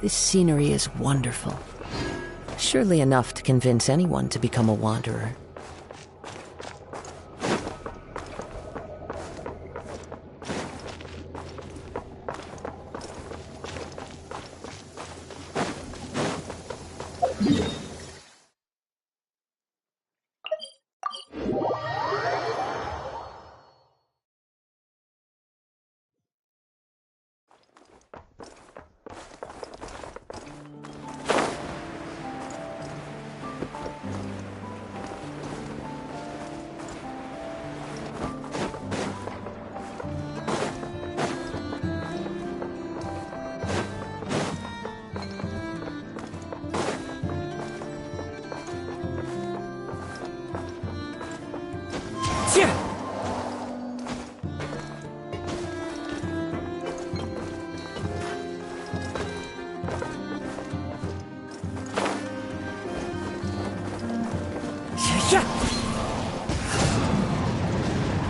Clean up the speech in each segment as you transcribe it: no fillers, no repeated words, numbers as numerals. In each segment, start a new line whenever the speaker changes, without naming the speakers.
This scenery is wonderful. Surely enough to convince anyone to become a wanderer.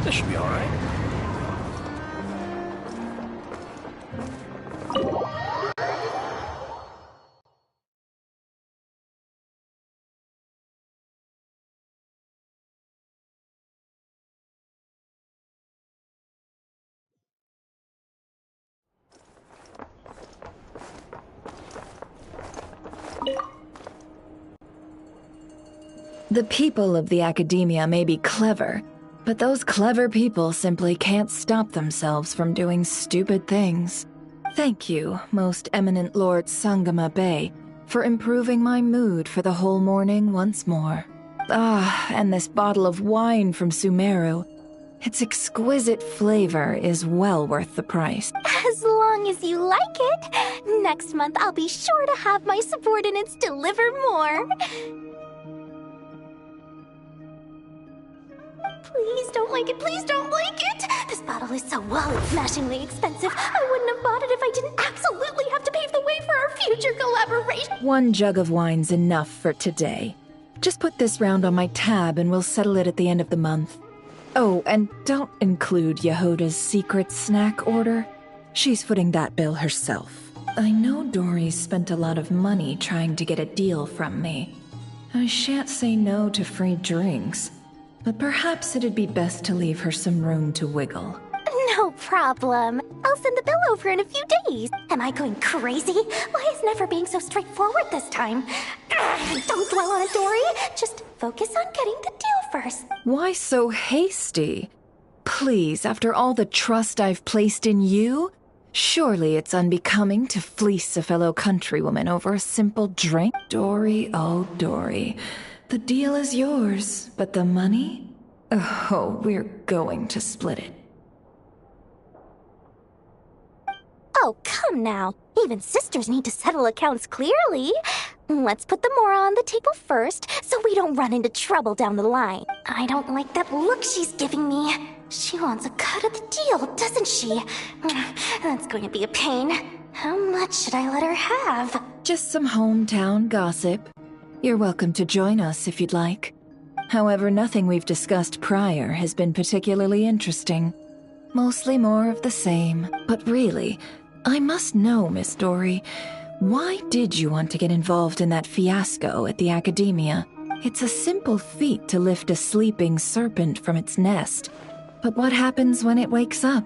This should be all right.
The people of the Academia may be clever, but those clever people simply can't stop themselves from doing stupid things. Thank you, most eminent Lord Sangama Bey, for improving my mood for the whole morning once more. Ah, and this bottle of wine from Sumeru. Its exquisite flavor is well worth the price.
As long as you like it. Next month I'll be sure to have my subordinates deliver more. Please don't like it, please don't like it! This bottle is so wallet-smashingly expensive. I wouldn't have bought it if I didn't absolutely have to pave the way for our future collaboration.
One jug of wine's enough for today. Just put this round on my tab and we'll settle it at the end of the month. Oh, and don't include Yehoda's secret snack order. She's footing that bill herself. I know Dory spent a lot of money trying to get a deal from me. I shan't say no to free drinks, but perhaps it'd be best to leave her some room to wiggle.
No problem. I'll send the bill over in a few days. Am I going crazy? Why is Never being so straightforward this time? Don't dwell on it, Dory. Just focus on getting the deal first.
Why so hasty? Please, after all the trust I've placed in you, surely it's unbecoming to fleece a fellow countrywoman over a simple drink? Dory, oh Dory, the deal is yours, but the money? Oh, we're going to split it.
Oh, come now. Even sisters need to settle accounts clearly. Let's put the Mora on the table first, so we don't run into trouble down the line. I don't like that look she's giving me. She wants a cut of the deal, doesn't she? That's going to be a pain. How much should I let her have?
Just some hometown gossip. You're welcome to join us if you'd like. However, nothing we've discussed prior has been particularly interesting. Mostly more of the same. But really, I must know, Miss Dory, why did you want to get involved in that fiasco at the Academia? It's a simple feat to lift a sleeping serpent from its nest. But what happens when it wakes up?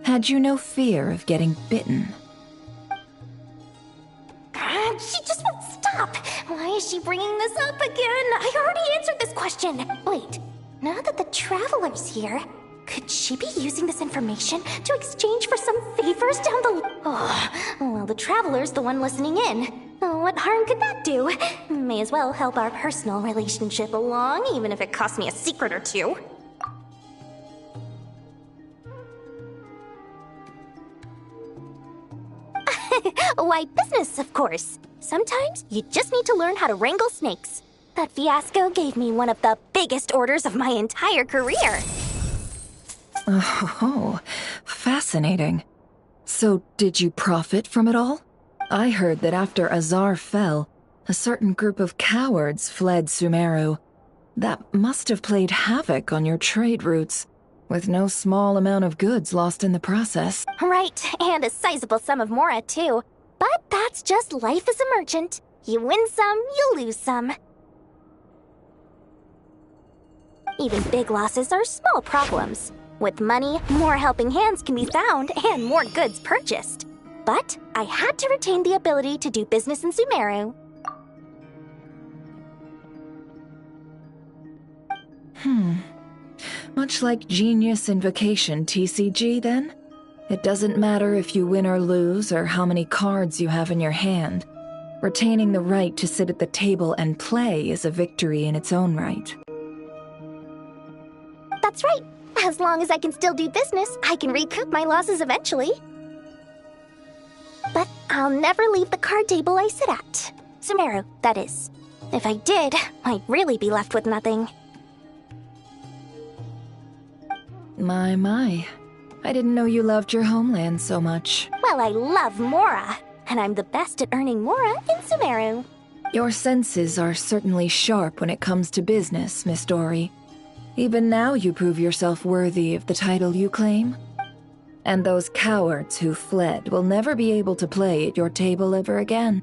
Had you no fear of getting bitten?
She just won't stop. Why is she bringing this up again? I already answered this question. Wait, now that the Traveler's here, could she be using this information to exchange for some favors down the... Oh, well, the Traveler's the one listening in. Oh, what harm could that do? May as well help our personal relationship along, even if it costs me a secret or two. Why, business, of course. Sometimes you just need to learn how to wrangle snakes. That fiasco gave me one of the biggest orders of my entire career.
Oh, fascinating. So did you profit from it all? I heard that after Azar fell, a certain group of cowards fled Sumeru. That must have played havoc on your trade routes, with no small amount of goods lost in the process.
Right, and a sizable sum of Mora, too. But that's just life as a merchant. You win some, you lose some. Even big losses are small problems. With money, more helping hands can be found and more goods purchased. But I had to retain the ability to do business in Sumeru.
Much like Genius Invocation TCG, then? It doesn't matter if you win or lose or how many cards you have in your hand. Retaining the right to sit at the table and play is a victory in its own right.
That's right. As long as I can still do business, I can recoup my losses eventually. But I'll never leave the card table I sit at. Sumeru, that is. If I did, I'd really be left with nothing.
My. I didn't know you loved your homeland so much.
Well, I love Mora, and I'm the best at earning Mora in Sumeru.
Your senses are certainly sharp when it comes to business, Miss Dory. Even now you prove yourself worthy of the title you claim. And those cowards who fled will never be able to play at your table ever again.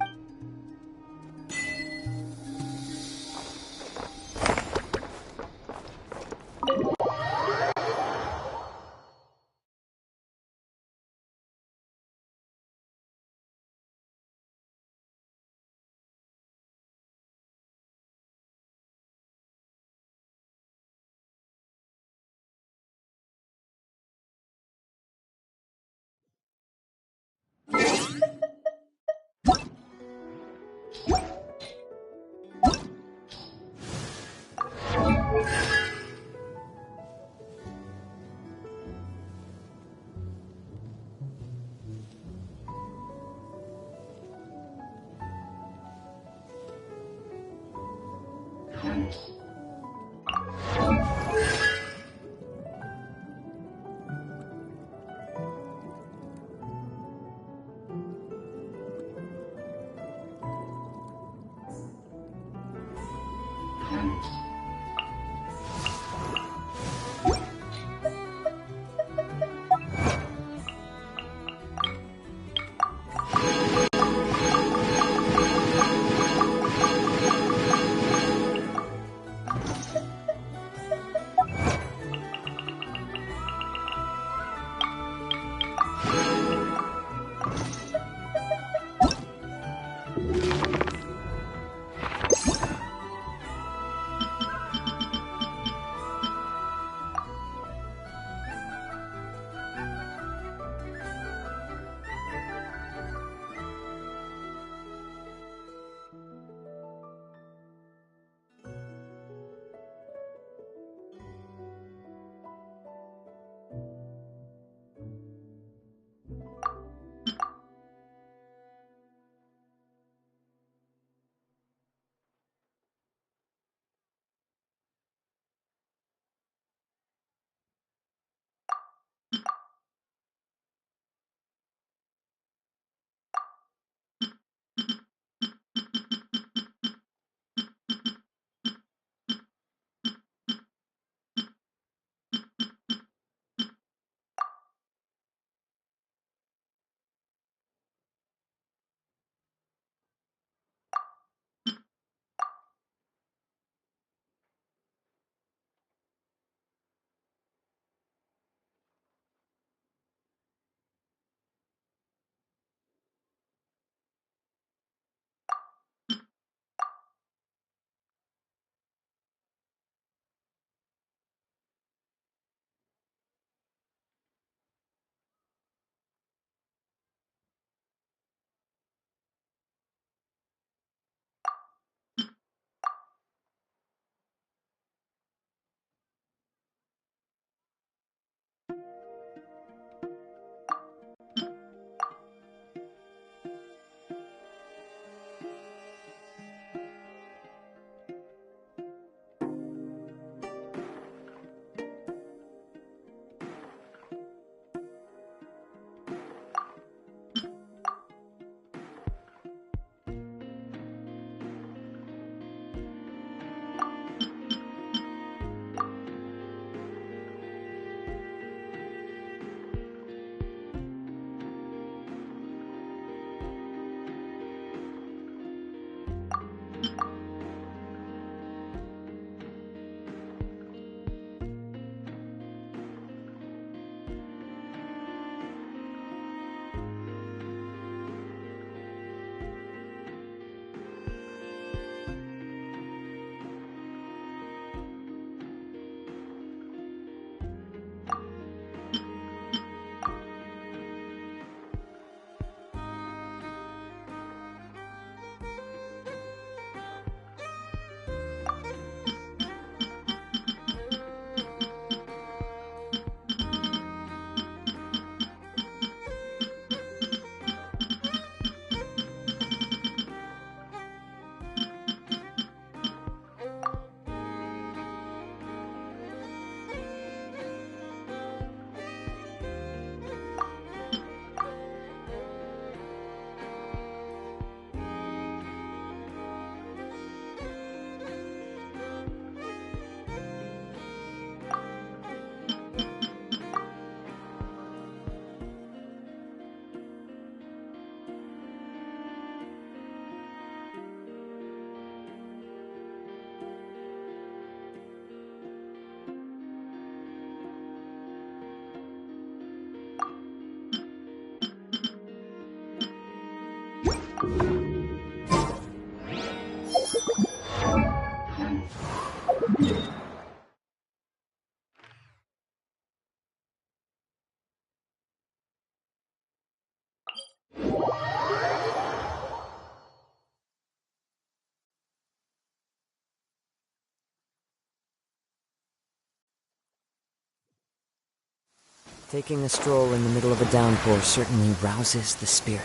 Taking a stroll in the middle of a downpour certainly rouses the spirit.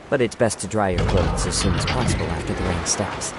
But it's best to dry your clothes as soon as possible after the rain stops.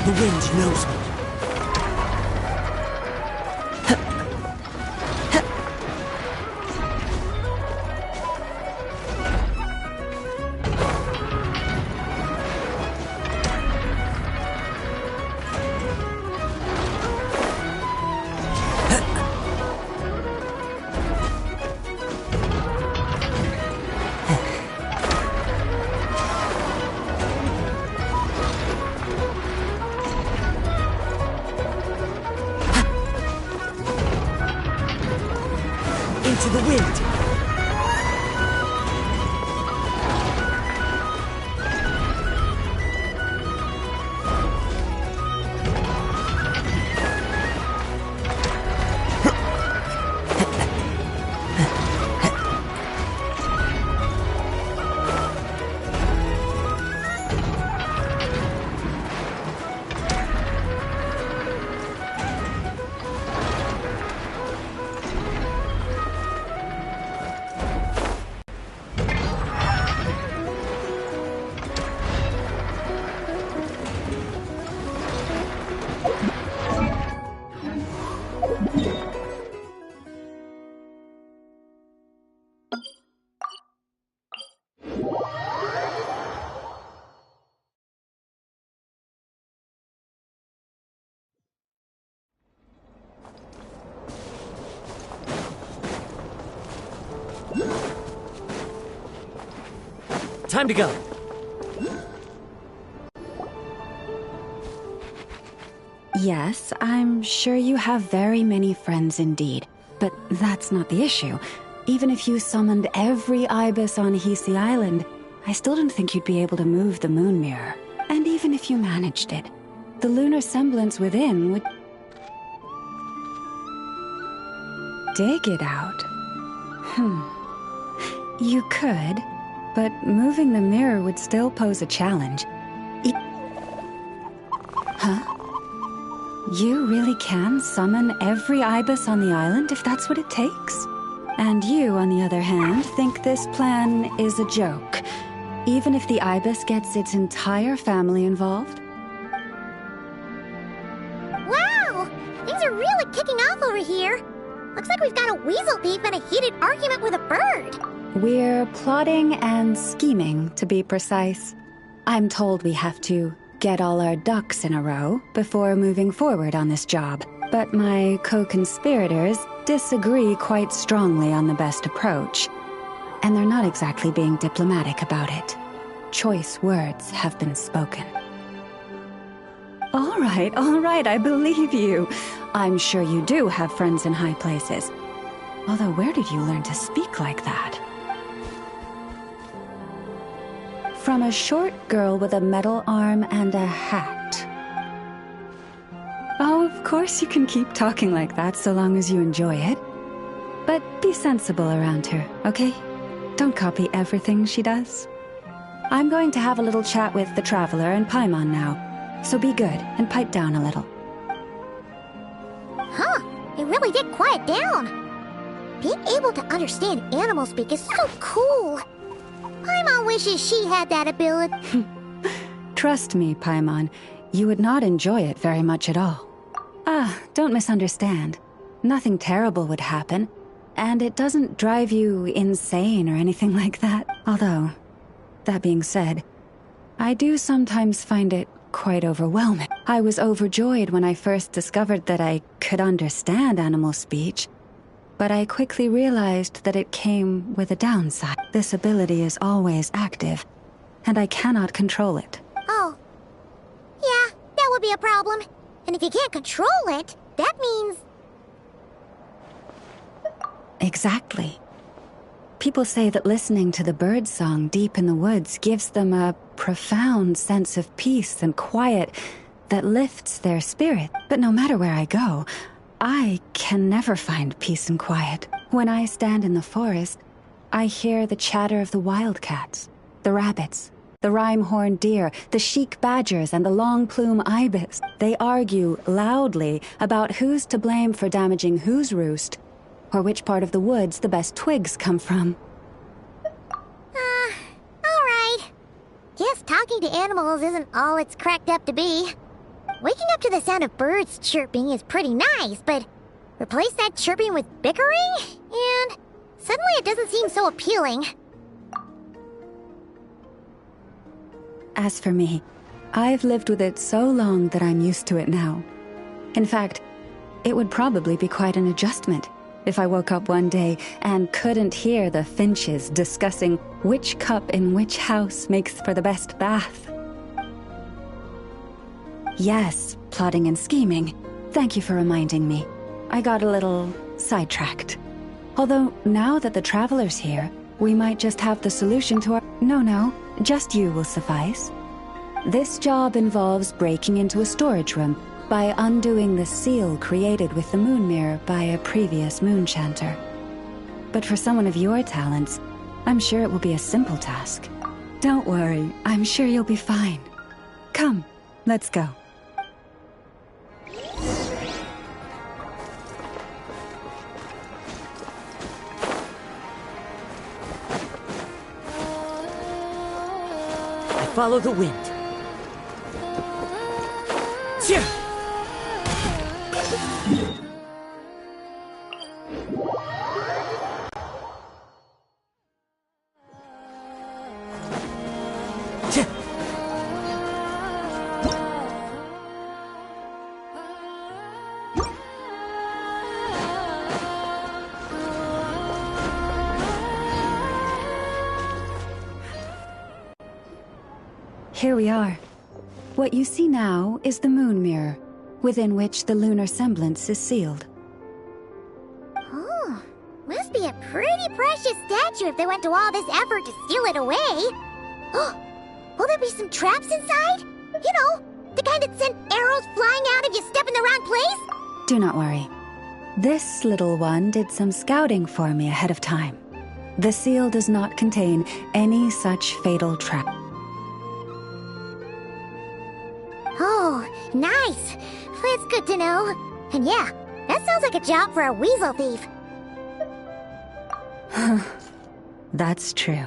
The wind knows me. Into the wind. Time to go.
Yes, I'm sure you have very many friends indeed. But that's not the issue. Even if you summoned every ibis on Hisi Island, I still don't think you'd be able to move the moon mirror. And even if you managed it, the lunar semblance within would dig it out. You could, but moving the mirror would still pose a challenge. Huh? You really can summon every ibis on the island if that's what it takes? And you, on the other hand, think this plan is a joke, even if the ibis gets its entire family involved?
Wow! Things are really kicking off over here. Looks like we've got a weasel thief and a heated argument with a bird.
We're plotting and scheming, to be precise. I'm told we have to get all our ducks in a row before moving forward on this job. But my co-conspirators disagree quite strongly on the best approach. And they're not exactly being diplomatic about it. Choice words have been spoken. All right, I believe you. I'm sure you do have friends in high places. Although, where did you learn to speak like that? From a short girl with a metal arm and a hat. Oh, of course you can keep talking like that so long as you enjoy it. But be sensible around her, okay? Don't copy everything she does. I'm going to have a little chat with the Traveler and Paimon now, so be good and pipe down a little.
Huh, it really did quiet down. Being able to understand animal speak is so cool. Paimon wishes she had that ability.
Trust me, Paimon, you would not enjoy it very much at all. Don't misunderstand. Nothing terrible would happen, and it doesn't drive you insane or anything like that. Although, that being said, I do sometimes find it quite overwhelming. I was overjoyed when I first discovered that I could understand animal speech, but I quickly realized that it came with a downside. This ability is always active, and I cannot control it.
Oh. Yeah, that would be a problem. And if you can't control it, that means...
Exactly. People say that listening to the bird song deep in the woods gives them a profound sense of peace and quiet that lifts their spirit. But no matter where I go, I can never find peace and quiet. When I stand in the forest, I hear the chatter of the wildcats, the rabbits, the rhyme-horned deer, the chic badgers, and the long-plume ibis. They argue loudly about who's to blame for damaging whose roost, or which part of the woods the best twigs come from.
Alright. Guess talking to animals isn't all it's cracked up to be. Waking up to the sound of birds chirping is pretty nice, but replace that chirping with bickering, and suddenly it doesn't seem so appealing.
As for me, I've lived with it so long that I'm used to it now. In fact, it would probably be quite an adjustment if I woke up one day and couldn't hear the finches discussing which cup in which house makes for the best bath. Yes, plotting and scheming. Thank you for reminding me. I got a little sidetracked. Although, now that the Traveler's here, we might just have the solution to our... No, just you will suffice. This job involves breaking into a storage room by undoing the seal created with the moon mirror by a previous moon chanter. But for someone of your talents, I'm sure it will be a simple task. Don't worry, I'm sure you'll be fine. Come, let's go.
I follow the wind. Cheer!
Here we are. What you see now is the moon mirror, within which the lunar semblance is sealed.
Oh, must be a pretty precious statue if they went to all this effort to steal it away. Will there be some traps inside? You know, the kind that send arrows flying out if you step in the wrong place?
Do not worry. This little one did some scouting for me ahead of time. The seal does not contain any such fatal trap.
Oh, nice. That's good to know. And yeah, that sounds like a job for a weasel thief.
That's true.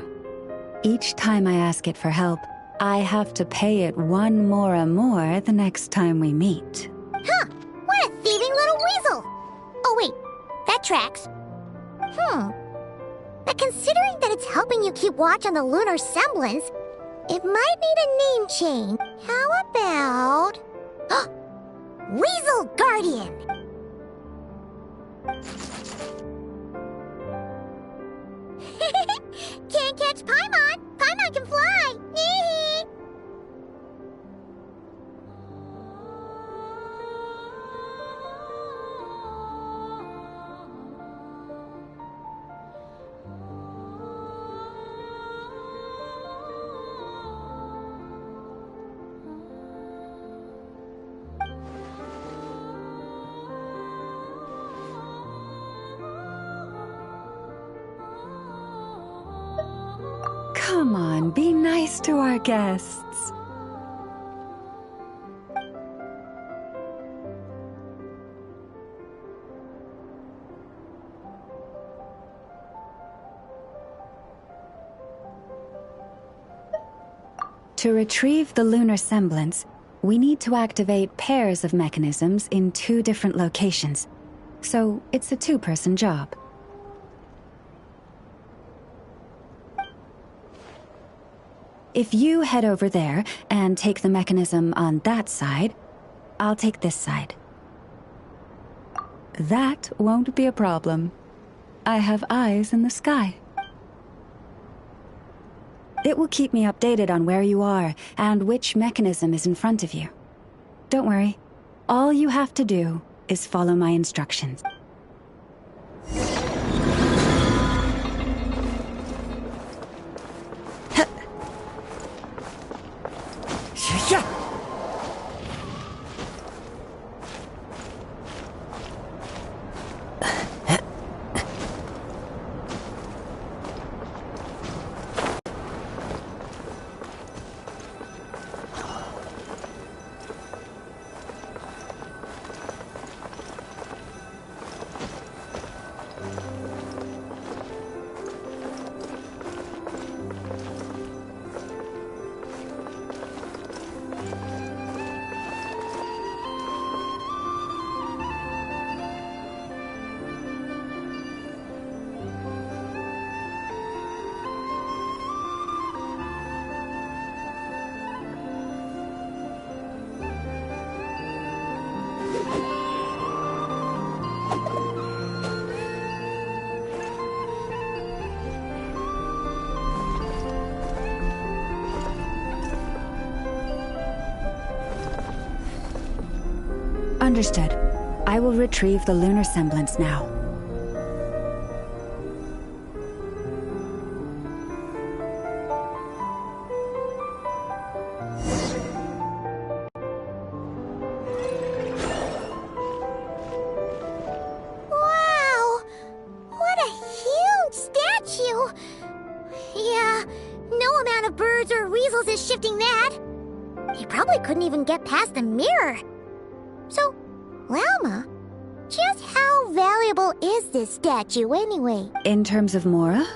Each time I ask it for help, I have to pay it one more the next time we meet.
Huh, what a thieving little weasel. Oh wait, that tracks. But considering that it's helping you keep watch on the lunar semblance, it might need a name change. How about... Weasel Guardian! Can't catch Paimon! Paimon can fly!
Come on, be nice to our guests. To retrieve the lunar semblance, we need to activate pairs of mechanisms in 2 different locations. So it's a 2-person job. If you head over there and take the mechanism on that side, I'll take this side. That won't be a problem. I have eyes in the sky. It will keep me updated on where you are and which mechanism is in front of you. Don't worry. All you have to do is follow my instructions. Understood. I will retrieve the lunar semblance now.
Wow! What a huge statue! Yeah, no amount of birds or weasels is shifting that. He probably couldn't even get past the mirror. So, Lauma, just how valuable is this statue anyway?
In terms of Mora?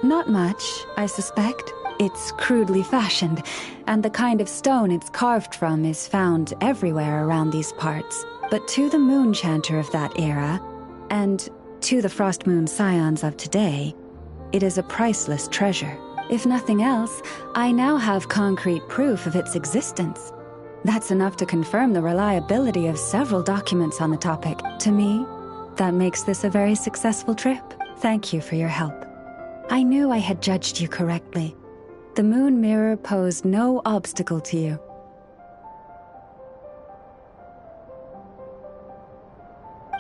Not much, I suspect. It's crudely fashioned, and the kind of stone it's carved from is found everywhere around these parts. But to the moon chanter of that era, and to the frost moon scions of today, it is a priceless treasure. If nothing else, I now have concrete proof of its existence. That's enough to confirm the reliability of several documents on the topic. To me, that makes this a very successful trip. Thank you for your help. I knew I had judged you correctly. The moon mirror posed no obstacle to you.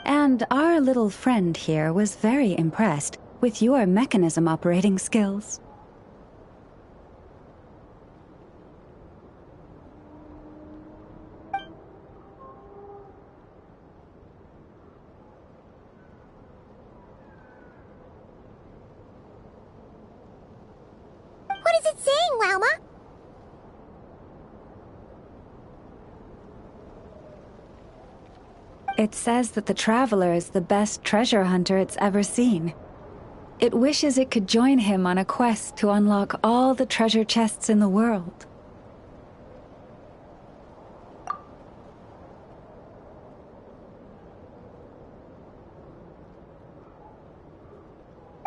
And our little friend here was very impressed with your mechanism operating skills.
What is it saying, Lauma?
It says that the Traveler is the best treasure hunter it's ever seen. It wishes it could join him on a quest to unlock all the treasure chests in the world.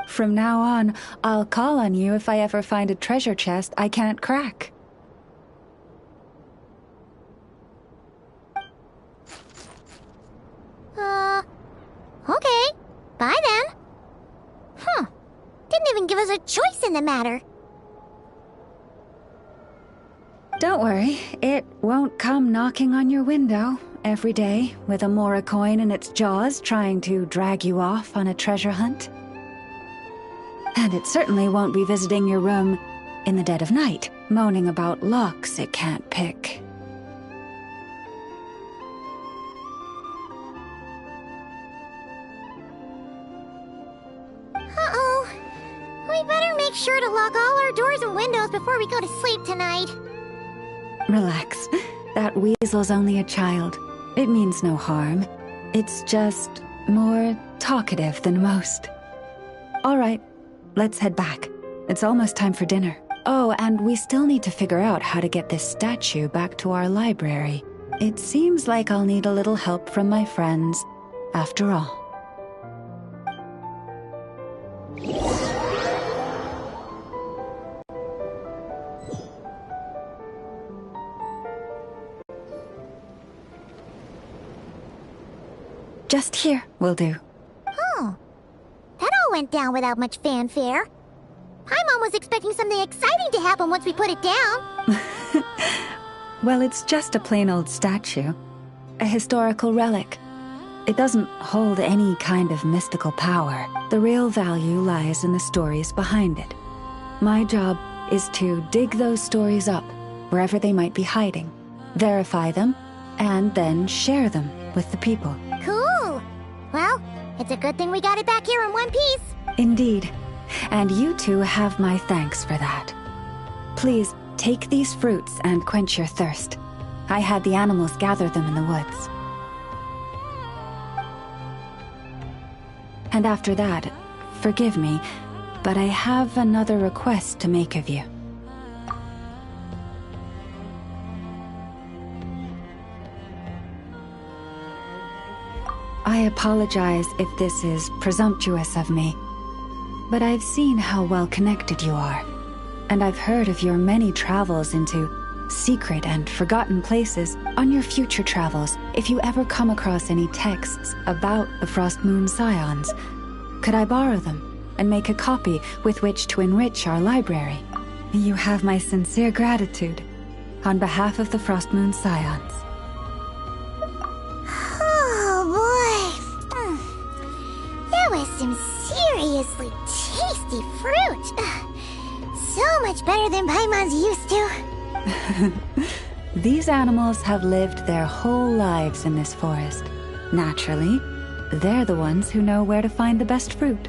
From now on, I'll call on you if I ever find a treasure chest I can't crack.
Okay. Bye then. Didn't even give us a choice in the matter.
Don't worry, it won't come knocking on your window every day with a Mora coin in its jaws trying to drag you off on a treasure hunt. And it certainly won't be visiting your room in the dead of night, moaning about locks it can't pick.
Uh-oh. We We better make sure to lock all our doors and windows before we go to sleep tonight.
Relax. That weasel's only a child. It means no harm. It's just more talkative than most. All right, let's head back. It's almost time for dinner. Oh, and we still need to figure out how to get this statue back to our library. It seems like I'll need a little help from my friends, after all. Just here will do.
Oh, that all went down without much fanfare. Paimon was expecting something exciting to happen once we put it down.
Well, it's just a plain old statue. A historical relic. It doesn't hold any kind of mystical power. The real value lies in the stories behind it. My job is to dig those stories up, wherever they might be hiding, verify them, and then share them with the people.
Cool. Well, it's a good thing we got it back here in one piece.
Indeed. And you two have my thanks for that. Please, take these fruits and quench your thirst. I had the animals gather them in the woods. And after that, forgive me, but I have another request to make of you. I apologize if this is presumptuous of me, but I've seen how well connected you are, and I've heard of your many travels into secret and forgotten places. On your future travels, if you ever come across any texts about the Frost Moon Scions, could I borrow them and make a copy with which to enrich our library? You have my sincere gratitude on behalf of the Frost Moon Scions.
That was some seriously tasty fruit. So much better than Paimon's used to.
These animals have lived their whole lives in this forest. Naturally, they're the ones who know where to find the best fruit.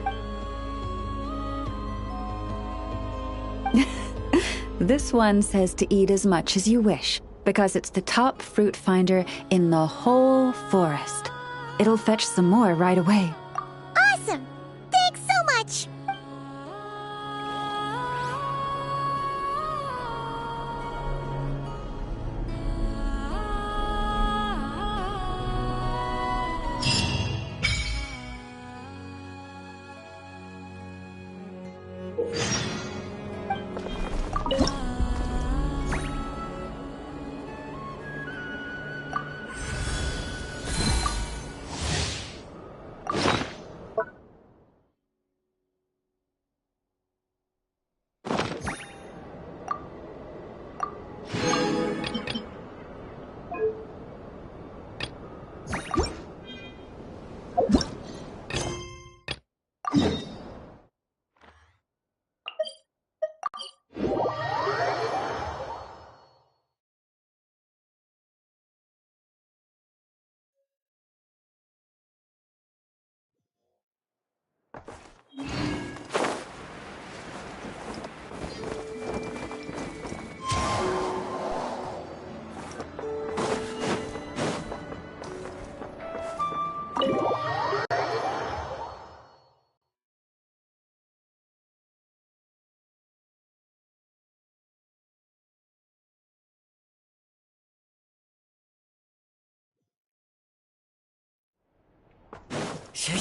This one says to eat as much as you wish, because it's the top fruit finder in the whole forest. It'll fetch some more right away.
Awesome! Thanks so much!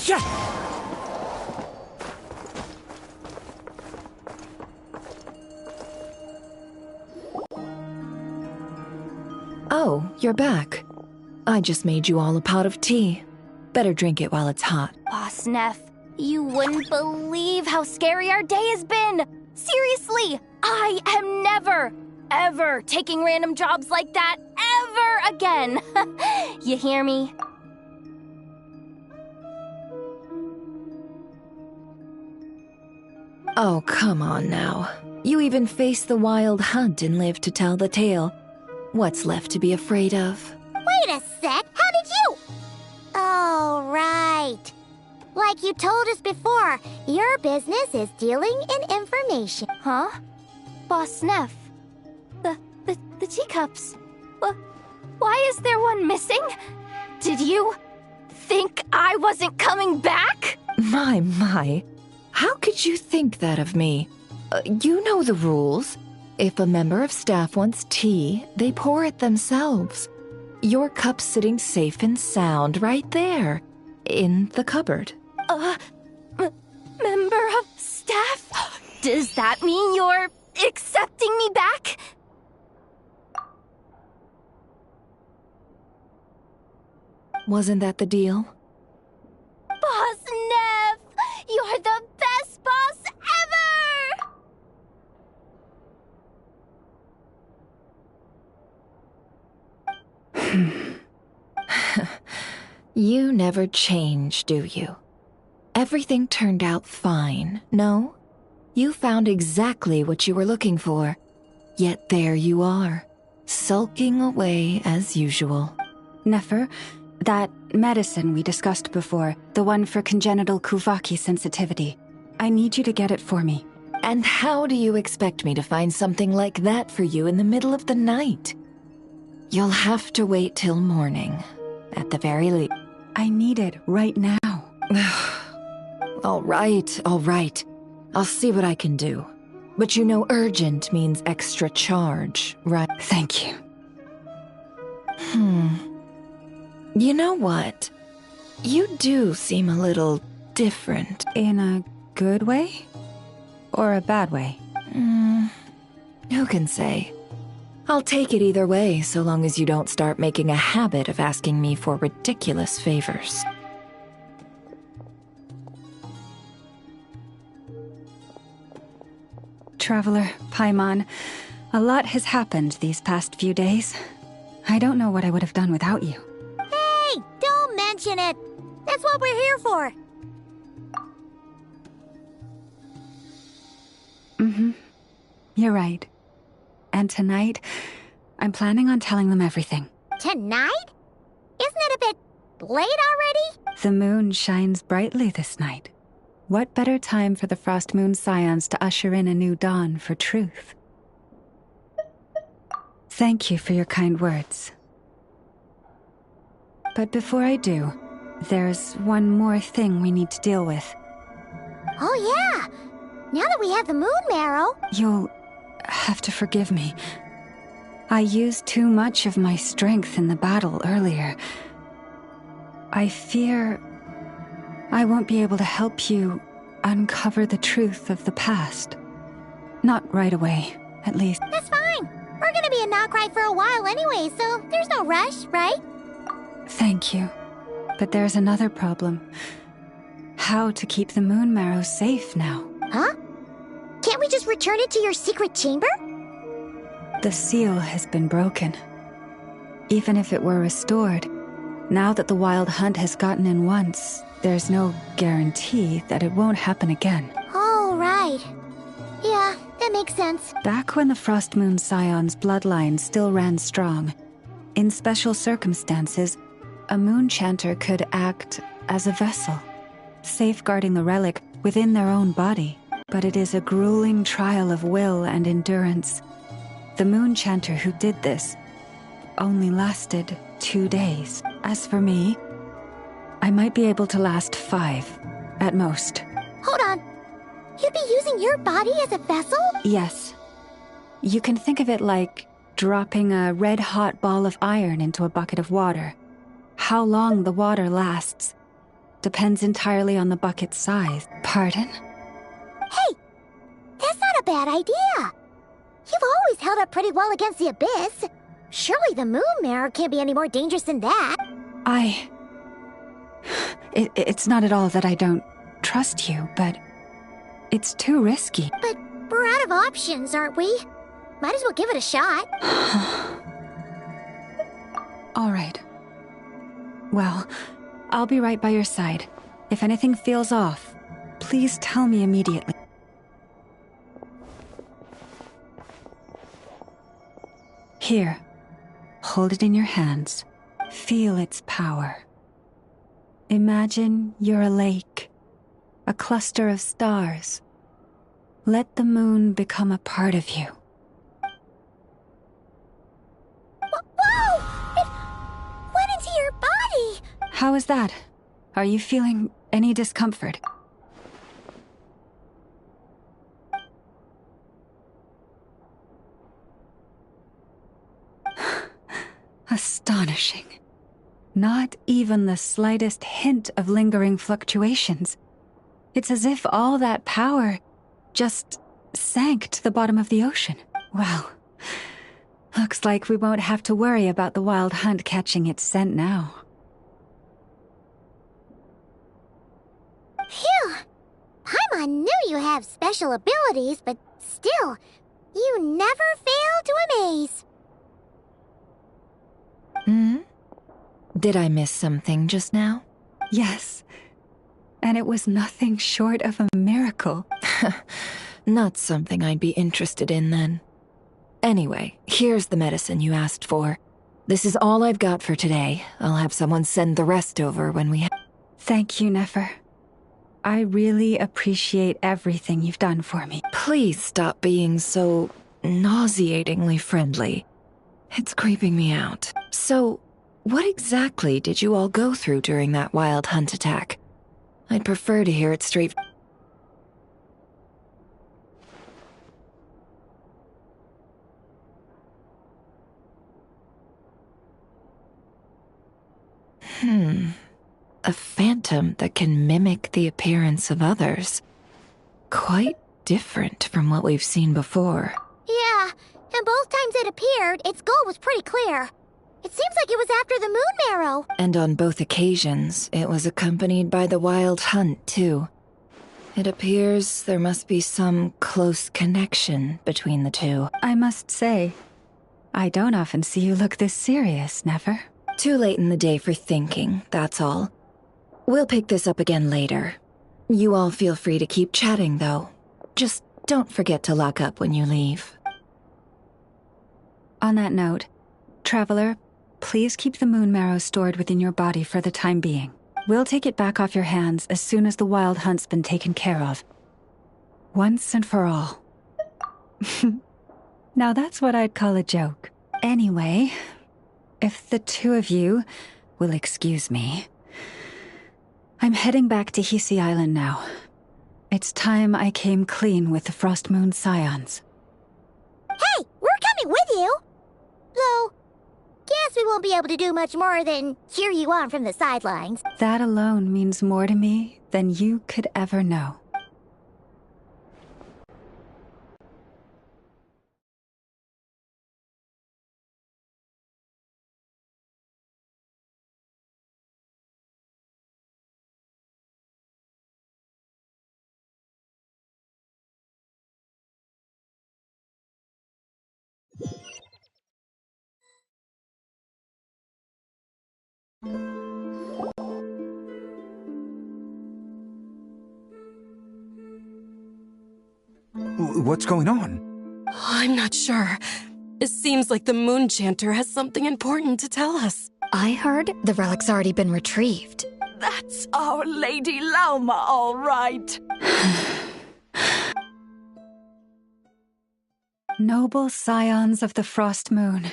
Yeah.
Oh, you're back. I just made you all a pot of tea. Better drink it while it's hot.
Boss Neff, you wouldn't believe how scary our day has been! Seriously, I am never, ever taking random jobs like that ever again! You hear me?
Oh, come on now. You even faced the wild hunt and lived to tell the tale. What's left to be afraid of?
Wait a sec, how did you? Oh, right. Like you told us before, your business is dealing in information. Huh? Boss Neff. The teacups. Why is there one missing? Did you think I wasn't coming back?
My. How could you think that of me? You know the rules. If a member of staff wants tea, they pour it themselves. Your cup's sitting safe and sound right there, in the cupboard.
Member of staff? Does that mean you're accepting me back?
Wasn't that the deal?
Boss Neff! You're the best boss ever!
You never change, do you? Everything turned out fine, no? You found exactly what you were looking for. Yet there you are, sulking away as usual.
Nefer, that medicine we discussed before, the one for congenital Kuvaki sensitivity, I need you to get it for me.
And how do you expect me to find something like that for you in the middle of the night? You'll have to wait till morning, at the very least.
I need it right now.
All right. I'll see what I can do. But you know urgent means extra charge, right?
Thank you.
You know what? You do seem a little different.
In a good way? Or a bad way?
Who can say? I'll take it either way, so long as you don't start making a habit of asking me for ridiculous favors.
Traveler, Paimon, a lot has happened these past few days. I don't know what I would have done without you.
Hey, don't mention it. That's what we're here for.
You're right. And tonight, I'm planning on telling them everything.
Tonight? Isn't it a bit late already?
The moon shines brightly this night. What better time for the Frost Moon Scions to usher in a new dawn for truth? Thank you for your kind words. But before I do, there's one more thing we need to deal with.
Oh yeah! Now that we have the moon marrow...
You'll have to forgive me. I used too much of my strength in the battle earlier. I fear I won't be able to help you uncover the truth of the past. Not right away, at least.
That's fine. We're gonna be in Not Krai for a while anyway, so there's no rush, right?
Thank you. But there's another problem. How to keep the moon marrow safe now?
Huh? Can't we just return it to your secret chamber?
The seal has been broken. Even if it were restored, now that the wild hunt has gotten in once, there's no guarantee that it won't happen again.
Oh, right. Yeah, that makes sense.
Back when the Frost Moon Scion's bloodline still ran strong, in special circumstances, a moon chanter could act as a vessel, safeguarding the relic within their own body. But it is a grueling trial of will and endurance. The moon chanter who did this only lasted 2 days. As for me, I might be able to last 5, at most.
Hold on. You'd be using your body as a vessel?
Yes. You can think of it like dropping a red-hot ball of iron into a bucket of water. How long the water lasts depends entirely on the bucket's size. Pardon?
Hey, that's not a bad idea. You've always held up pretty well against the abyss. Surely the moon mirror can't be any more dangerous than that.
It's not at all that I don't trust you, but it's too risky.
But we're out of options, aren't we? Might as well give it a shot.
All right. Well, I'll be right by your side. If anything feels off, please tell me immediately. Here, hold it in your hands. Feel its power. Imagine you're a lake, a cluster of stars. Let the moon become a part of you.
Whoa! It went into your body!
How is that? Are you feeling any discomfort? Astonishing. Not even the slightest hint of lingering fluctuations. It's as if all that power just sank to the bottom of the ocean. Well, looks like we won't have to worry about the wild hunt catching its scent now.
Phew! Paimon knew you have special abilities, but still, you never fail to amaze.
Did I miss something just now?
Yes, and it was nothing short of a miracle.
Not something I'd be interested in then. Anyway, here's the medicine you asked for. This is all I've got for today. I'll have someone send the rest over when we
Thank you, Nefer. I really appreciate everything you've done for me.
Please stop being so nauseatingly friendly. It's creeping me out. So, what exactly did you all go through during that wild hunt attack? I'd prefer to hear it straight. A phantom that can mimic the appearance of others. Quite different from what we've seen before.
Yeah, and both times it appeared, its goal was pretty clear. It seems like it was after the moon marrow.
And on both occasions, it was accompanied by the wild hunt, too. It appears there must be some close connection between the two.
I must say, I don't often see you look this serious, Nefer.
Too late in the day for thinking, that's all. We'll pick this up again later. You all feel free to keep chatting, though. Just don't forget to lock up when you leave.
On that note, Traveler, please keep the moon marrow stored within your body for the time being. We'll take it back off your hands as soon as the wild hunt's been taken care of. Once and for all. Now that's what I'd call a joke. Anyway, if the two of you will excuse me, I'm heading back to Hisi Island now. It's time I came clean with the Frost Moon Scions.
Hey, we're coming with you! Though, guess we won't be able to do much more than cheer you on from the sidelines.
That alone means more to me than you could ever know.
What's going on?
I'm not sure. It seems like the Moon Chanter has something important to tell us.
I heard the relic's already been retrieved.
That's our Lady Lauma, all right.
Noble scions of the Frost Moon,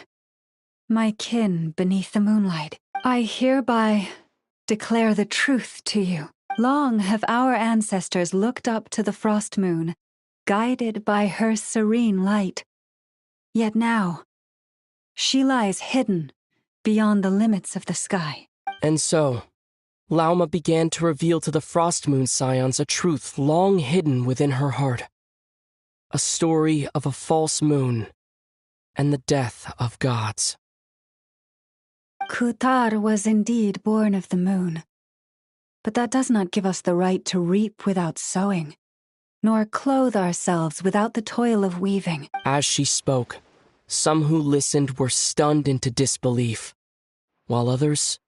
my kin beneath the moonlight, I hereby declare the truth to you. Long have our ancestors looked up to the Frost Moon, guided by her serene light. Yet now, she lies hidden beyond the limits of the sky.
And so, Lauma began to reveal to the Frost Moon Scions a truth long hidden within her heart. A story of a false moon and the death of gods.
Kutar was indeed born of the moon, but that does not give us the right to reap without sowing, nor clothe ourselves without the toil of weaving.
As she spoke, some who listened were stunned into disbelief, while others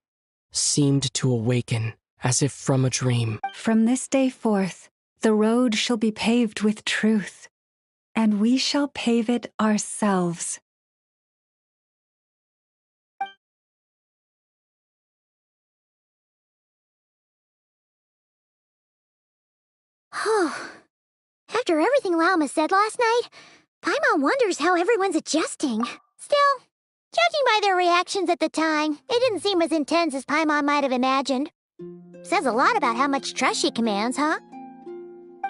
seemed to awaken as if from a dream.
From this day forth, the road shall be paved with truth, and we shall pave it ourselves.
After everything Lauma said last night, Paimon wonders how everyone's adjusting. Still, judging by their reactions at the time, it didn't seem as intense as Paimon might have imagined. Says a lot about how much trust she commands, huh?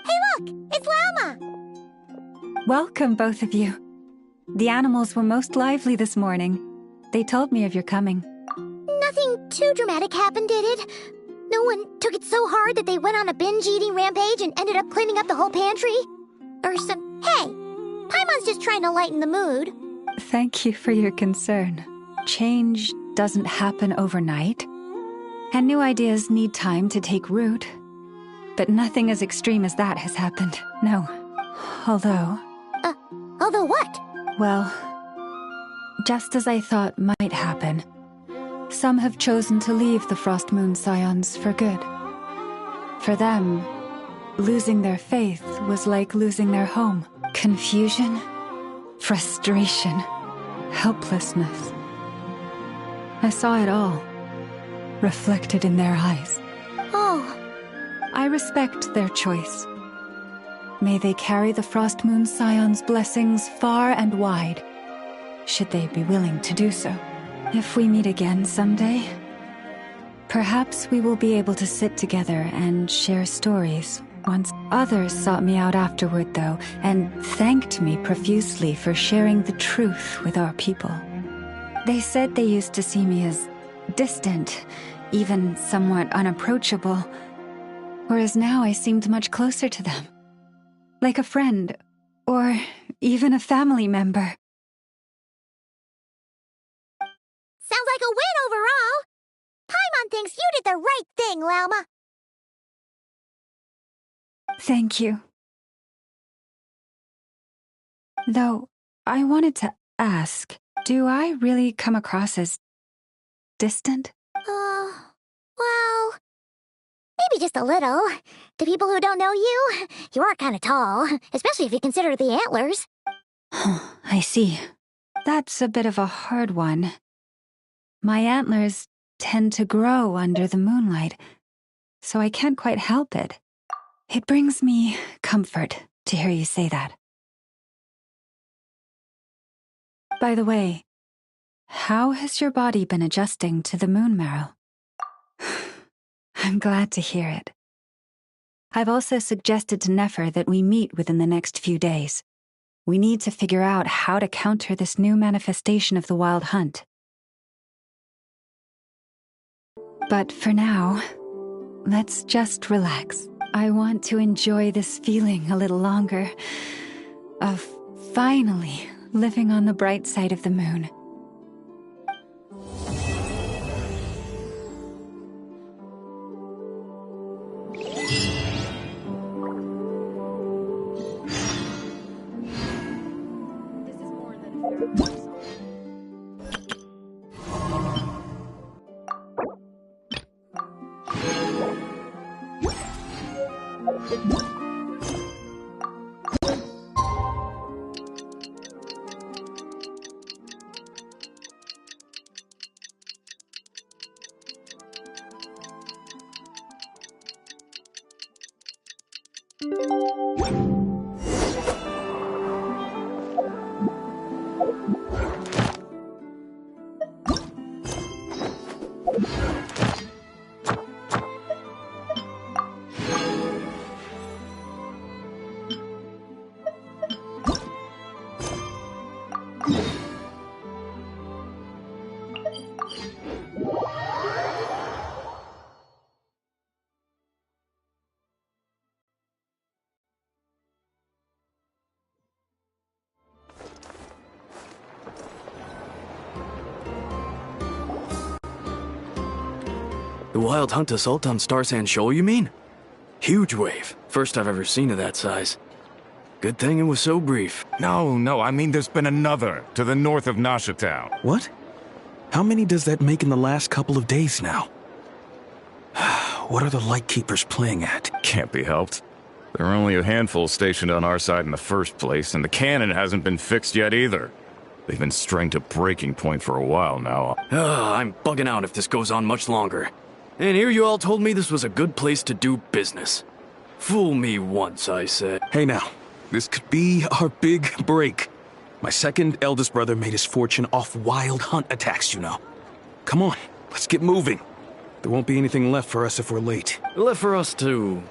Hey look! It's Lauma!
Welcome, both of you. The animals were most lively this morning. They told me of your coming.
Nothing too dramatic happened, did it? No one took it so hard that they went on a binge-eating rampage and ended up cleaning up the whole pantry? Or some... Hey! Paimon's just trying to lighten the mood.
Thank you for your concern. Change doesn't happen overnight, and new ideas need time to take root. But nothing as extreme as that has happened, no. Although...
Although what?
Well, just as I thought might happen, some have chosen to leave the Frost Moon Scions for good. For them, losing their faith was like losing their home. Confusion, frustration, helplessness. I saw it all, reflected in their eyes.
Oh.
I respect their choice. May they carry the Frost Moon Scion's blessings far and wide, should they be willing to do so. If we meet again someday, perhaps we will be able to sit together and share stories. Once others sought me out afterward, though, and thanked me profusely for sharing the truth with our people. They said they used to see me as distant, even somewhat unapproachable, whereas now I seemed much closer to them. Like a friend, or even a family member.
Sounds like a win overall! Paimon thinks you did the right thing, Lauma!
Thank you. Though, I wanted to ask, do I really come across as distant?
Well... maybe just a little. To people who don't know you, you are kind of tall, especially if you consider the antlers.
I see. That's a bit of a hard one. My antlers tend to grow under the moonlight, so I can't quite help it. It brings me comfort to hear you say that. By the way, how has your body been adjusting to the moon marrow? I'm glad to hear it. I've also suggested to Nefer that we meet within the next few days. We need to figure out how to counter this new manifestation of the Wild Hunt. But for now, let's just relax. I want to enjoy this feeling a little longer of finally living on the bright side of the moon.
The Wild Hunt assault on Star Sand Shoal, you mean? Huge wave. First I've ever seen of that size. Good thing it was so brief.
No, I mean there's been another, to the north of Nasha Town.
What? How many does that make in the last couple of days now? What are the Lightkeepers playing at?
Can't be helped. There are only a handful stationed on our side in the first place, and the cannon hasn't been fixed yet either. They've been strained to breaking point for a while now.
I'm bugging out if this goes on much longer. And here you all told me this was a good place to do business. Fool me once, I said.
Hey now, this could be our big break. My second eldest brother made his fortune off wild hunt attacks, you know. Come on, let's get moving. There won't be anything left for us if we're late.
Left for us to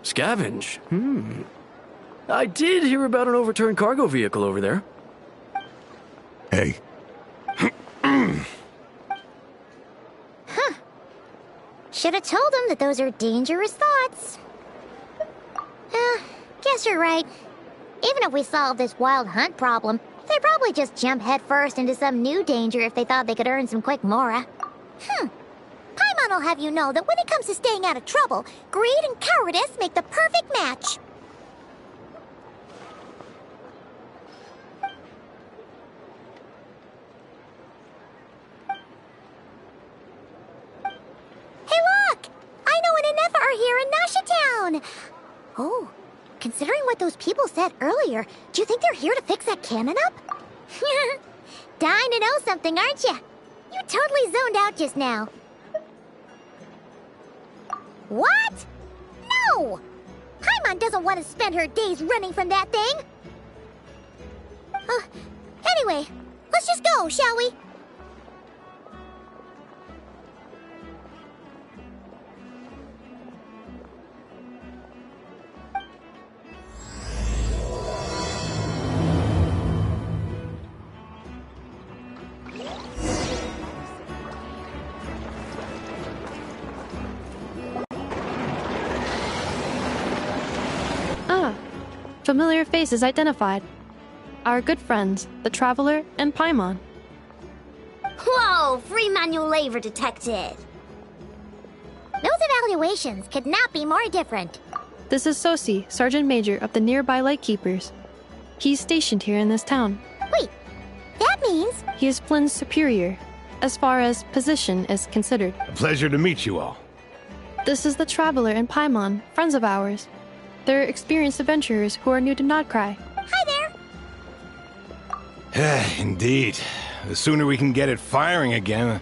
scavenge? I did hear about an overturned cargo vehicle over there.
Hey.
Should have told him that those are dangerous thoughts. Guess you're right. Even if we solve this wild hunt problem, they'd probably just jump headfirst into some new danger if they thought they could earn some quick mora. Paimon will have you know that when it comes to staying out of trouble, greed and cowardice make the perfect match. Hey look! I know an Inefa are here in Nasha Town! Oh, considering what those people said earlier, do you think they're here to fix that cannon up? Dying to know something, aren't you? You totally zoned out just now. What? No! Paimon doesn't want to spend her days running from that thing. Anyway, let's just go, shall we?
Familiar faces identified. Our good friends, the Traveler and Paimon.
Whoa! Free manual labor detected! Those evaluations could not be more different.
This is Sosi, Sergeant Major of the nearby Lightkeepers. He's stationed here in this town.
Wait, that means...
He is Flynn's superior, as far as position is considered.
A pleasure to meet you all.
This is the Traveler and Paimon, friends of ours. They're experienced adventurers who are new to NOD KRAI.
Hi there!
Indeed. The sooner we can get it firing again,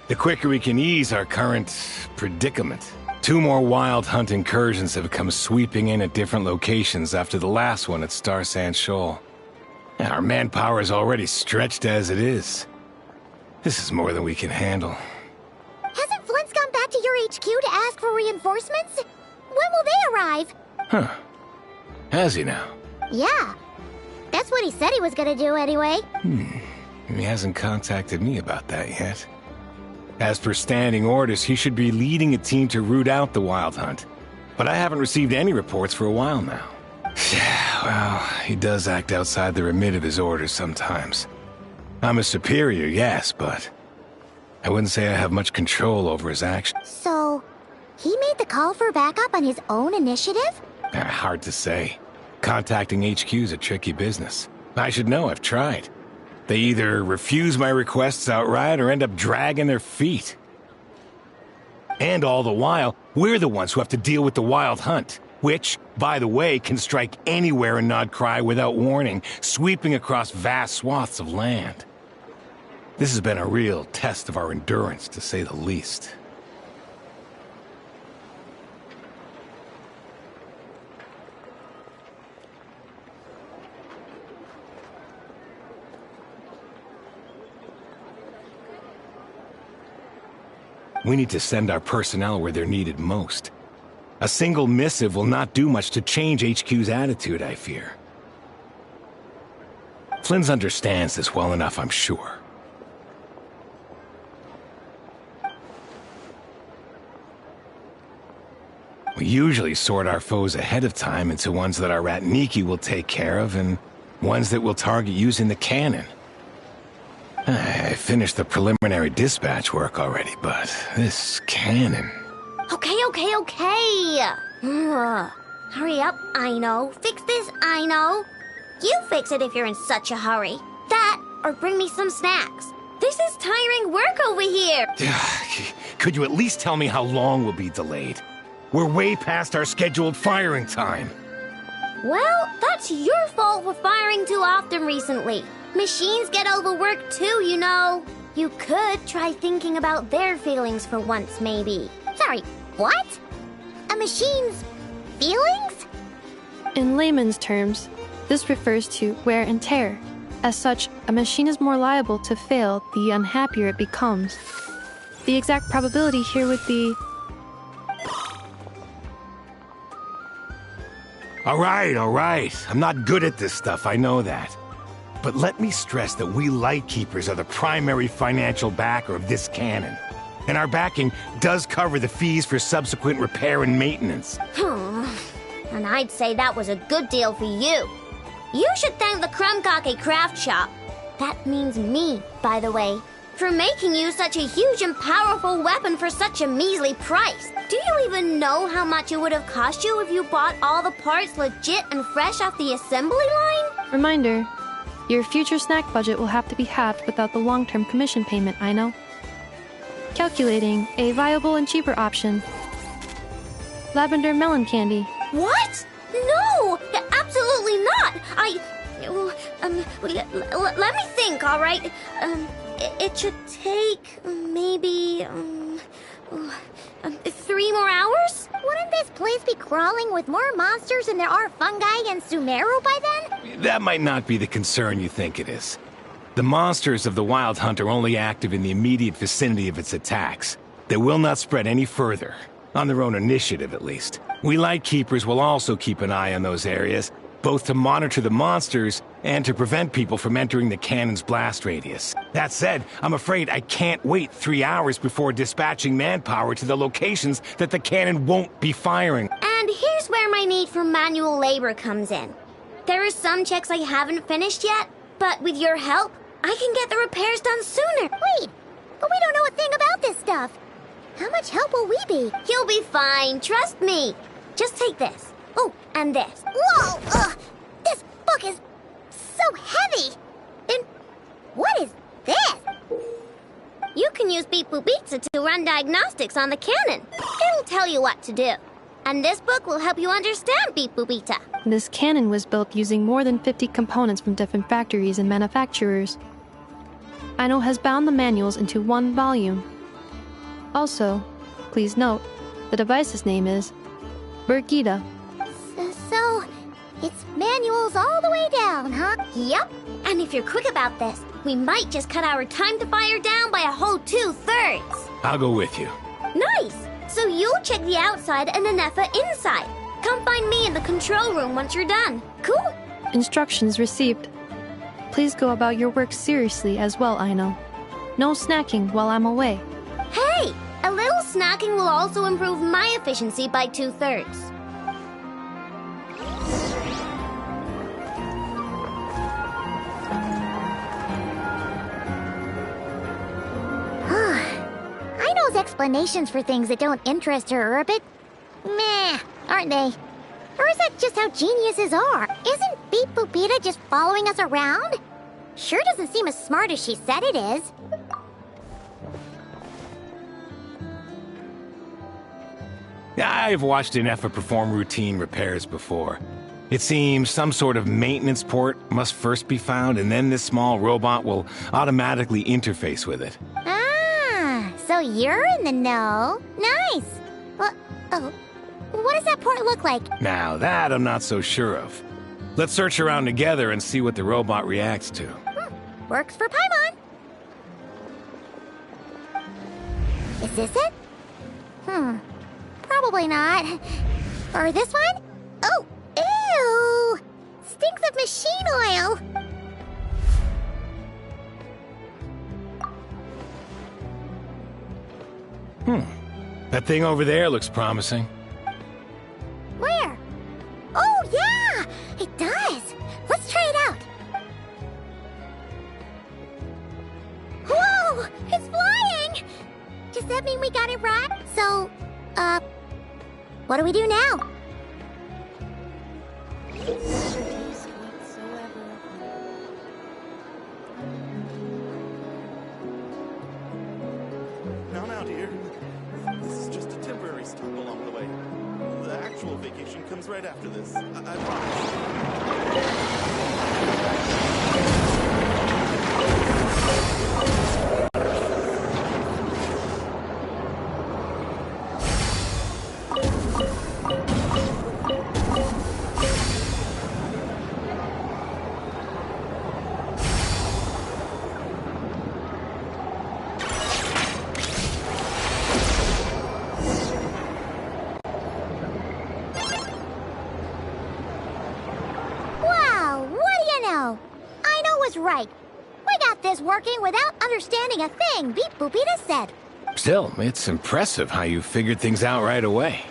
the quicker we can ease our current predicament. 2 more wild hunt incursions have come sweeping in at different locations after the last one at Star Sand Shoal. And our manpower is already stretched as it is. This is more than we can handle.
Hasn't Flint's gone back to your HQ to ask for reinforcements? When will they arrive?
Huh. Has he now?
Yeah. That's what he said he was gonna do anyway.
He hasn't contacted me about that yet. As per standing orders, he should be leading a team to root out the wild hunt. But I haven't received any reports for a while now. Yeah, well, he does act outside the remit of his orders sometimes. I'm a superior, yes, but I wouldn't say I have much control over his actions.
So, he made the call for backup on his own initiative?
Hard to say. Contacting HQ's a tricky business. I should know, I've tried. They either refuse my requests outright or end up dragging their feet. And all the while, we're the ones who have to deal with the wild hunt, which, by the way, can strike anywhere in NOD KRAI without warning, sweeping across vast swaths of land. This has been a real test of our endurance, to say the least. We need to send our personnel where they're needed most. A single missive will not do much to change HQ's attitude, I fear. Flynn's understands this well enough, I'm sure. We usually sort our foes ahead of time into ones that our Ratniki will take care of and ones that we'll target using the cannon. I finished the preliminary dispatch work already, but this cannon...
Okay. Hurry up, I know. Fix this, I know. You fix it if you're in such a hurry. That, or bring me some snacks. This is tiring work over here.
Could you at least tell me how long we'll be delayed? We're way past our scheduled firing time.
Well, that's your fault for firing too often recently. Machines get overworked too, you know. You could try thinking about their feelings for once, maybe. Sorry, what? A machine's feelings?
In layman's terms, this refers to wear and tear. As such, a machine is more liable to fail the unhappier it becomes. The exact probability here would be...
All right. I'm not good at this stuff, I know that. But let me stress that we Lightkeepers are the primary financial backer of this cannon. And our backing does cover the fees for subsequent repair and maintenance.
And I'd say that was a good deal for you. You should thank the Krumkake craft shop. That means me, by the way, for making you such a huge and powerful weapon for such a measly price. Do you even know how much it would have cost you if you bought all the parts legit and fresh off the assembly line?
Reminder, your future snack budget will have to be halved without the long-term commission payment, I know. Calculating a viable and cheaper option. Lavender melon candy.
What? No! Absolutely not! Let me think, all right? It should take maybe 3 more hours? Wouldn't this place be crawling with more monsters than there are fungi and Sumeru by then?
That might not be the concern you think it is. The monsters of the Wild Hunt are only active in the immediate vicinity of its attacks. They will not spread any further, on their own initiative at least. We Lightkeepers will also keep an eye on those areas, both to monitor the monsters and to prevent people from entering the cannon's blast radius. That said, I'm afraid I can't wait 3 hours before dispatching manpower to the locations that the cannon won't be firing.
And here's where my need for manual labor comes in. There are some checks I haven't finished yet, but with your help, I can get the repairs done sooner. Wait, but we don't know a thing about this stuff. How much help will we be? You'll be fine, trust me. Just take this. Oh, and this. Whoa! This book is so heavy! And what is this? You can use Beep Boop Pizza to run diagnostics on the cannon. It'll tell you what to do. And this book will help you understand Beep Boop Pizza.
This cannon was built using more than 50 components from different factories and manufacturers. Aino has bound the manuals into one volume. Also, please note, the device's name is Birgitta.
So, it's manuals all the way down, huh? Yep. And if you're quick about this, we might just cut our time to fire down by a whole 2/3.
I'll go with you.
Nice! So you'll check the outside and the Nefa inside. Come find me in the control room once you're done. Cool?
Instructions received. Please go about your work seriously as well, Aino. No snacking while I'm away.
Hey! A little snacking will also improve my efficiency by 2/3. Aino's explanations for things that don't interest her are a bit meh, aren't they? Or is that just how geniuses are? Isn't Beep Boopita just following us around? Sure doesn't seem as smart as she said it is.
I've watched Nefa perform routine repairs before. It seems some sort of maintenance port must first be found, and then this small robot will automatically interface with it.
Ah, so you're in the know. Nice. Well, oh, what does that port look like?
Now that I'm not so sure of. Let's search around together and see what the robot reacts to.
Works for Paimon. Is this it? Probably not. Or this one? Oh, ew! Stinks of machine oil.
That thing over there looks promising.
Where? Oh, yeah! It does! Let's try it out! Whoa! It's flying! Does that mean we got it right? So, what do we do now?
Now, dear. This is just a temporary stop along the way. The actual vacation comes right after this. I promise.
this working without understanding a thing Beep Boopita said.
Still, it's impressive how you figured things out right away.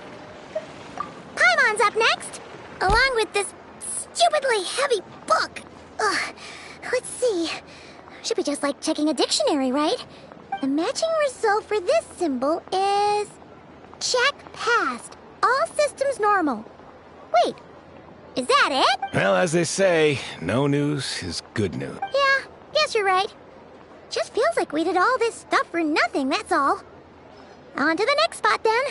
Paimon's up next, along with this stupidly heavy book. Ugh. Let's see. Should be just like checking a dictionary, right? The matching result for this symbol is... check passed. All systems normal. Wait, is that it?
Well, as they say, no news is good news.
Yeah, guess you're right. Just feels like we did all this stuff for nothing, that's all. On to the next spot, then.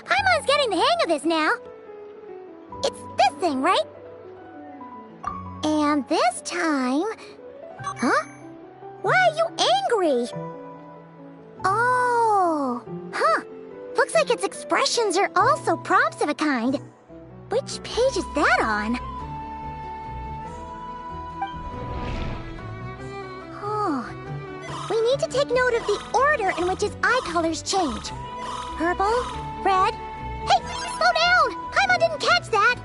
Paimon's getting the hang of this now. It's this thing, right? And this time... Huh? Why are you angry? Oh... Huh. Looks like its expressions are also prompts of a kind. Which page is that on? Oh... We need to take note of the order in which its eye colors change. Purple, red... Hey! Slow down! Paimon didn't catch that!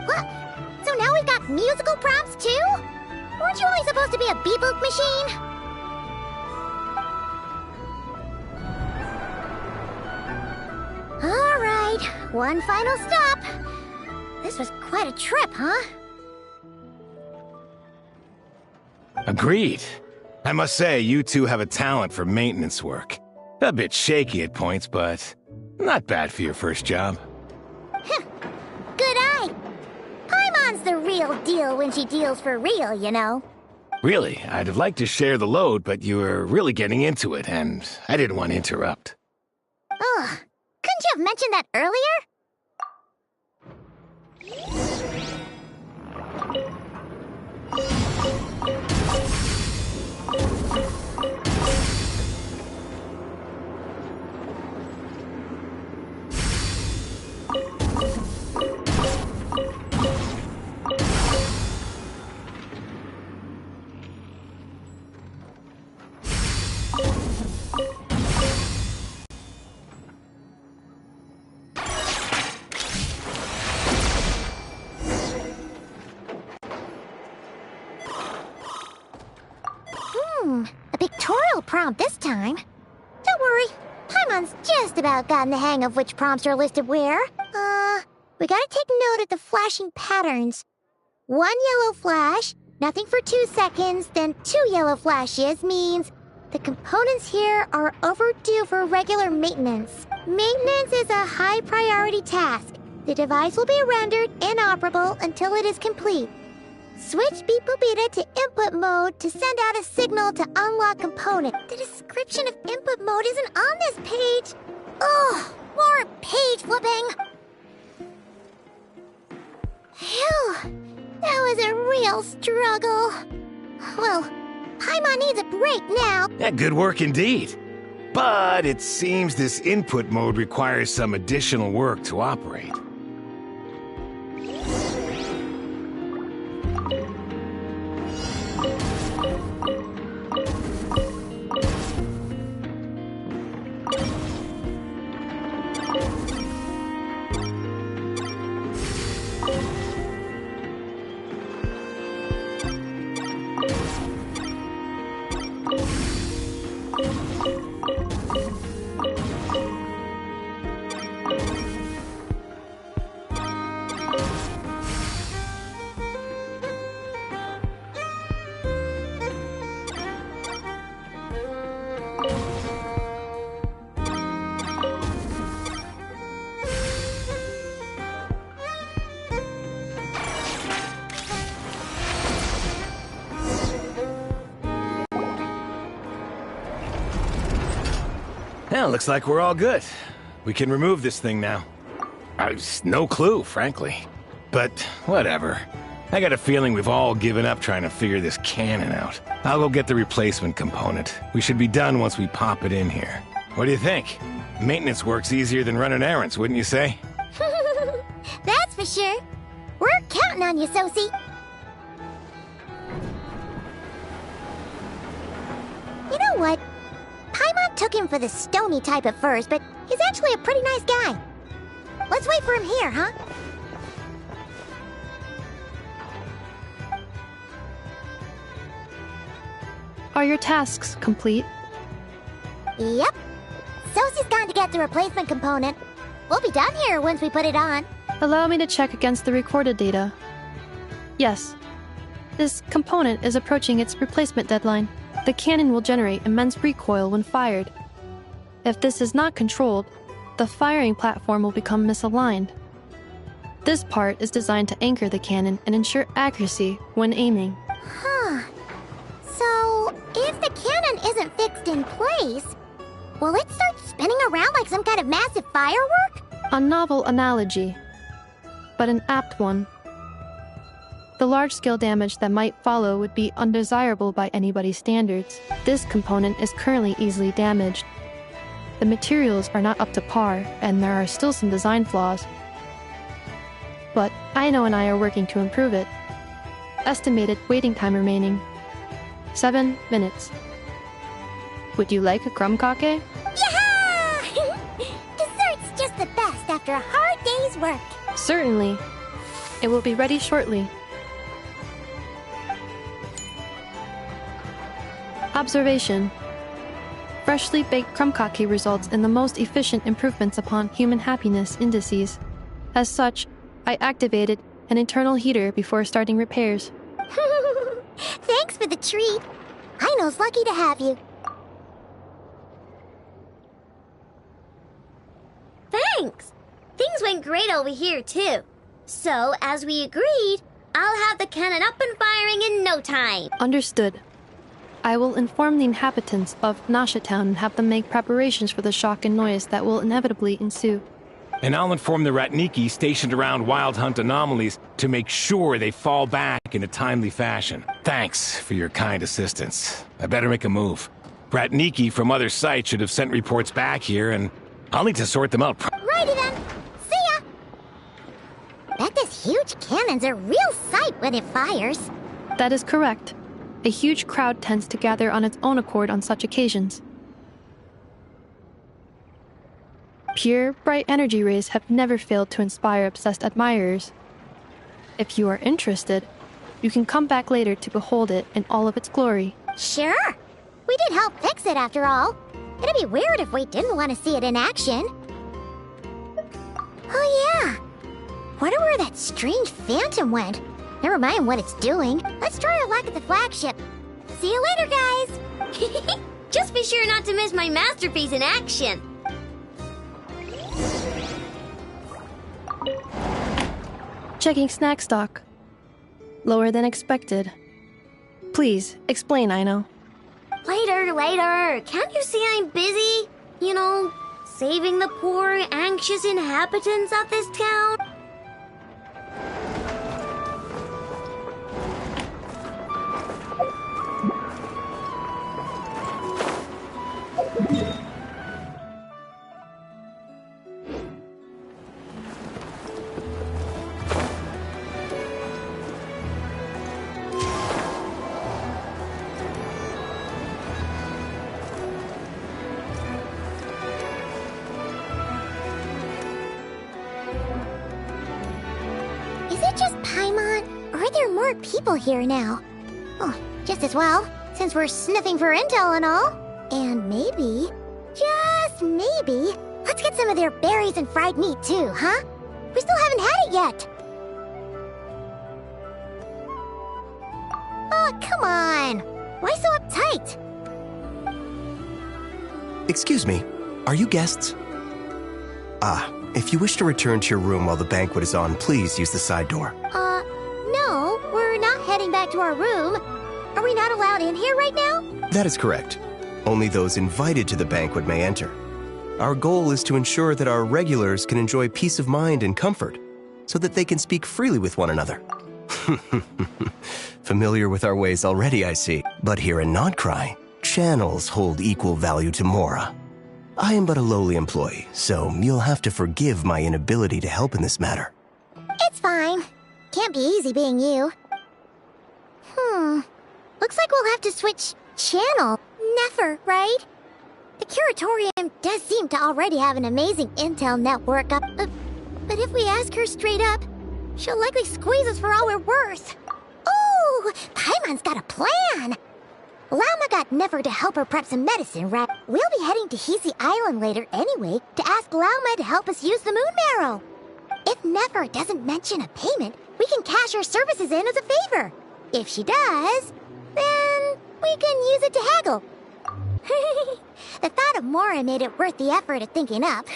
What? So now we've got musical prompts too? Weren't you only supposed to be a beep-boop machine? Alright, one final stop. This was quite a trip, huh?
Agreed. I must say, you two have a talent for maintenance work. A bit shaky at points, but not bad for your first job.
Good eye. Paimon's the real deal when she deals for real, you know.
Really, I'd have liked to share the load, but you were really getting into it, and I didn't want to interrupt.
Ugh. Couldn't you have mentioned that earlier? A pictorial prompt this time. Don't worry, Paimon's just about gotten the hang of which prompts are listed where. We gotta take note of the flashing patterns. 1 yellow flash, nothing for 2 seconds, then 2 yellow flashes means the components here are overdue for regular maintenance. Maintenance is a high priority task. The device will be rendered inoperable until it is complete. Switch Beep Boopita to input mode to send out a signal to unlock component. The description of input mode isn't on this page. Ugh, more page flipping. Phew, that was a real struggle. Well, Paimon needs a break now.
Yeah, good work indeed. But it seems this input mode requires some additional work to operate. Well, looks like we're all good. We can remove this thing now. I've no clue, frankly. But whatever. I got a feeling we've all given up trying to figure this cannon out. I'll go get the replacement component. We should be done once we pop it in here. What do you think? Maintenance work's easier than running errands, wouldn't you say?
That's for sure. We're counting on you, Sosie. You know what? Paimon took him for the stony type at first, but he's actually a pretty nice guy. Let's wait for him here, huh?
Are your tasks complete?
Yep. Sosie's gone to get the replacement component. We'll be done here once we put it on.
Allow me to check against the recorded data. Yes. This component is approaching its replacement deadline. The cannon will generate immense recoil when fired. If this is not controlled, the firing platform will become misaligned. This part is designed to anchor the cannon and ensure accuracy when aiming.
Huh. So, if the cannon isn't fixed in place, will it start spinning around like some kind of massive firework?
A novel analogy, but an apt one. The large-scale damage that might follow would be undesirable by anybody's standards. This component is currently easily damaged. The materials are not up to par, and there are still some design flaws. But Aino and I are working to improve it. Estimated waiting time remaining: 7 minutes. Would you like a krumkake?
Yeah! Dessert's just the best after a hard day's work.
Certainly. It will be ready shortly. Observation. Freshly baked krumkake results in the most efficient improvements upon human happiness indices. As such, I activated an internal heater before starting repairs.
Thanks for the treat. Aino's lucky to have you. Thanks. Things went great over here, too. So, as we agreed, I'll have the cannon up and firing in no time.
Understood. I will inform the inhabitants of Nasha Town and have them make preparations for the shock and noise that will inevitably ensue.
And I'll inform the Ratniki stationed around Wild Hunt anomalies to make sure they fall back in a timely fashion. Thanks for your kind assistance. I better make a move. Ratniki from other sites should have sent reports back here, and I'll need to sort them out.
Righty then. See ya! Bet this huge cannon's a real sight when it fires.
That is correct. A huge crowd tends to gather on its own accord on such occasions. Pure, bright energy rays have never failed to inspire obsessed admirers. If you are interested, you can come back later to behold it in all of its glory.
Sure. We did help fix it after all. It'd be weird if we didn't want to see it in action. Oh yeah. Wonder where that strange phantom went. Never mind what it's doing. Let's try our luck at the flagship. See you later, guys. Just be sure not to miss my masterpiece in action.
Checking snack stock. Lower than expected. Please, explain, Aino.
Later. Can't you see I'm busy? You know, saving the poor, anxious inhabitants of this town? Are there more people here now? Oh, just as well, since we're sniffing for intel and all. And maybe, just maybe, let's get some of their berries and fried meat too, huh? We still haven't had it yet. Oh, come on. Why so uptight?
Excuse me, are you guests? If you wish to return to your room while the banquet is on, please use the side door.
No, we're not heading back to our room. Are we not allowed in here right now?
That is correct. Only those invited to the banquet may enter. Our goal is to ensure that our regulars can enjoy peace of mind and comfort, so that they can speak freely with one another. Familiar with our ways already, I see. But here in NOD KRAI, channels hold equal value to Mora. I am but a lowly employee, so you'll have to forgive my inability to help in this matter.
It's fine. Can't be easy being you. Looks like we'll have to switch channel. Never, right? The Curatorium does seem to already have an amazing intel network up. But if we ask her straight up, she'll likely squeeze us for all we're worth. Ooh, Paimon's got a plan. Llama got Never to help her prep some medicine, right? We'll be heading to Hisi Island later anyway to ask Llama to help us use the moon marrow. If Never doesn't mention a payment, we can cash her services in as a favor. If she does, then we can use it to haggle. The thought of Mora made it worth the effort of thinking up.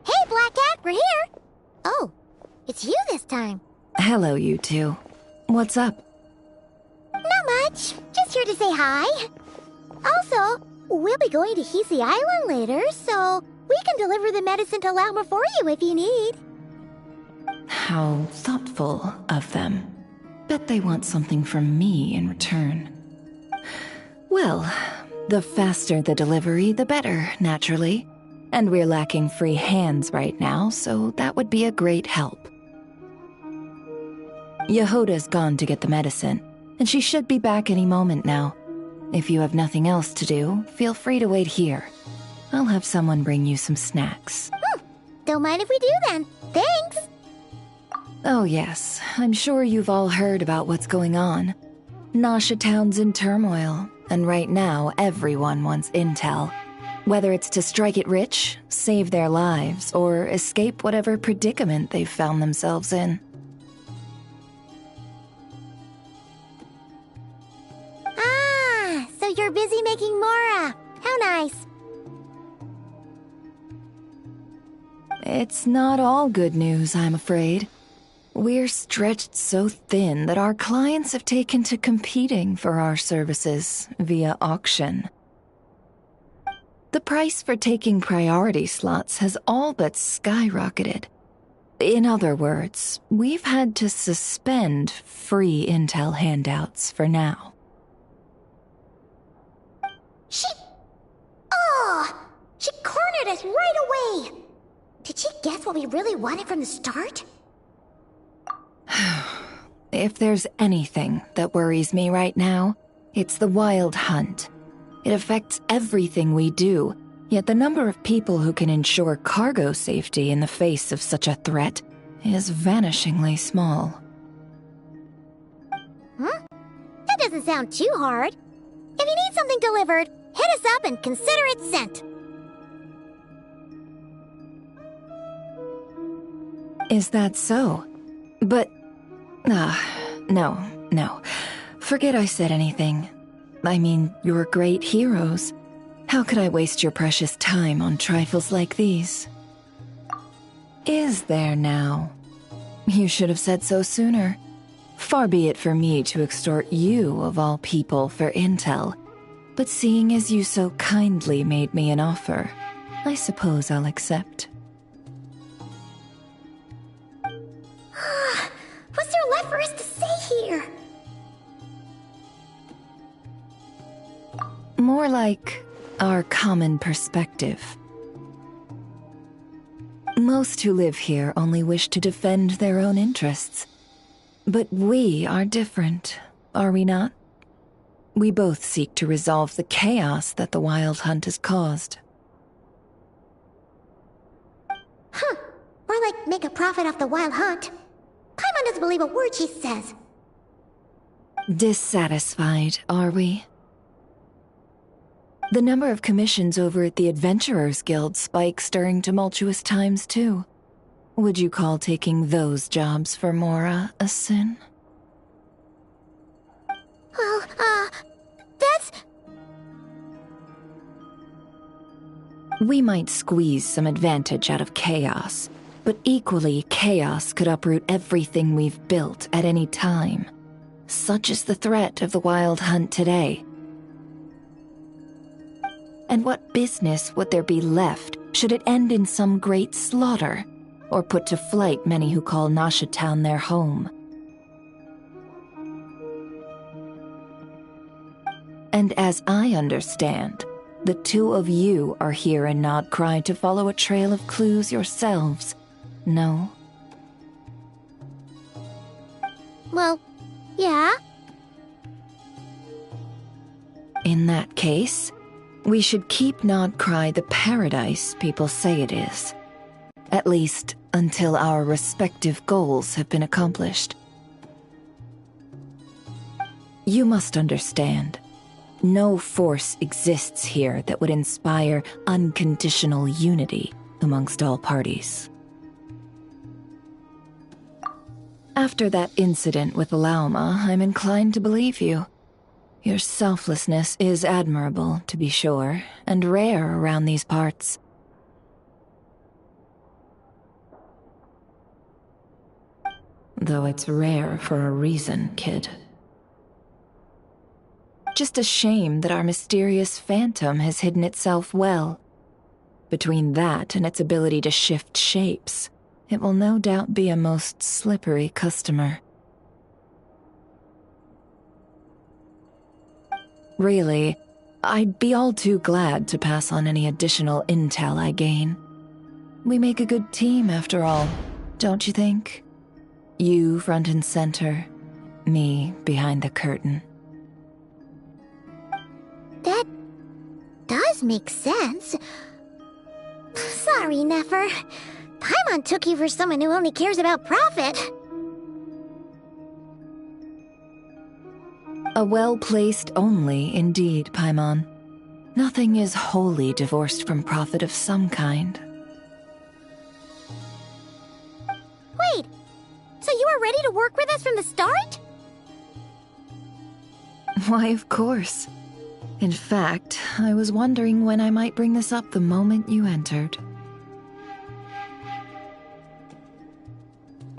Hey, Black Cat, we're here! Oh, it's you this time.
Hello, you two. What's up?
Not much. Just here to say hi. Also, we'll be going to Hisi Island later, so we can deliver the medicine to Llama for you if you need.
How thoughtful of them. Bet they want something from me in return. Well, the faster the delivery, the better, naturally. And we're lacking free hands right now, so that would be a great help. Yehoda's gone to get the medicine, and she should be back any moment now. If you have nothing else to do, feel free to wait here. I'll have someone bring you some snacks.
Don't mind if we do then. Thanks!
Oh yes, I'm sure you've all heard about what's going on. Nasha Town's in turmoil, and right now everyone wants intel. Whether it's to strike it rich, save their lives, or escape whatever predicament they've found themselves in.
Ah, so you're busy making Mora. How nice.
It's not all good news, I'm afraid. We're stretched so thin that our clients have taken to competing for our services via auction. The price for taking priority slots has all but skyrocketed. In other words, we've had to suspend free intel handouts for now.
She cornered us right away! Did she guess what we really wanted from the start?
If there's anything that worries me right now, it's the Wild Hunt. It affects everything we do, yet the number of people who can ensure cargo safety in the face of such a threat is vanishingly small.
That doesn't sound too hard. If you need something delivered, hit us up and consider it sent.
Is that so? But... no. Forget I said anything. I mean, you're great heroes. How could I waste your precious time on trifles like these? Is there now? You should have said so sooner. Far be it for me to extort you, of all people, for intel. But seeing as you so kindly made me an offer, I suppose I'll accept.
What's there left for us to say here?
More like our common perspective. Most who live here only wish to defend their own interests. But we are different, are we not? We both seek to resolve the chaos that the Wild Hunt has caused.
Or like make a profit off the Wild Hunt. Paimon doesn't believe a word she says.
Dissatisfied, are we? The number of commissions over at the Adventurers Guild spikes during tumultuous times, too. Would you call taking those jobs for Mora a sin?
Well, that's...
We might squeeze some advantage out of chaos, but equally, chaos could uproot everything we've built at any time. Such is the threat of the Wild Hunt today. And what business would there be left should it end in some great slaughter, or put to flight many who call Nasha Town their home? And as I understand, the two of you are here in Nod Krai to follow a trail of clues yourselves, no?
Well, yeah.
In that case, we should keep Nod Krai the paradise people say it is. At least, until our respective goals have been accomplished. You must understand, no force exists here that would inspire unconditional unity amongst all parties. After that incident with Lauma, I'm inclined to believe you. Your selflessness is admirable, to be sure, and rare around these parts. Though it's rare for a reason, kid. Just a shame that our mysterious phantom has hidden itself well. Between that and its ability to shift shapes, it will no doubt be a most slippery customer. Really, I'd be all too glad to pass on any additional intel I gain. We make a good team, after all, don't you think? You front and center, me behind the curtain.
That does make sense. Sorry, Nefer. Paimon took you for someone who only cares about profit.
A well-placed only, indeed, Paimon. Nothing is wholly divorced from profit of some kind.
Wait, so you were ready to work with us from the start?
Why, of course. In fact, I was wondering when I might bring this up the moment you entered.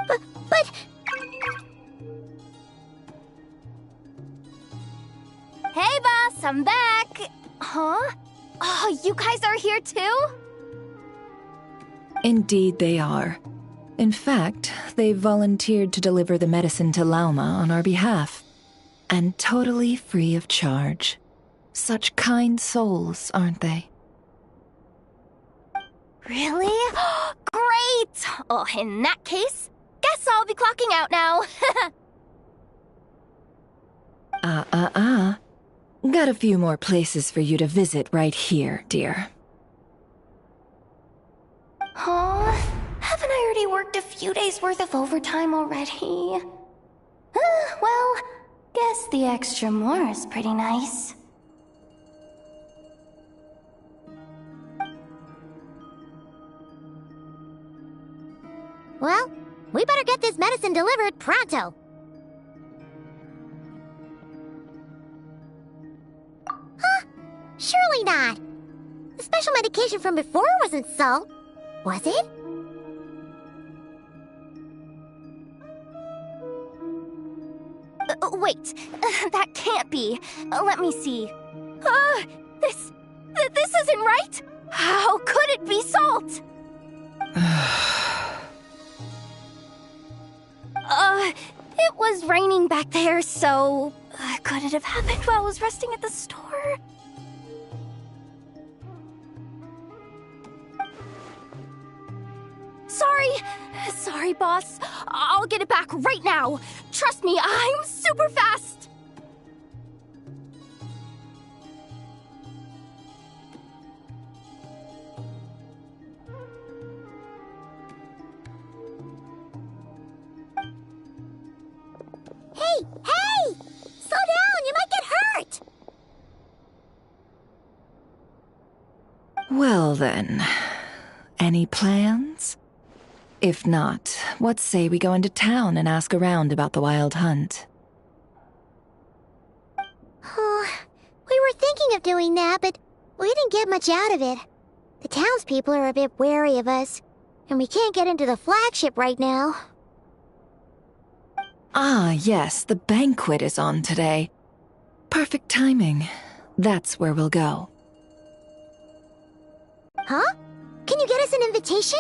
But... Hey, boss, I'm back! Huh? Oh, you guys are here too?
Indeed they are. In fact, they've volunteered to deliver the medicine to Lauma on our behalf. And totally free of charge. Such kind souls, aren't they?
Really? Great! Oh, in that case, guess I'll be clocking out now.
Got a few more places for you to visit right here, dear.
Huh? Haven't I already worked a few days' worth of overtime already? Well, guess the extra more is pretty nice. Well, we better get this medicine delivered pronto. Huh? Surely not. The special medication from before wasn't salt, was it? Wait, that can't be. Let me see. This isn't right. How could it be salt? It was raining back there, so... could it have happened while I was resting at the store? Sorry, boss. I'll get it back right now. Trust me, I'm super fast. Hey!
then, any plans? If not, what say we go into town and ask around about the Wild Hunt?
Oh, we were thinking of doing that, but we didn't get much out of it. The townspeople are a bit wary of us, and we can't get into the flagship right now.
Ah, yes, the banquet is on today. Perfect timing. That's where we'll go.
Huh? Can you get us an invitation?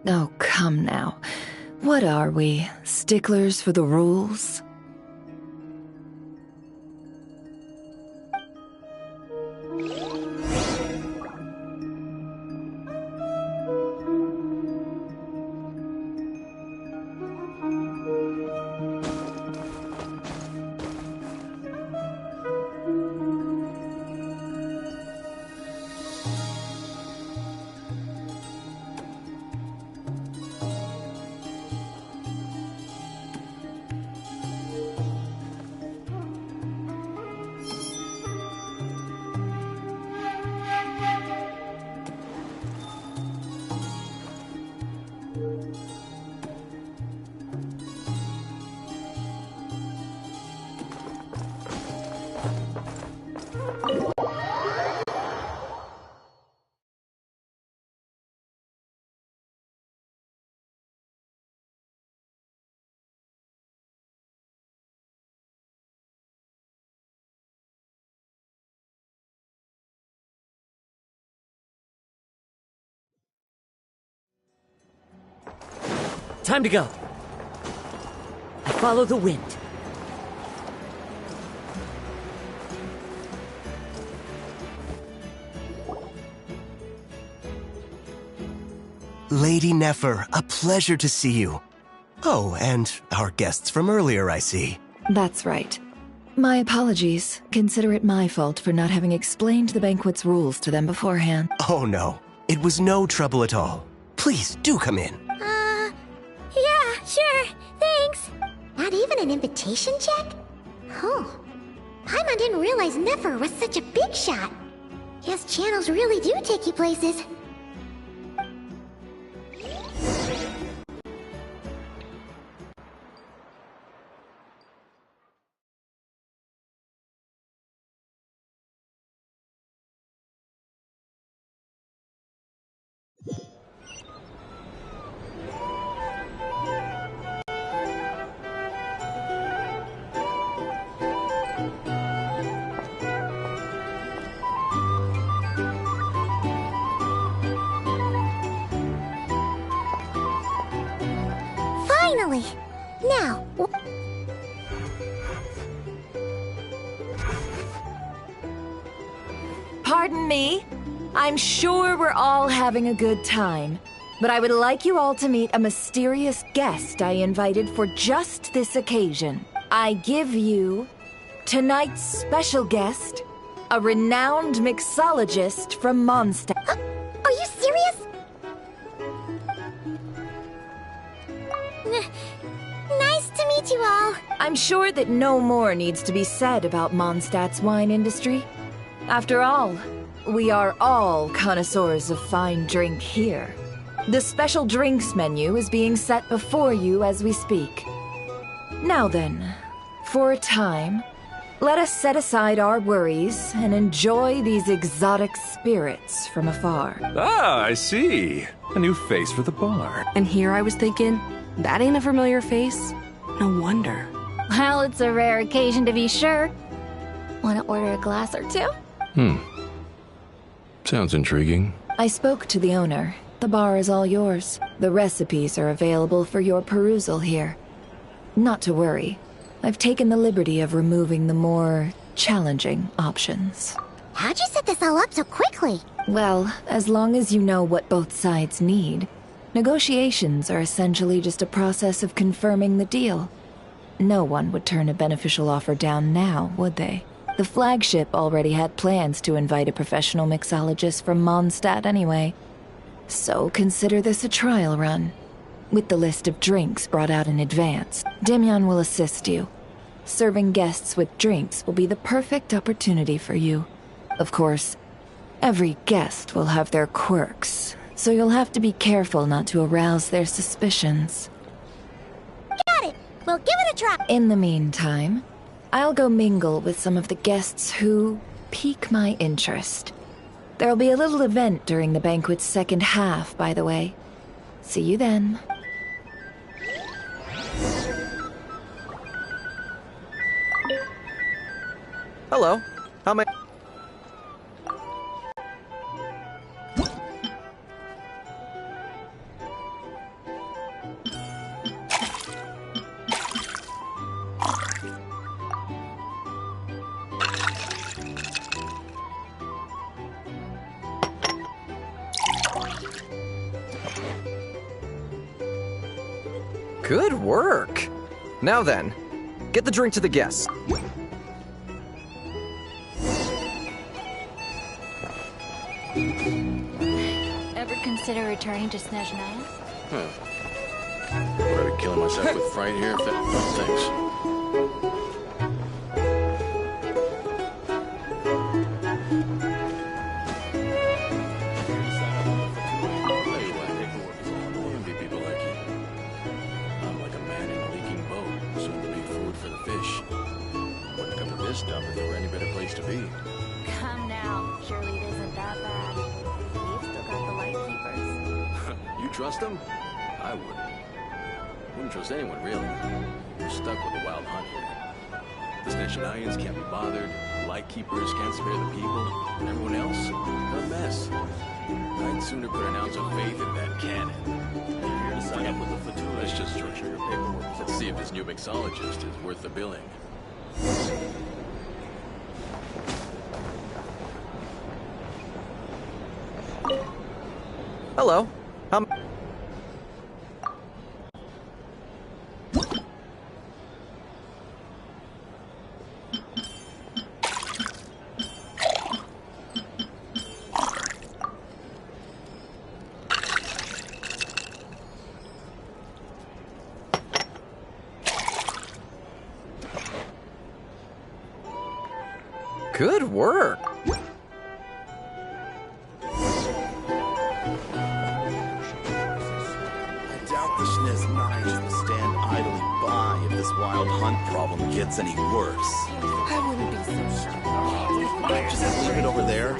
Oh, come now. What are we, sticklers for the rules?
Time to go. I follow the wind.
Lady Nefer, a pleasure to see you. Oh, and our guests from earlier, I see.
That's right. My apologies. Consider it my fault for not having explained the banquet's rules to them beforehand.
Oh no, it was no trouble at all. Please, do come in.
Yeah, sure, thanks. Not even an invitation check? Oh. Paimon didn't realize Nefer was such a big shot. Yes, channels really do take you places. Finally! Now,
Pardon me? I'm sure we're all having a good time, but I would like you all to meet a mysterious guest I invited for just this occasion. I give you tonight's special guest, a renowned mixologist from Mondstadt.
Are you serious? Nice to meet you all.
I'm sure that no more needs to be said about Mondstadt's wine industry. After all, we are all connoisseurs of fine drink here. The special drinks menu is being set before you as we speak. Now then, for a time, let us set aside our worries and enjoy these exotic spirits from afar.
Ah, I see. A new face for the bar.
And here I was thinking, that ain't a familiar face. No wonder.
Well, it's a rare occasion to be sure. Want to order a glass or two?
Sounds intriguing.
I spoke to the owner. The bar is all yours. The recipes are available for your perusal here. Not to worry. I've taken the liberty of removing the more challenging options.
How'd you set this all up so quickly?
Well, as long as you know what both sides need, negotiations are essentially just a process of confirming the deal. No one would turn a beneficial offer down now, would they? The flagship already had plans to invite a professional mixologist from Mondstadt anyway. So consider this a trial run. With the list of drinks brought out in advance, Demyon will assist you. Serving guests with drinks will be the perfect opportunity for you. Of course, every guest will have their quirks, so you'll have to be careful not to arouse their suspicions.
Got it! We'll give it a try!
In the meantime, I'll go mingle with some of the guests who pique my interest. There'll be a little event during the banquet's second half, by the way. See you then.
Hello. How may... Good work. Now then, get the drink to the guests.
Ever consider returning to Snezhnaya?
Would I be killing myself with fright here if that... Oh, thanks. Dump if there were any better place to be.
Come now. Surely it isn't that bad. We've still got the Lightkeepers.
You trust them? I wouldn't. Wouldn't trust anyone, really. We're stuck with a wild hunt here. The Snezhnayans can't be bothered, the Lightkeepers can't spare the people, and everyone else, a mess. I'd sooner put an ounce of faith in that cannon. You're here to sign up with the Fatui. Let's just structure your paperwork. Let's see if this new mixologist is worth the billing.
Hello. Good work.
Wild hunt problem gets any worse.
I wouldn't be so sure.
Just leave it over there.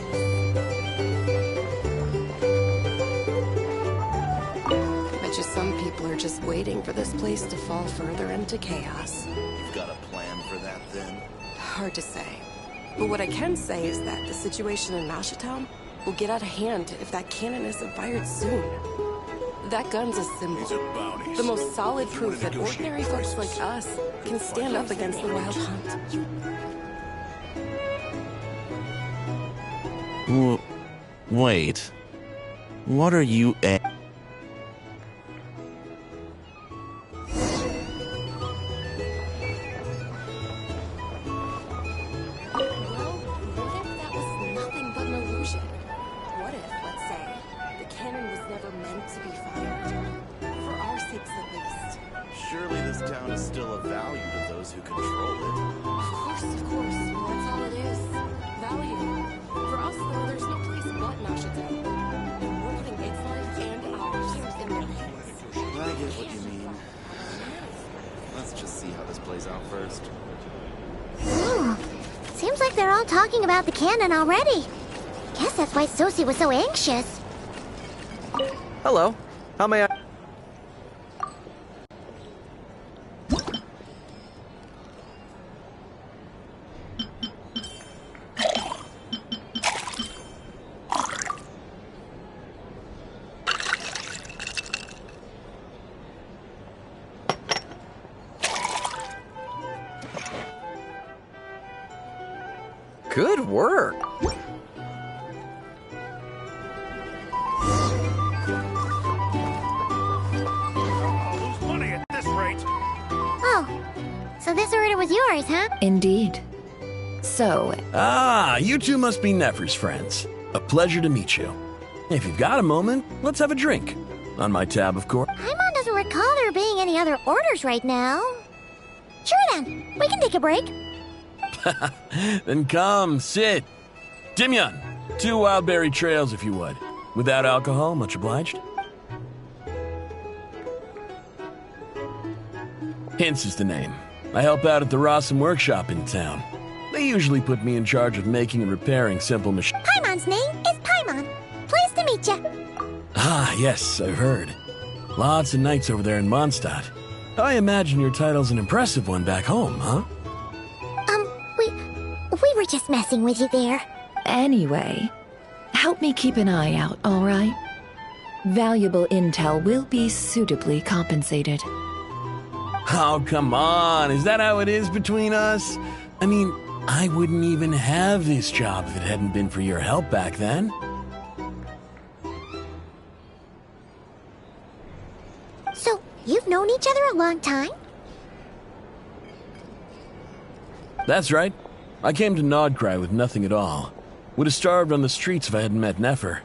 Bet you some people are just waiting for this place to fall further into chaos.
You've got a plan for that, then?
Hard to say. But what I can say is that the situation in Mashatown will get out of hand if that cannon isn't fired soon. That gun's a symbol. The most solid proof that ordinary folks like us can stand up against the wild hunt.
Wait. What are you at? Surely this town is still of value to those who control it.
Of course. That's all it is. Value. For us, though, there's no place but Mashatown. And we're putting its life and ours in their hands.
I get what you mean. Let's just see how this plays out first.
Ooh. Seems like they're all talking about the cannon already. Guess that's why Sosie was so anxious.
Hello. How may I... Good work.
Oh, so this order was yours, huh?
Indeed. So...
Ah, you two must be Nefer's friends. A pleasure to meet you. If you've got a moment, let's have a drink. On my tab, of course.
Paimon doesn't recall there being any other orders right now. Sure then, we can take a break.
Then come, sit. Dimyon, 2 wildberry trails if you would. Without alcohol, much obliged. Hints is the name. I help out at the Rossum workshop in town. They usually put me in charge of making and repairing simple machines.
Paimon's name is Paimon. Pleased to meet you.
Ah, yes, I've heard. Lots of nights over there in Mondstadt. I imagine your title's an impressive one back home, huh?
We were just messing with you there.
Anyway, help me keep an eye out, all right? Valuable intel will be suitably compensated.
Oh, come on. Is that how it is between us? I mean, I wouldn't even have this job if it hadn't been for your help back then.
So, you've known each other a long time?
That's right. I came to NOD KRAI with nothing at all. Would have starved on the streets if I hadn't met Nefer.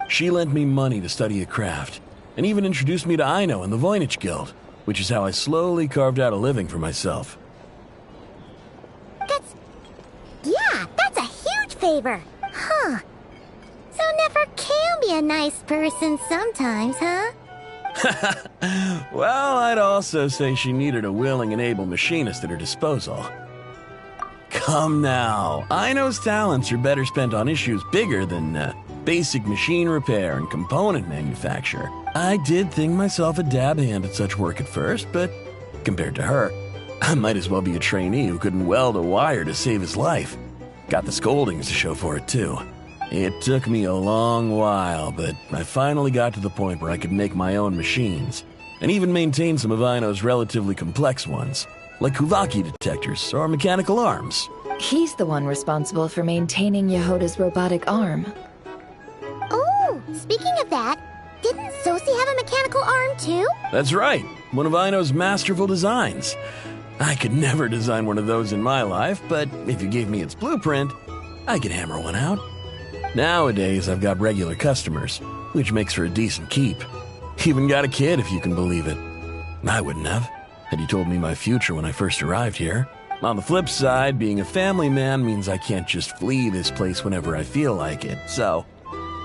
She lent me money to study the craft, and even introduced me to Aino and the Voynich Guild, which is how I slowly carved out a living for myself.
That's a huge favor. Huh. So Nefer can be a nice person sometimes, huh?
Well, I'd also say she needed a willing and able machinist at her disposal. Come now, Aino's talents are better spent on issues bigger than basic machine repair and component manufacture. I did think myself a dab hand at such work at first, but compared to her, I might as well be a trainee who couldn't weld a wire to save his life. Got the scoldings to show for it, too. It took me a long while, but I finally got to the point where I could make my own machines, and even maintain some of Aino's relatively complex ones, like Kuvaki detectors or mechanical arms.
He's the one responsible for maintaining Yehoda's robotic arm.
Oh, speaking of that, didn't Sosi have a mechanical arm too?
That's right, one of Aino's masterful designs. I could never design one of those in my life, but if you gave me its blueprint, I could hammer one out. Nowadays, I've got regular customers, which makes for a decent keep. Even got a kid, if you can believe it. I wouldn't have, had you told me my future when I first arrived here. On the flip side, being a family man means I can't just flee this place whenever I feel like it, so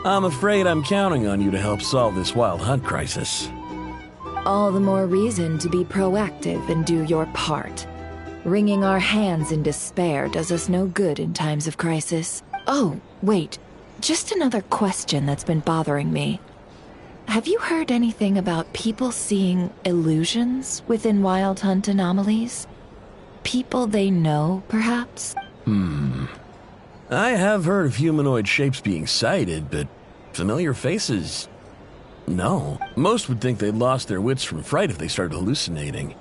I'm afraid I'm counting on you to help solve this wild hunt crisis.
All the more reason to be proactive and do your part. Wringing our hands in despair does us no good in times of crisis. Oh, wait. Just another question that's been bothering me. Have you heard anything about people seeing illusions within Wild Hunt anomalies? People they know, perhaps?
I have heard of humanoid shapes being sighted, but familiar faces? No. Most would think they'd lost their wits from fright if they started hallucinating.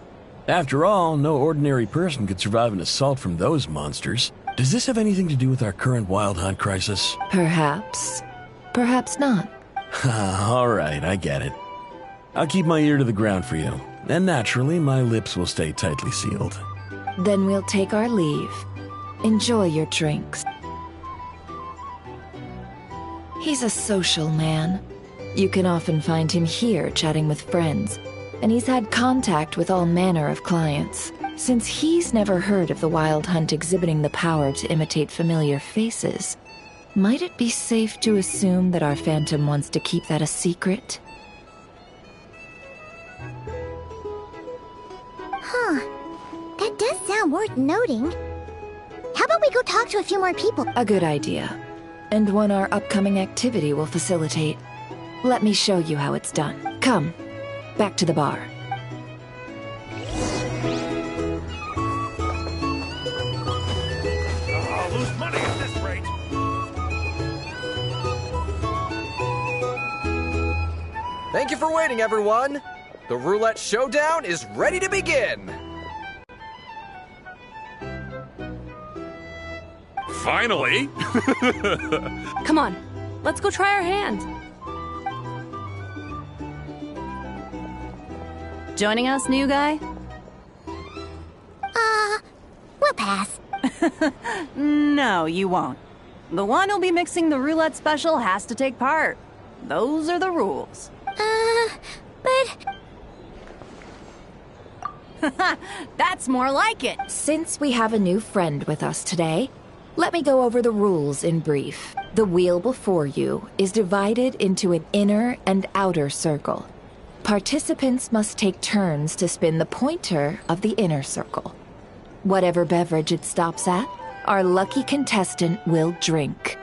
After all, no ordinary person could survive an assault from those monsters. Does this have anything to do with our current Wild Hunt crisis?
Perhaps. Perhaps not.
All right, I get it. I'll keep my ear to the ground for you, and naturally, my lips will stay tightly sealed.
Then we'll take our leave. Enjoy your drinks. He's a social man. You can often find him here chatting with friends, and he's had contact with all manner of clients. Since he's never heard of the Wild Hunt exhibiting the power to imitate familiar faces, might it be safe to assume that our Phantom wants to keep that a secret?
Huh. That does sound worth noting. How about we go talk to a few more people?
A good idea. And one our upcoming activity will facilitate. Let me show you how it's done. Come, back to the bar.
I'll lose money at this rate.
Thank you for waiting, everyone. The roulette showdown is ready to begin.
Finally!
Come on, let's go try our hand.
Joining us, new guy?
We'll pass.
No, you won't. The one who'll be mixing the roulette special has to take part. Those are the rules.
But...
That's more like it.
Since we have a new friend with us today, let me go over the rules in brief. The wheel before you is divided into an inner and outer circle. Participants must take turns to spin the pointer of the inner circle. Whatever beverage it stops at, our lucky contestant will drink.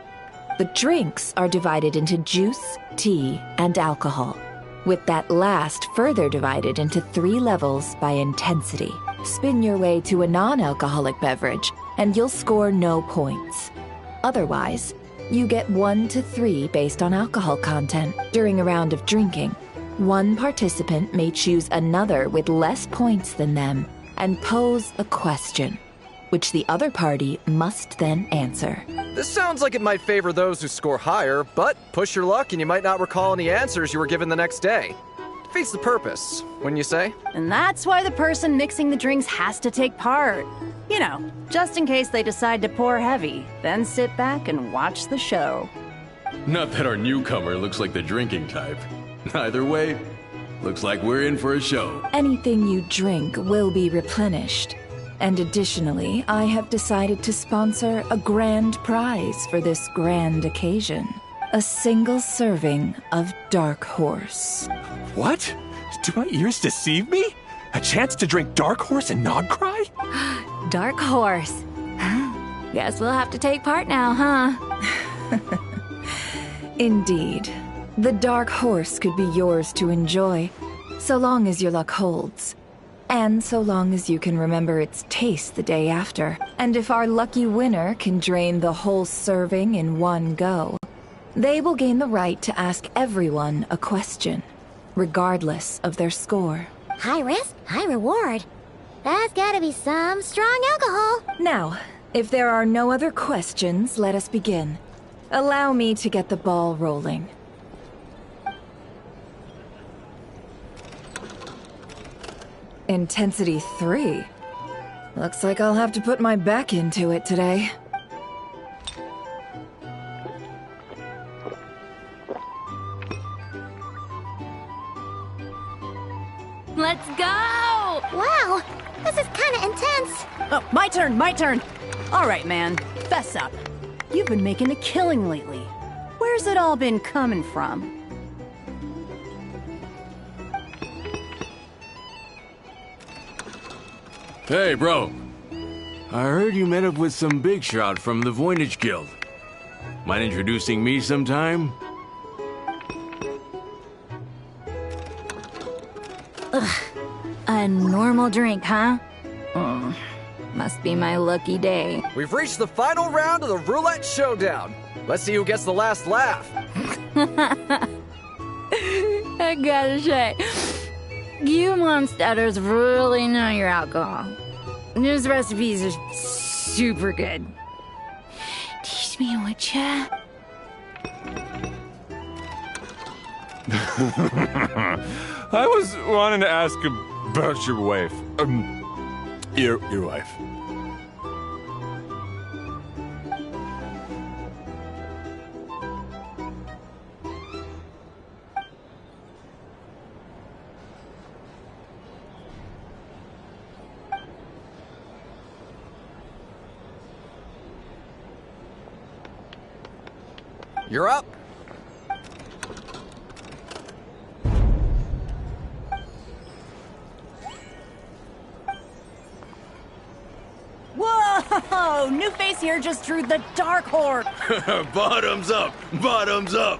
The drinks are divided into juice, tea, and alcohol, with that last further divided into 3 levels by intensity. Spin your way to a non-alcoholic beverage, and you'll score no points. Otherwise, you get 1 to 3 based on alcohol content. During a round of drinking, one participant may choose another with less points than them and pose a question, which the other party must then answer.
This sounds like it might favor those who score higher, but push your luck and you might not recall any answers you were given the next day. Defeats the purpose, wouldn't you say?
And that's why the person mixing the drinks has to take part. You know, just in case they decide to pour heavy, then sit back and watch the show.
Not that our newcomer looks like the drinking type. Either way, looks like we're in for a show.
Anything you drink will be replenished. And additionally, I have decided to sponsor a grand prize for this grand occasion. A single serving of Dark Horse.
What? Do my ears deceive me? A chance to drink Dark Horse and Nod Krai?
Dark Horse. Guess we'll have to take part now, huh? Indeed. The Dark Horse could be yours to enjoy, so long as your luck holds. And so long as you can remember its taste the day after. And if our lucky winner can drain the whole serving in one go, they will gain the right to ask everyone a question, regardless of their score.
High risk, high reward. That's gotta be some strong alcohol.
Now, if there are no other questions, let us begin. Allow me to get the ball rolling. Intensity 3. Looks like I'll have to put my back into it today.
Let's go!
Wow, this is kinda intense.
Oh, my turn. All right, man, fess up. You've been making a killing lately. Where's it all been coming from?
Hey, bro. I heard you met up with some big shot from the Voynich Guild. Mind introducing me sometime?
Ugh. A normal drink, huh? Must be my lucky day.
We've reached the final round of the roulette showdown. Let's see who gets the last laugh.
I gotta say, you monsters really know your alcohol. These recipes are super good. Teach me, would ya?
I was wanting to ask about your wife. Your wife.
You're up.
Whoa! New face here just drew the Dark Horse.
Bottoms up! Bottoms up!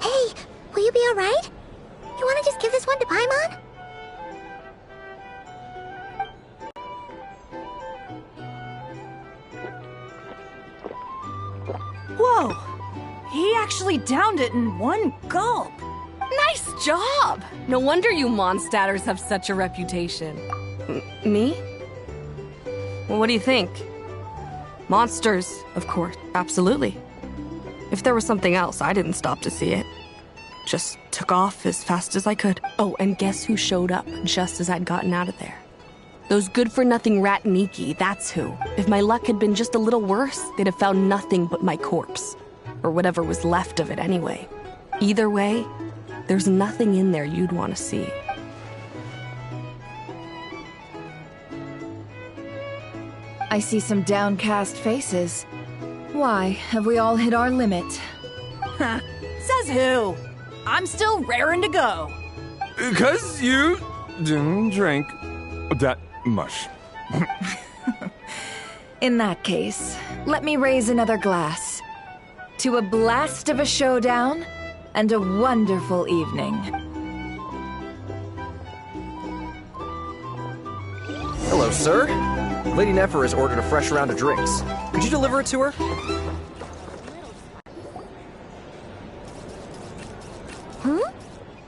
Hey, will you be alright? You wanna just give this one to Paimon?
Whoa! He actually downed it in one gulp.
Nice job! No wonder you Mondstadters have such a reputation. Me? Well, what do you think? Monsters, of course, absolutely. If there was something else, I didn't stop to see it. Just took off as fast as I could. Oh, and guess who showed up just as I'd gotten out of there? Those good-for-nothing rat Niki, that's who. If my luck had been just a little worse, they'd have found nothing but my corpse. Or whatever was left of it anyway. Either way, there's nothing in there you'd want to see.
I see some downcast faces. Why, have we all hit our limit?
Says who? I'm still raring to go.
Because you didn't drink that much.
In that case, let me raise another glass. To a blast of a showdown and a wonderful evening.
Hello, sir. Lady Nefer has ordered a fresh round of drinks. Could you deliver it to her?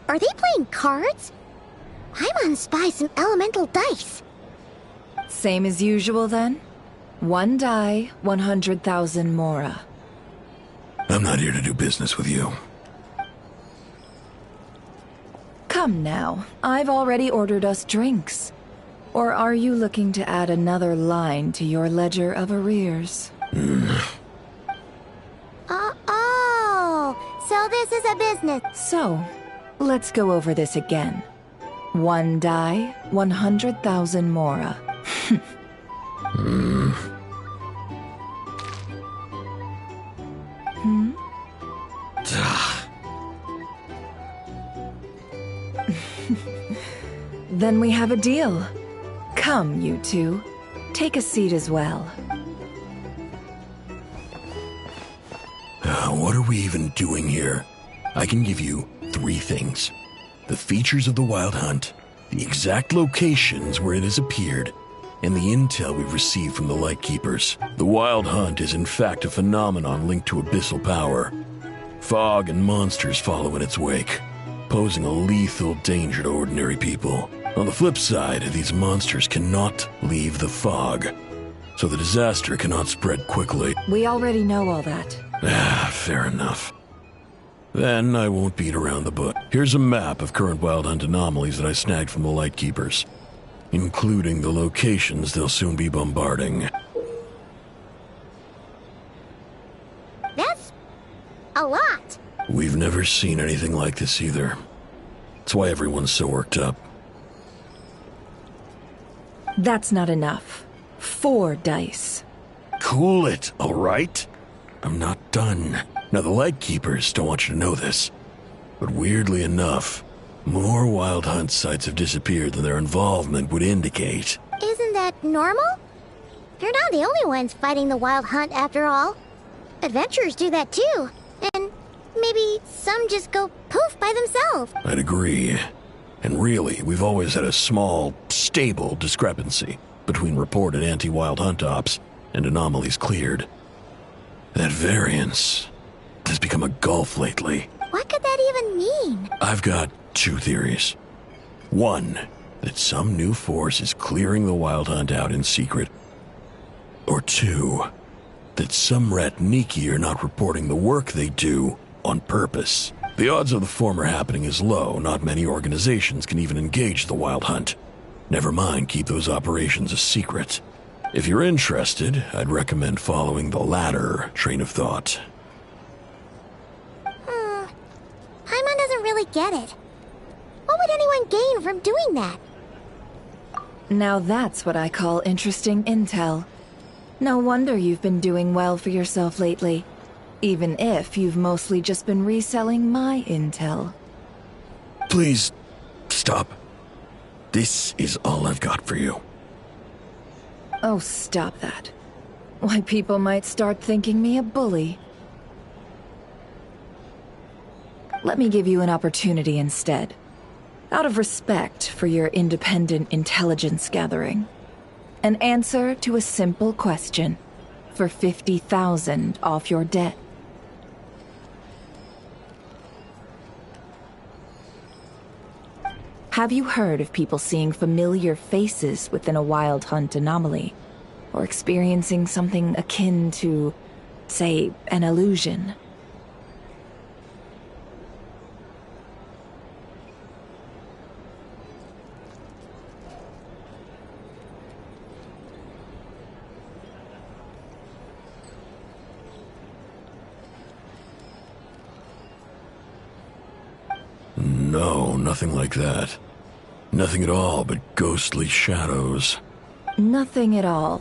Are they playing cards? I want to spy some elemental dice.
Same as usual, then? 1 die, 100,000 mora.
I'm not here to do business with you.
Come now, I've already ordered us drinks. Or are you looking to add another line to your ledger of arrears?
Oh, so this is a business.
So, let's go over this again. 1 die, 100,000 mora. Then we have a deal. Come, you two. Take a seat as well.
What are we even doing here? I can give you 3 things. The features of the Wild Hunt, the exact locations where it has appeared, and the intel we've received from the Lightkeepers. The Wild Hunt is in fact a phenomenon linked to abyssal power. Fog and monsters follow in its wake, posing a lethal danger to ordinary people. On the flip side, these monsters cannot leave the fog, so the disaster cannot spread quickly.
We already know all that.
Fair enough. Then I won't beat around the bush. Here's a map of current Wild Hunt anomalies that I snagged from the Lightkeepers, including the locations they'll soon be bombarding.
That's a lot.
We've never seen anything like this either. That's why everyone's so worked up.
That's not enough. 4 dice.
Cool it, all right? I'm not done. Now, the Lightkeepers don't want you to know this, but weirdly enough, more Wild Hunt sites have disappeared than their involvement would indicate.
Isn't that normal? They're not the only ones fighting the Wild Hunt after all. Adventurers do that too. And maybe some just go poof by themselves.
I'd agree. And really, we've always had a small, stable discrepancy between reported anti-Wild Hunt ops and anomalies cleared. That variance has become a gulf lately.
What could that even mean?
I've got 2 theories. 1, that some new force is clearing the Wild Hunt out in secret. Or 2, that some Ratniki are not reporting the work they do on purpose. The odds of the former happening is low. Not many organizations can even engage the Wild Hunt. Never mind keep those operations a secret. If you're interested, I'd recommend following the latter train of thought.
Paimon doesn't really get it. What would anyone gain from doing that?
Now that's what I call interesting intel. No wonder you've been doing well for yourself lately. Even if you've mostly just been reselling my intel.
Please, stop. This is all I've got for you.
Oh, stop that. Why, people might start thinking me a bully. Let me give you an opportunity instead. Out of respect for your independent intelligence gathering. An answer to a simple question for 50,000 off your debt. Have you heard of people seeing familiar faces within a Wild Hunt anomaly? Or experiencing something akin to, say, an illusion?
No, nothing like that. Nothing at all but ghostly shadows.
Nothing at all,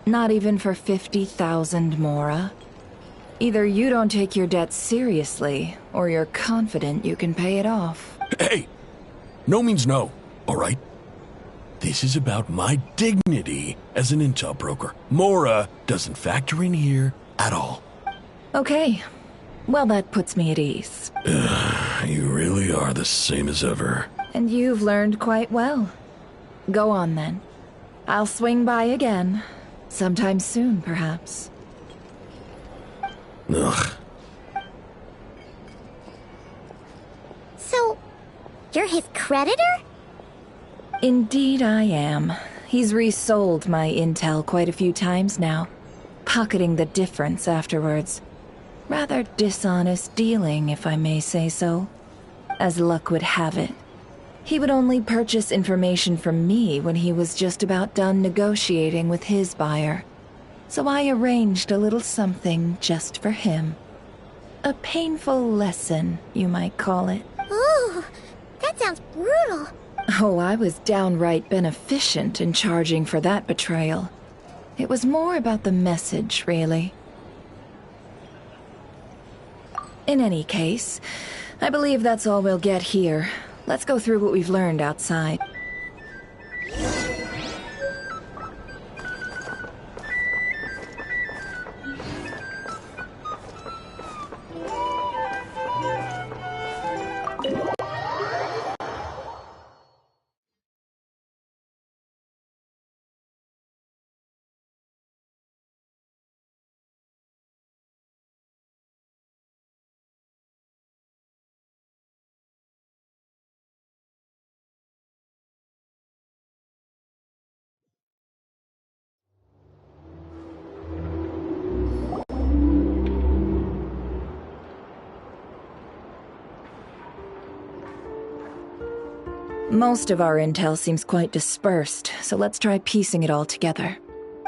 Not even for 50,000 Mora. Either you don't take your debt seriously, or you're confident you can pay it off.
Hey! No means no, alright? This is about my dignity as an intel broker. Mora doesn't factor in here at all.
Okay. Well, that puts me at ease.
You really are the same as ever.
And you've learned quite well. Go on, then. I'll swing by again. Sometime soon, perhaps.
Ugh.
So, you're his creditor?
Indeed I am. He's resold my intel quite a few times now, pocketing the difference afterwards. Rather dishonest dealing, if I may say so. As luck would have it, he would only purchase information from me when he was just about done negotiating with his buyer. So I arranged a little something just for him. A painful lesson, you might call it.
Ooh, that sounds brutal.
Oh, I was downright beneficent in charging for that betrayal. It was more about the message, really. In any case, I believe that's all we'll get here. Let's go through what we've learned outside. Most of our intel seems quite dispersed, so let's try piecing it all together.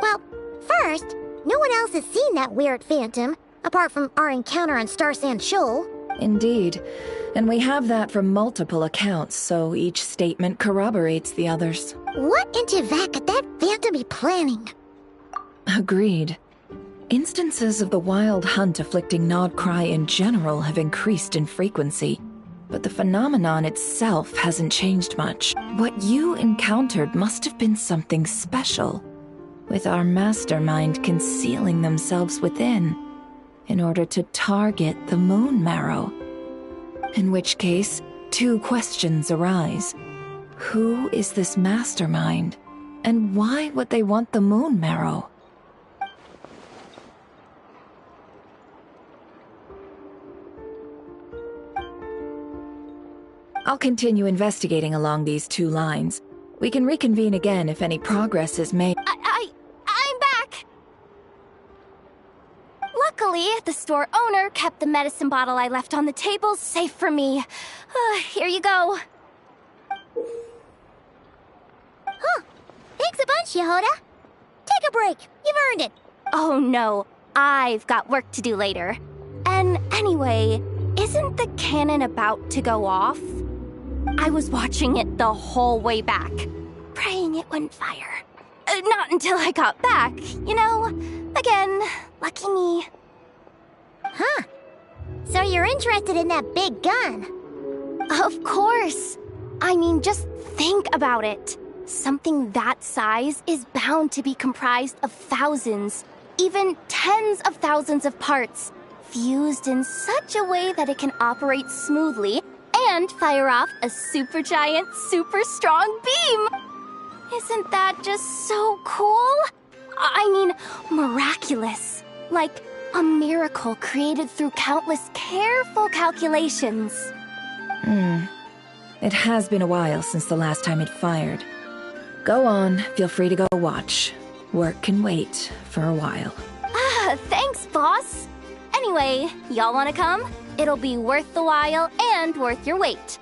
Well, first, no one else has seen that weird phantom, apart from our encounter on Star Sand Shoal.
Indeed. And we have that from multiple accounts, so each statement corroborates the others.
What in Teyvat could that phantom be planning?
Agreed. Instances of the wild hunt afflicting Nod KRAI in general have increased in frequency, but the phenomenon itself hasn't changed much. What you encountered must have been something special, with our mastermind concealing themselves within, in order to target the Moon Marrow. In which case, two questions arise. Who is this mastermind, and why would they want the Moon Marrow? I'll continue investigating along these two lines. We can reconvene again if any progress is made.
I'm back! Luckily, the store owner kept the medicine bottle I left on the table safe for me. Here you go. Huh. Thanks a bunch, Yehoda. Take a break. You've earned it. Oh no, I've got work to do later. And anyway, isn't the cannon about to go off? I was watching it the whole way back, praying it wouldn't fire. Not until I got back, you know? Again, lucky me. Huh. So you're interested in that big gun? Of course. I mean, just think about it. Something that size is bound to be comprised of thousands, even tens of thousands of parts, fused in such a way that it can operate smoothly and fire off a supergiant, super strong beam! Isn't that just so cool? I mean, miraculous. Like a miracle created through countless careful calculations.
It has been a while since the last time it fired. Go on, feel free to go watch. Work can wait for a while.
Thanks, boss. Anyway, y'all wanna come? It'll be worth the while and worth your wait.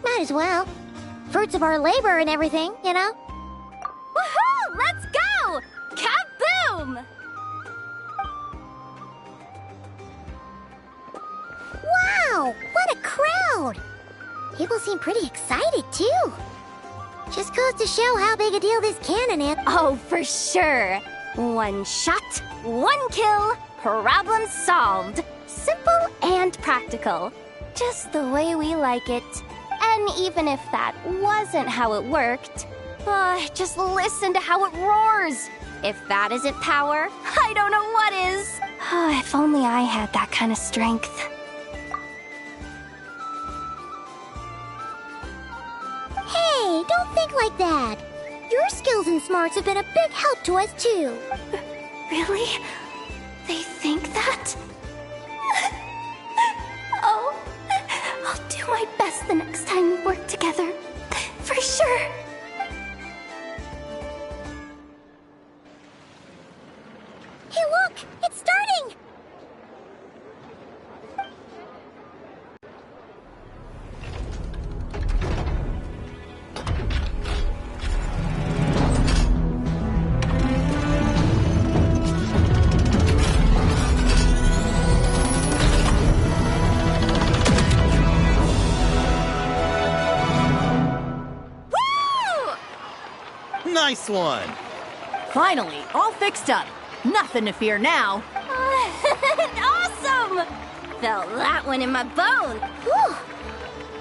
Might as well. Fruits of our labor and everything, you know? Woohoo! Let's go! Kaboom! Wow! What a crowd! People seem pretty excited, too. Just goes to show how big a deal this cannon is. Oh, for sure. One shot, one kill, problem solved. Simple and practical. Just the way we like it. And even if that wasn't how it worked, just listen to how it roars. If that isn't power, I don't know what is. If only I had that kind of strength. Hey, don't think like that. Your skills and smarts have been a big help to us, too. Really? They think that? Oh, I'll do my best the next time we work together. For sure. Hey, look! It's starting!
Nice one!
Finally, all fixed up. Nothing to fear now.
Awesome! Felt that one in my bone. Whew.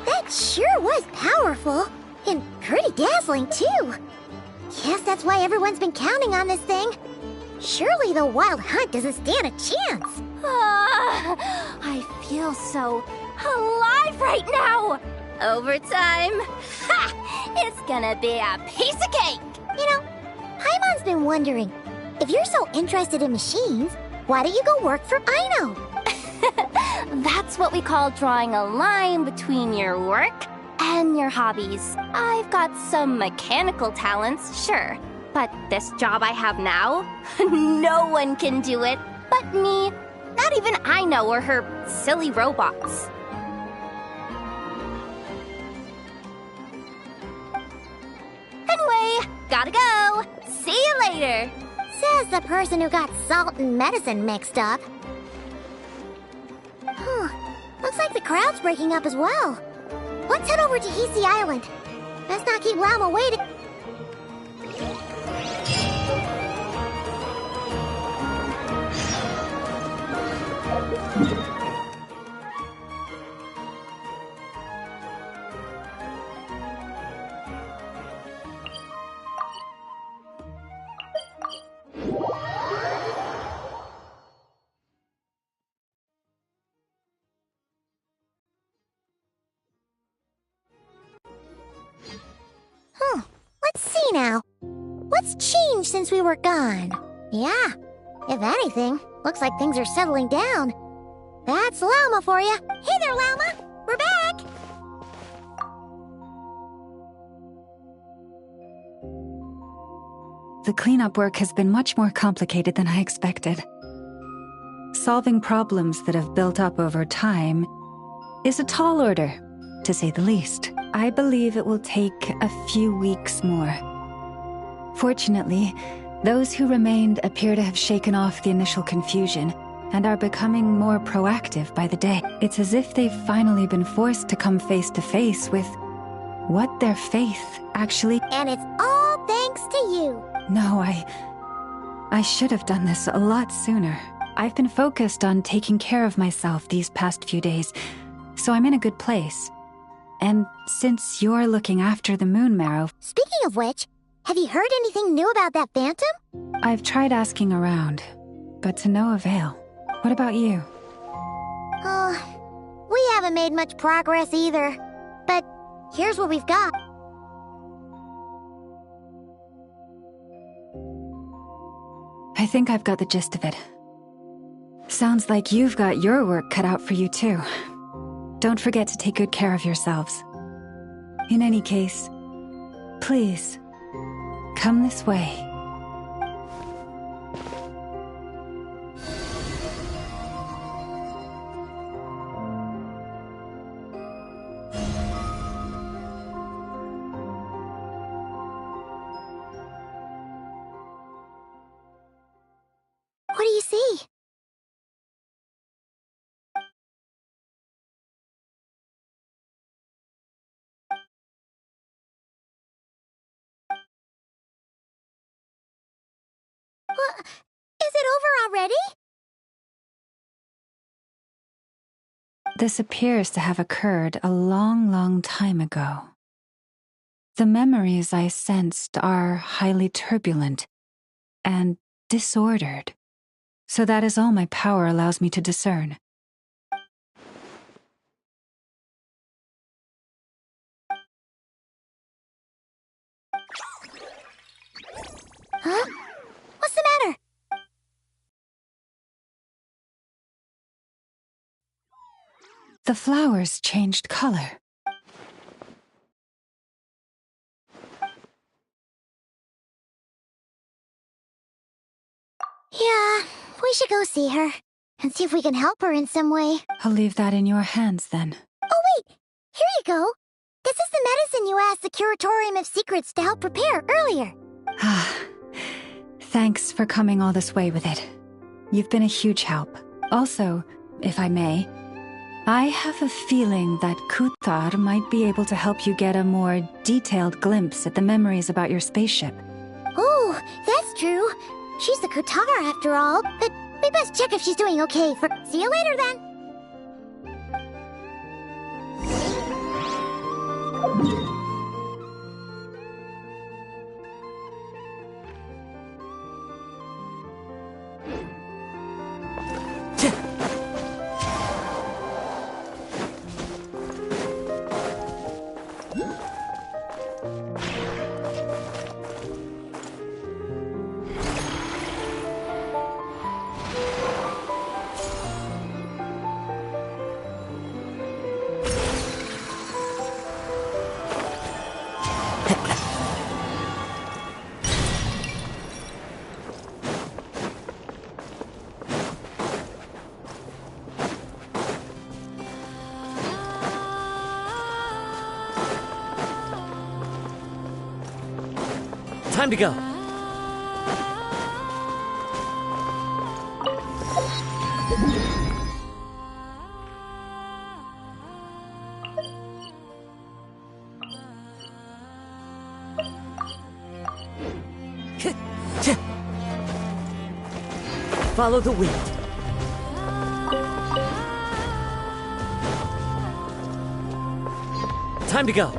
That sure was powerful. And pretty dazzling, too. Guess that's why everyone's been counting on this thing. Surely the Wild Hunt doesn't stand a chance. I feel so alive right now. Overtime. Ha! It's gonna be a piece of cake. You know, Paimon's been wondering, if you're so interested in machines, why don't you go work for Aino? That's what we call drawing a line between your work and your hobbies. I've got some mechanical talents, sure. But this job I have now, no one can do it but me. Not even Aino or her silly robots. Anyway, gotta go. See you later. Says the person who got salt and medicine mixed up. Looks like the crowd's breaking up as well. Let's head over to Hisi Island. Let's not keep Llama waiting. Let's see now. What's changed since we were gone? Yeah, if anything, looks like things are settling down. That's Llama for you. Hey there, Llama. We're back.
The cleanup work has been much more complicated than I expected. Solving problems that have built up over time is a tall order, to say the least. I believe it will take a few weeks more. Fortunately, those who remained appear to have shaken off the initial confusion and are becoming more proactive by the day. It's as if they've finally been forced to come face to face with what their faith actually...
And it's all thanks to you.
No, I should have done this a lot sooner. I've been focused on taking care of myself these past few days, so I'm in a good place. And since you're looking after the Moon Marrow...
Speaking of which, have you heard anything new about that phantom?
I've tried asking around, but to no avail. What about you?
We haven't made much progress either. But here's what we've got.
I think I've got the gist of it. Sounds like you've got your work cut out for you too. Don't forget to take good care of yourselves. In any case, please, come this way.
What do you see? What? Is it over already?
This appears to have occurred a long, long time ago. The memories I sensed are highly turbulent and disordered, so that is all my power allows me to discern.
Huh? What's the matter?
The flowers changed color.
Yeah, we should go see her and see if we can help her in some way.
I'll leave that in your hands then.
Oh wait, here you go. This is the medicine you asked the Curatorium of Secrets to help prepare earlier.
Thanks for coming all this way with it. You've been a huge help. Also, if I may, I have a feeling that Kuthar might be able to help you get a more detailed glimpse at the memories about your spaceship.
Oh, that's true. She's the Kutar after all, but we best check if she's doing okay. See you later then.
Time to go. Follow the wind. Time to go.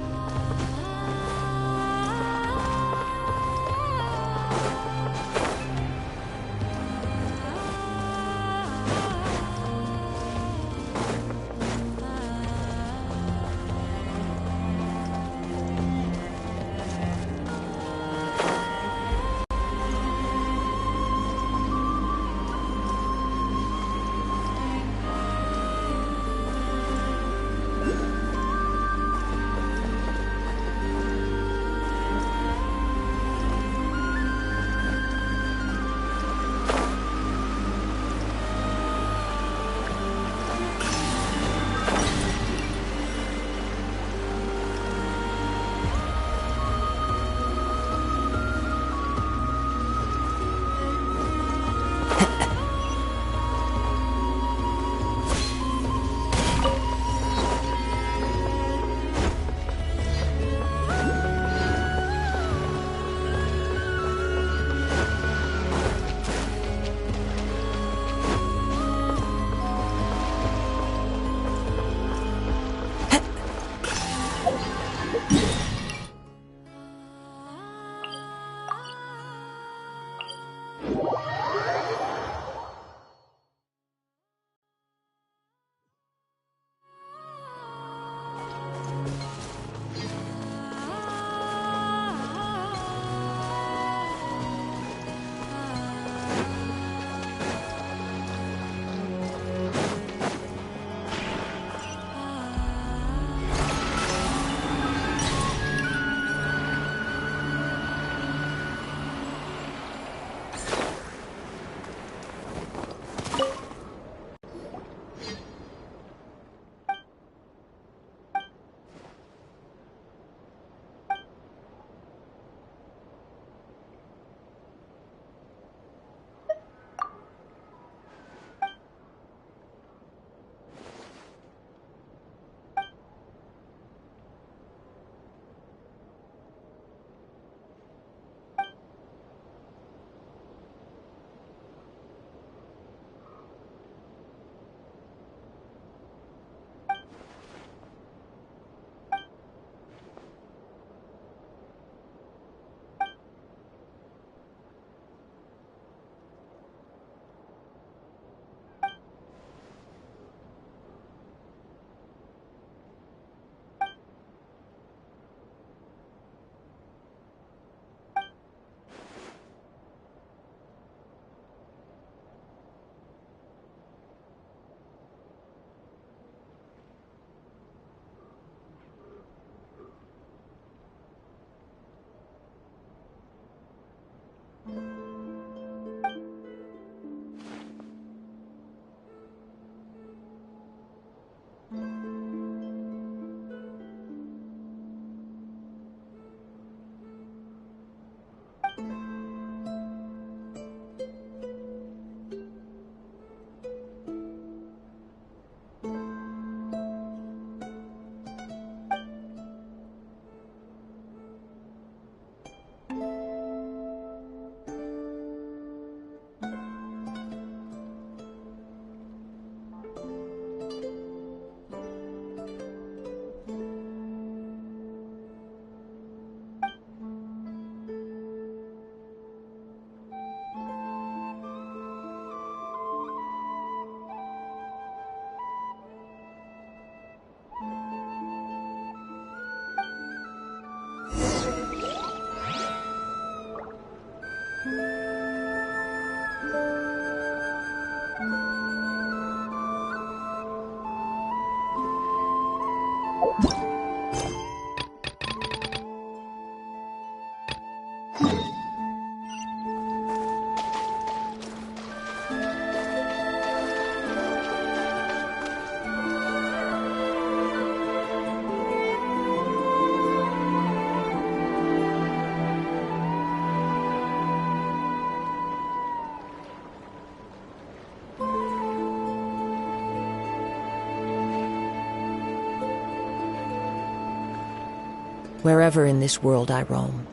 Wherever in this world I roam,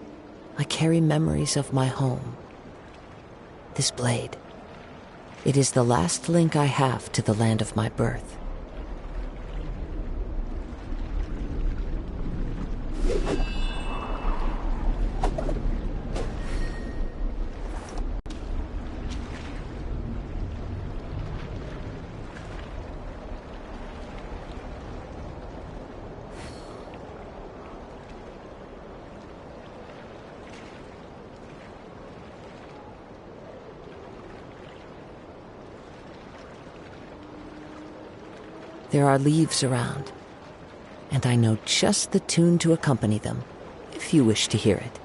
I carry memories of my home. This blade, it is the last link I have to the land of my birth. There are leaves around, and I know just the tune to accompany them, if you wish to hear it.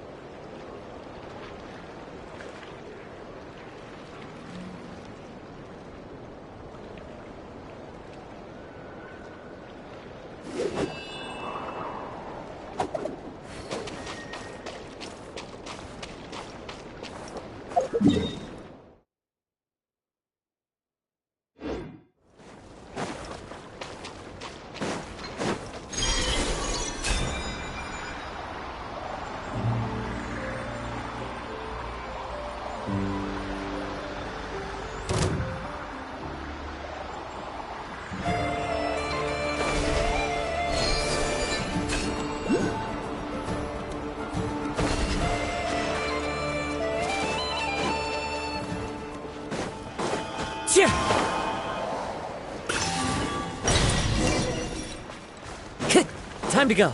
Time to go.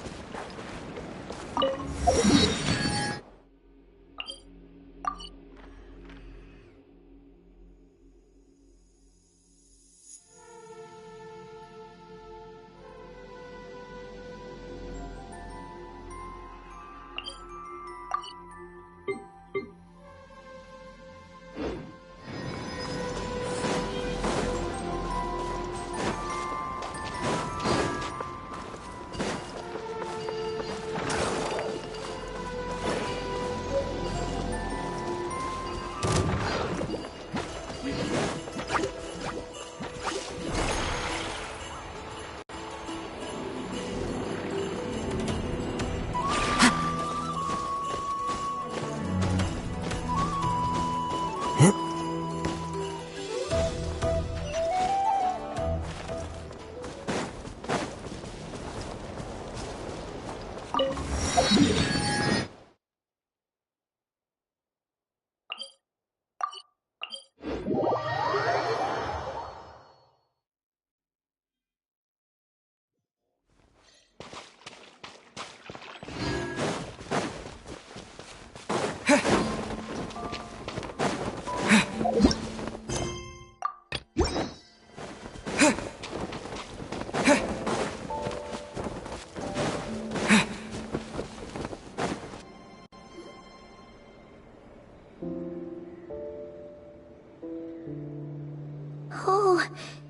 Oh,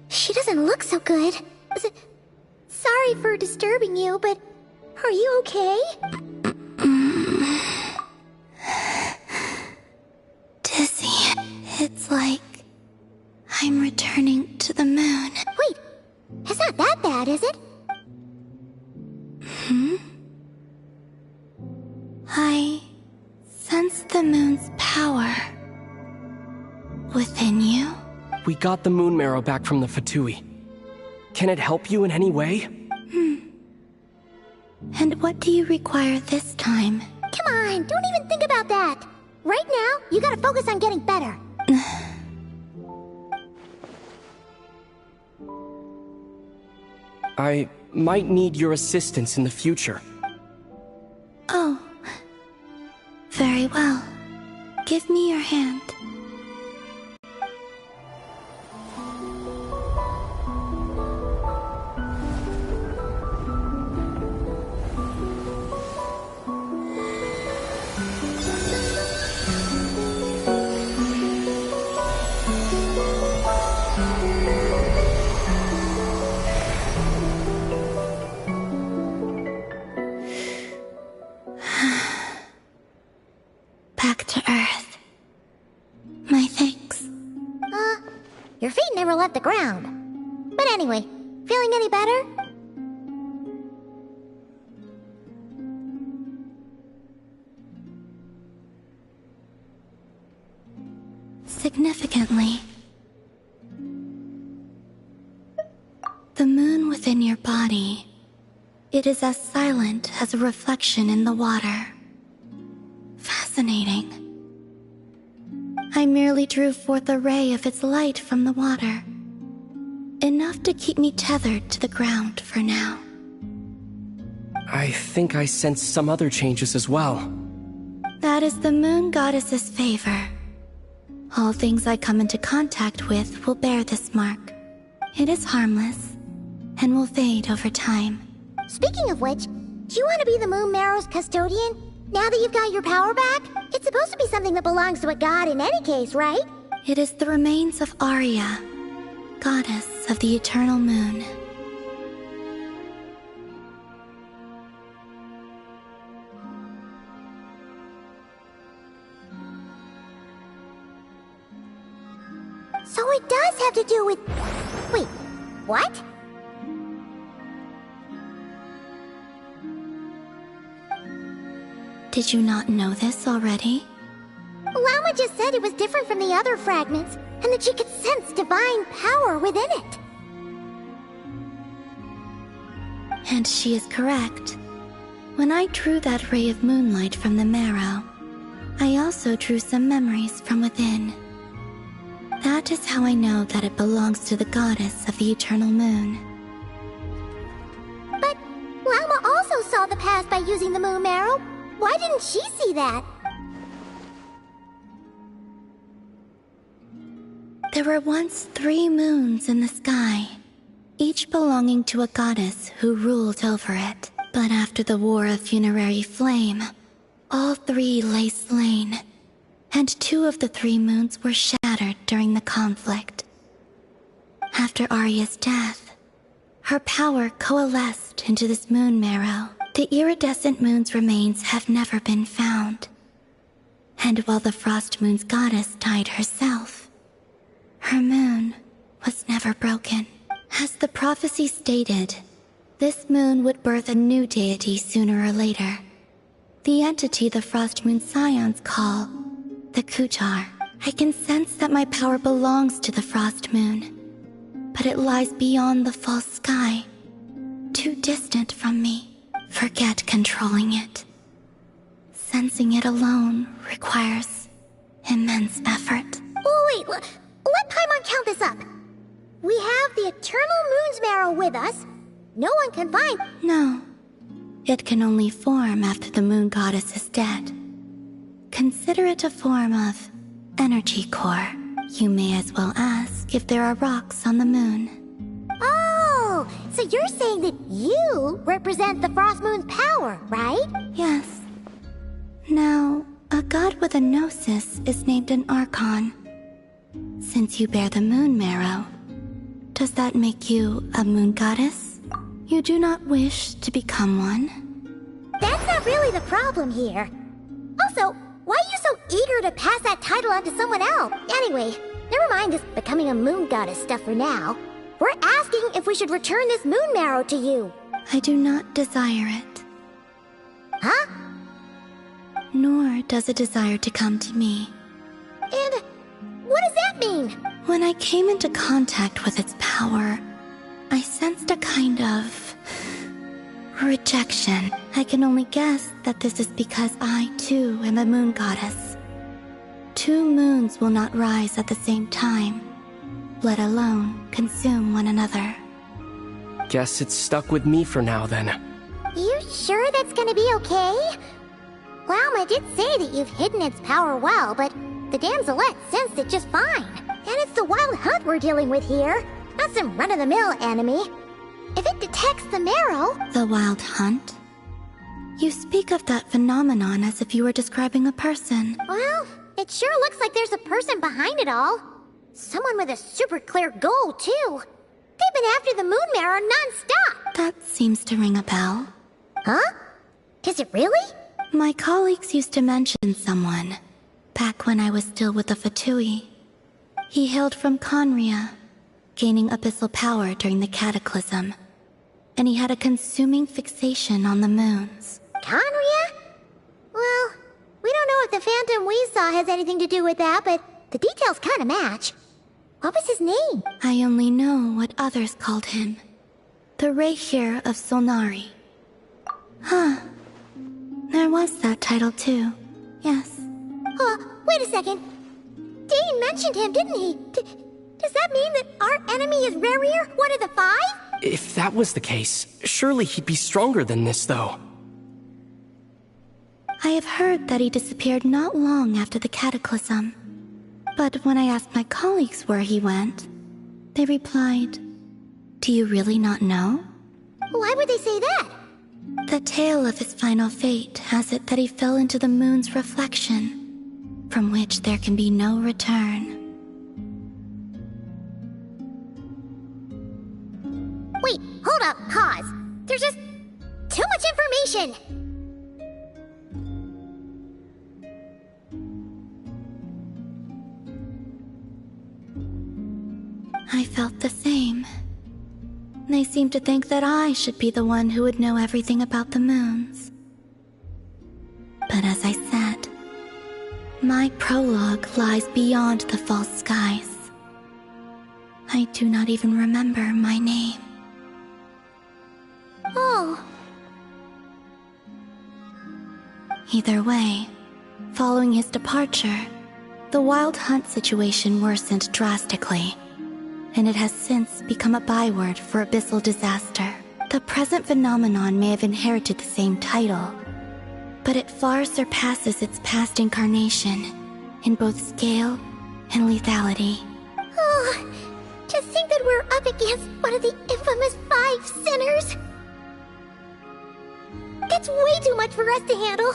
she doesn't look so good. Sorry for disturbing you, but are you okay?
Dizzy. It's like I'm returning to the moon.
Wait, it's not that bad, is it?
I sense the moon's power within you.
We got the moon marrow back from the Fatui. Can it help you in any way?
And what do you require this time?
Come on, don't even think about that. Right now, you gotta focus on getting better.
I might need your assistance in the future.
Oh. Very well. Give me your hand. Back to Earth. My thanks.
Your feet never left the ground. But anyway, feeling any better?
within your body. It is as silent as a reflection in the water. Fascinating. I merely drew forth a ray of its light from the water. Enough to keep me tethered to the ground for now.
I think I sense some other changes as well.
That is the moon goddess's favor. All things I come into contact with will bear this mark. It is harmless, and will fade over time.
Speaking of which, do you want to be the Moon Marrow's custodian? Now that you've got your power back? It's supposed to be something that belongs to a god in any case, right?
It is the remains of Arya, goddess of the eternal moon.
So it does have to do with... Wait, what?
Did you not know this already?
Llama just said it was different from the other fragments, and that she could sense divine power within it.
And she is correct. When I drew that ray of moonlight from the marrow, I also drew some memories from within. That is how I know that it belongs to the goddess of the eternal moon.
But Llama also saw the past by using the moon marrow. Why didn't she see that?
There were once 3 moons in the sky, each belonging to a goddess who ruled over it. But after the War of Funerary Flame, all 3 lay slain, and 2 of the 3 moons were shattered during the conflict. After Arya's death, her power coalesced into this moon marrow. The iridescent moon's remains have never been found. And while the Frost Moon's goddess died herself, her moon was never broken. As the prophecy stated, this moon would birth a new deity sooner or later. The entity the Frost Moon Scions call the Kutar. I can sense that my power belongs to the Frost Moon, but it lies beyond the false sky, too distant from me. Forget controlling it. Sensing it alone requires immense effort.
Oh, wait, let Paimon count this up. We have the Eternal Moon's Marrow with us. No one can find...
No. It can only form after the moon goddess is dead. Consider it a form of energy core. You may as well ask if there are rocks on the moon.
Oh, so you're saying that you represent the Frost Moon's power, right?
Yes. Now, a god with a gnosis is named an Archon. Since you bear the moon marrow, does that make you a moon goddess? You do not wish to become one?
That's not really the problem here. Also, why are you so eager to pass that title on to someone else? Anyway, never mind this becoming a moon goddess stuff for now. We're asking if we should return this moon marrow to you.
I do not desire it.
Huh?
Nor does it desire to come to me.
And what does that mean?
When I came into contact with its power, I sensed a kind of rejection. I can only guess that this is because I, too, am a moon goddess. 2 moons will not rise at the same time, let alone consume one another.
Guess it's stuck with me for now, then.
You sure that's gonna be okay? Llama did say that you've hidden its power well, but the damselette sensed it just fine. And it's the wild hunt we're dealing with here, not some run-of-the-mill enemy. If it detects the marrow...
The wild hunt? You speak of that phenomenon as if you were describing a person.
Well, it sure looks like there's a person behind it all. Someone with a super clear goal, too. They've been after the moon marrow non-stop.
That seems to ring a bell.
Huh? Is it really?
My colleagues used to mention someone, back when I was still with the Fatui. He hailed from Conria, gaining abyssal power during the Cataclysm, and he had a consuming fixation on the moons.
Conria? Well, we don't know if the phantom we saw has anything to do with that, but the details kind of match. What was his name?
I only know what others called him. The Reihir of Solnari. Huh. There was that title too. Yes.
Wait a second. Dane mentioned him, didn't he? Does that mean that our enemy is Rerir, one of the 5?
If that was the case, surely he'd be stronger than this, though.
I have heard that he disappeared not long after the cataclysm. But when I asked my colleagues where he went, they replied, "Do you really not know?"
Why would they say that?
The tale of his final fate has it that he fell into the moon's reflection, from which there can be no return.
Wait, hold up, pause. There's just too much information.
I felt the same. They seemed to think that I should be the one who would know everything about the moons. But as I said, my prologue lies beyond the false skies. I do not even remember my name.
Oh.
Either way, following his departure, the Wild Hunt situation worsened drastically, and it has since become a byword for abyssal disaster. The present phenomenon may have inherited the same title, but it far surpasses its past incarnation in both scale and lethality.
Oh, to think that we're up against one of the infamous 5 sinners! That's way too much for us to handle.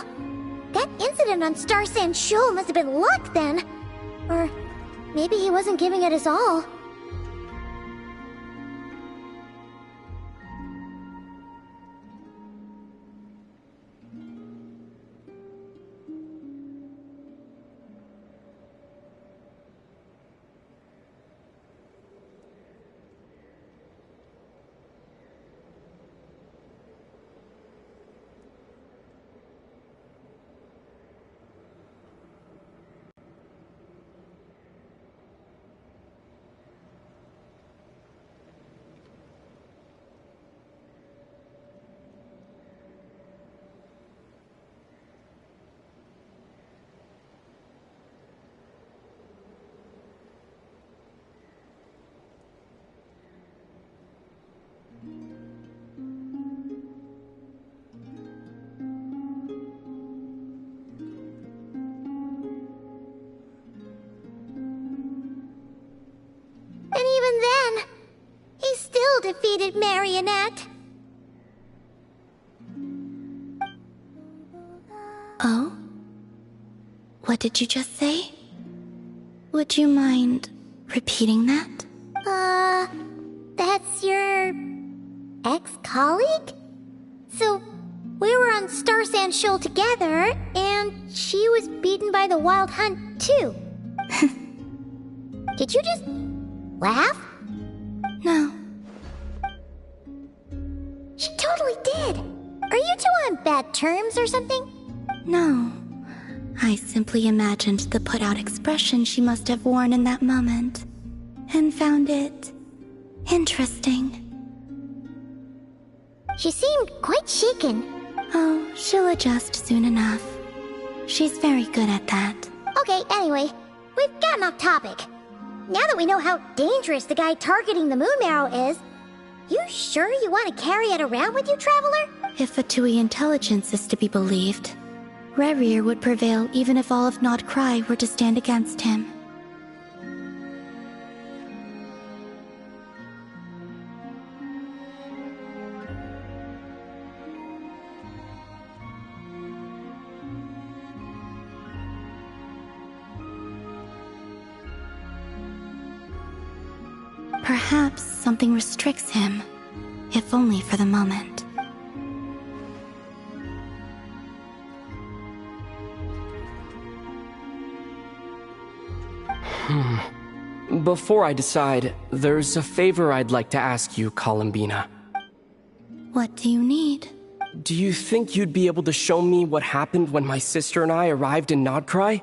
That incident on Star Sand Shoal must have been luck then. Or maybe he wasn't giving it his all. And even then, he still defeated Marionette.
Oh? What did you just say? Would you mind repeating that?
That's your ex-colleague? So, we were on Star Sand Shoal together, and she was beaten by the Wild Hunt too. Did you just laugh?
No.
She totally did. Are you two on bad terms or something?
No. I simply imagined the put-out expression she must have worn in that moment, and found it interesting.
She seemed quite shaken.
Oh, she'll adjust soon enough. She's very good at that.
Okay, anyway, we've gotten off topic. Now that we know how dangerous the guy targeting the moon marrow is, you sure you want to carry it around with you, Traveler?
If Fatui intelligence is to be believed, Rerir would prevail even if all of Nod KRAI were to stand against him. Perhaps something restricts him, if only for the moment.
Before I decide, there's a favor I'd like to ask you, Columbina.
What do you need?
Do you think you'd be able to show me what happened when my sister and I arrived in Nod KRAI?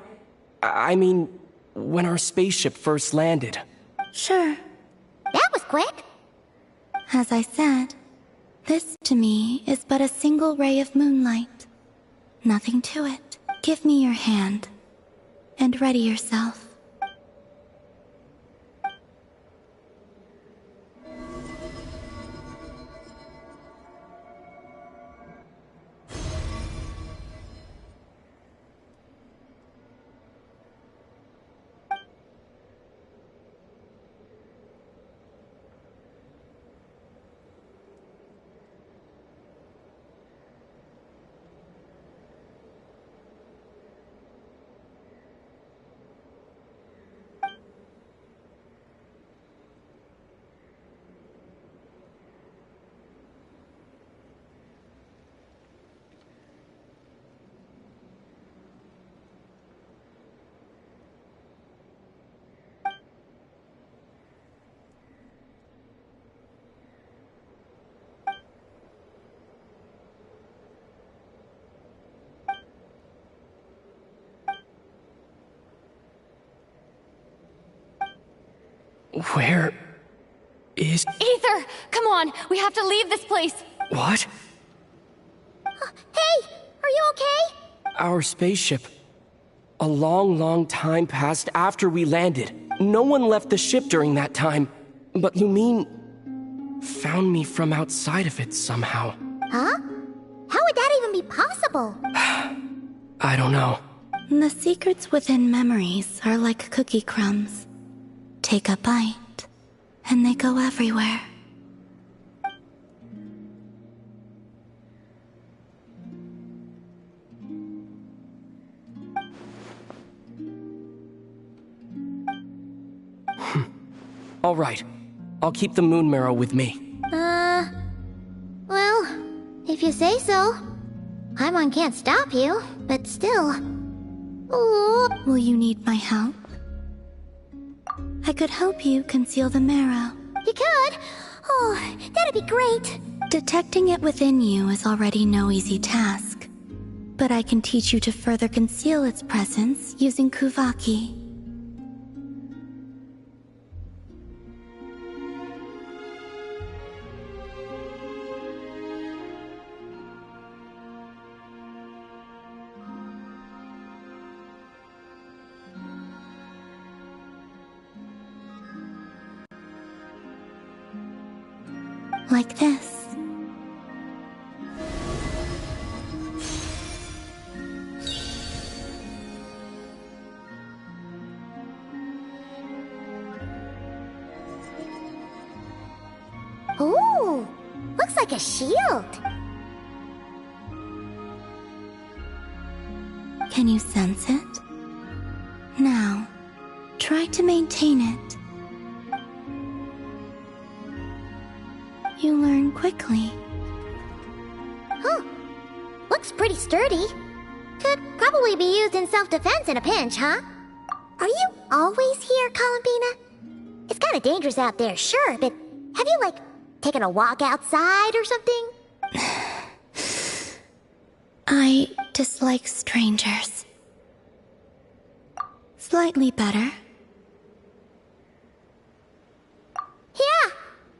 I mean, when our spaceship first landed.
Sure.
That was quick.
As I said, This, to me, is but a single ray of moonlight. Nothing to it. Give me your hand, and ready yourself.
Where is...
Ether! Come on! We have to leave this place!
What?
Hey! Are you okay?
Our spaceship. A long, long time passed after we landed. No one left the ship during that time. But you mean... found me from outside of it somehow.
Huh? How would that even be possible?
I don't know.
The secrets within memories are like cookie crumbs. Take a bite, and they go everywhere.
All right. I'll keep the moon marrow with me.
Well, if you say so. Paimon can't stop you, but still. Ooh.
Will you need my help? I could help you conceal the marrow.
You could? Oh, that'd be great.
Detecting it within you is already no easy task. But I can teach you to further conceal its presence using Kuvaki. Like this.
Ooh, looks like a shield.
Can you sense it? Now, try to maintain it. You learn quickly.
Huh. Looks pretty sturdy. Could probably be used in self-defense in a pinch, huh? Are you always here, Columbina? It's kinda dangerous out there, sure, but have you, taken a walk outside or something?
I dislike strangers. Slightly better.
Yeah,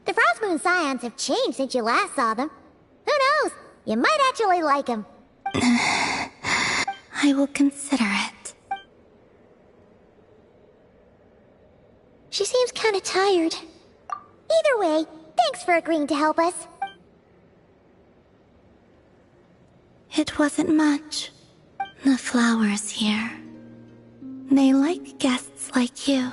the Frost Moon Scions have changed since you last saw them. Who knows? You might actually like them.
I will consider it.
She seems kinda tired. Either way, thanks for agreeing to help us.
It wasn't much. The flowers here. They like guests like you.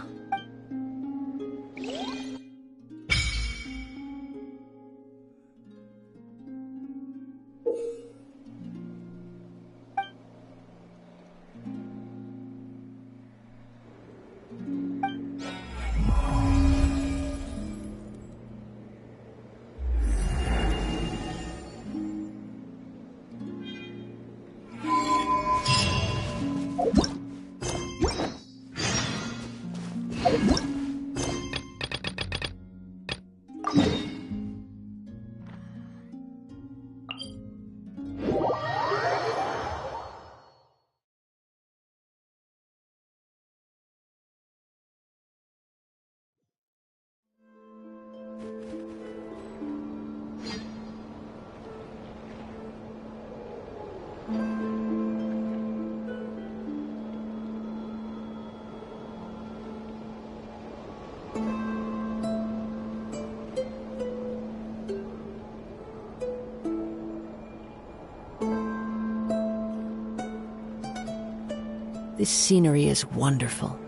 This scenery is wonderful.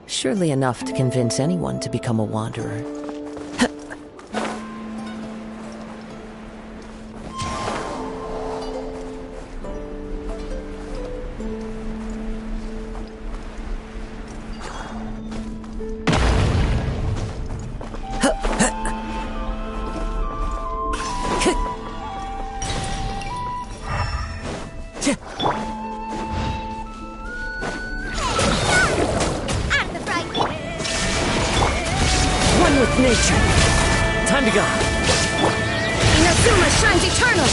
Surely enough to convince anyone to become a wanderer.
With nature. Time to go.
Inazuma shines eternal!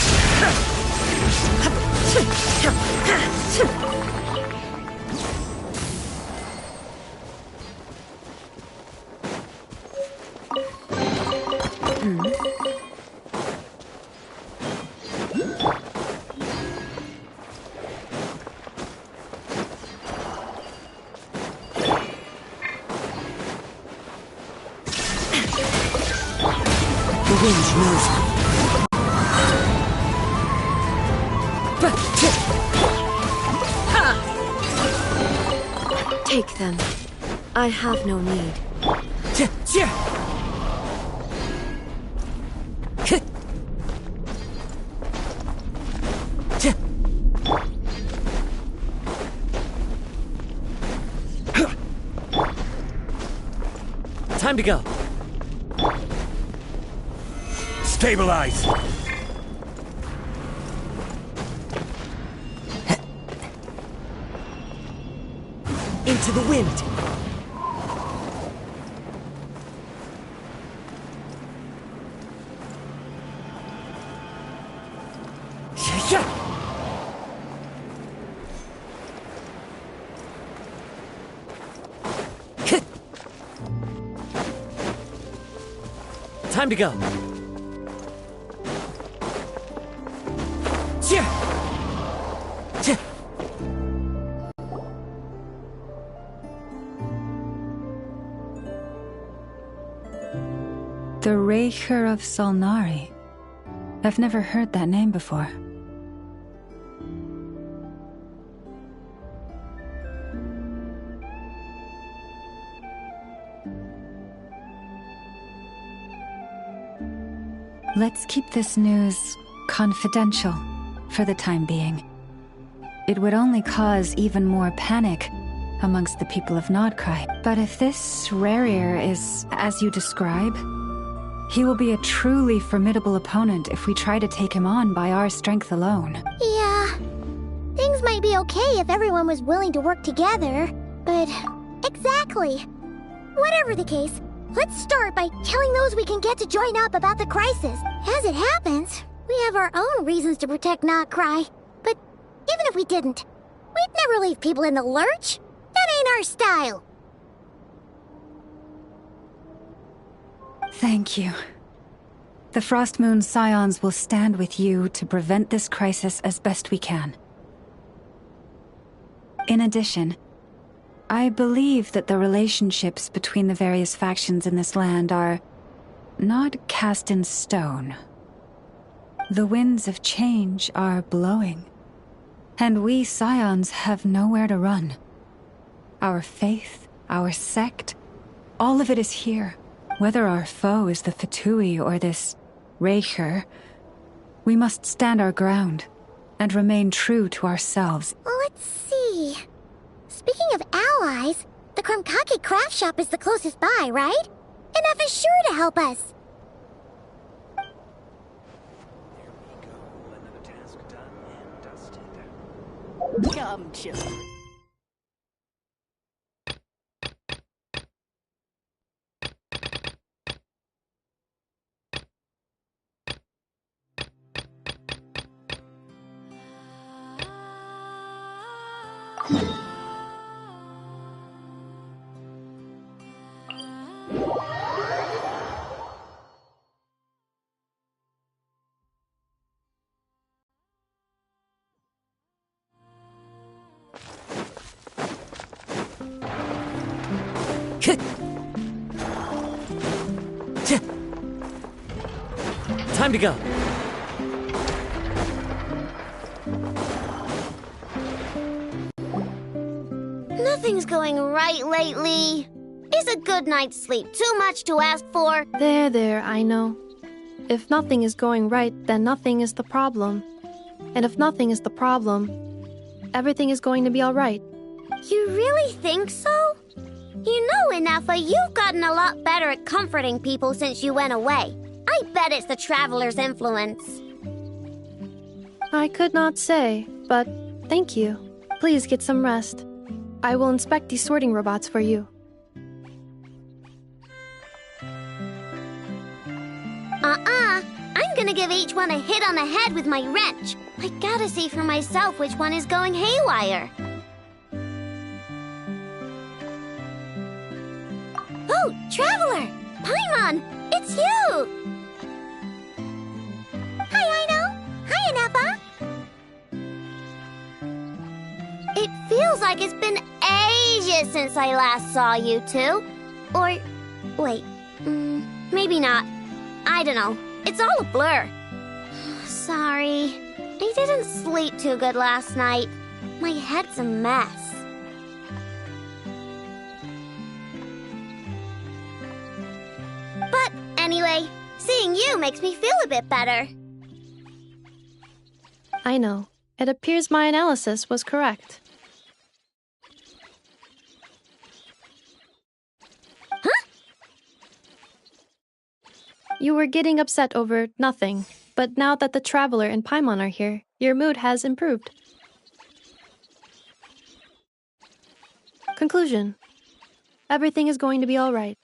The wind knows me.
Take them. I have no need.
Time to go.
Stabilize!
Into the wind. Time to go.
The Raker of Solnari. I've never heard that name before. Let's keep this news confidential for the time being. It would only cause even more panic amongst the people of NOD KRAI. But if this Rarier is as you describe, he will be a truly formidable opponent if we try to take him on by our strength alone.
Yeah. Things might be okay if everyone was willing to work together, but... Exactly. Whatever the case, let's start by telling those we can get to join up about the crisis. As it happens, we have our own reasons to protect NOD KRAI. But even if we didn't, we'd never leave people in the lurch. That ain't our style.
Thank you. The Frost Moon Scions will stand with you to prevent this crisis as best we can. In addition, I believe that the relationships between the various factions in this land are not cast in stone. The winds of change are blowing, and we Scions have nowhere to run. Our faith, our sect, all of it is here. Whether our foe is the Fatui or this Raker, we must stand our ground and remain true to ourselves.
Let's see. Speaking of allies, the Krumkake craft shop is the closest by, right? Enough is sure to help us.
Come, children.
Time to go.
nothing's going right lately. Is a good night's sleep too much to ask for?
There, I know. If nothing is going right, then nothing is the problem. And if nothing is the problem, everything is going to be alright.
You really think so? You know, Inefa, you've gotten a lot better at comforting people since you went away. I bet it's the Traveler's influence.
I could not say, but thank you. Please get some rest. I will inspect these sorting robots for you.
I'm gonna give each one a hit on the head with my wrench. I gotta see for myself which one is going haywire. Oh, Traveler! Paimon! It's you! Hi, Aino! Hi, Inefa! It feels like it's been ages since I last saw you two. Or, wait, maybe not. I don't know. It's all a blur. Sorry. I didn't sleep too good last night. My head's a mess. But anyway, seeing you makes me feel a bit better.
I know. It appears my analysis was correct. You were getting upset over nothing, but now that the Traveler and Paimon are here, your mood has improved. Conclusion. Everything is going to be alright.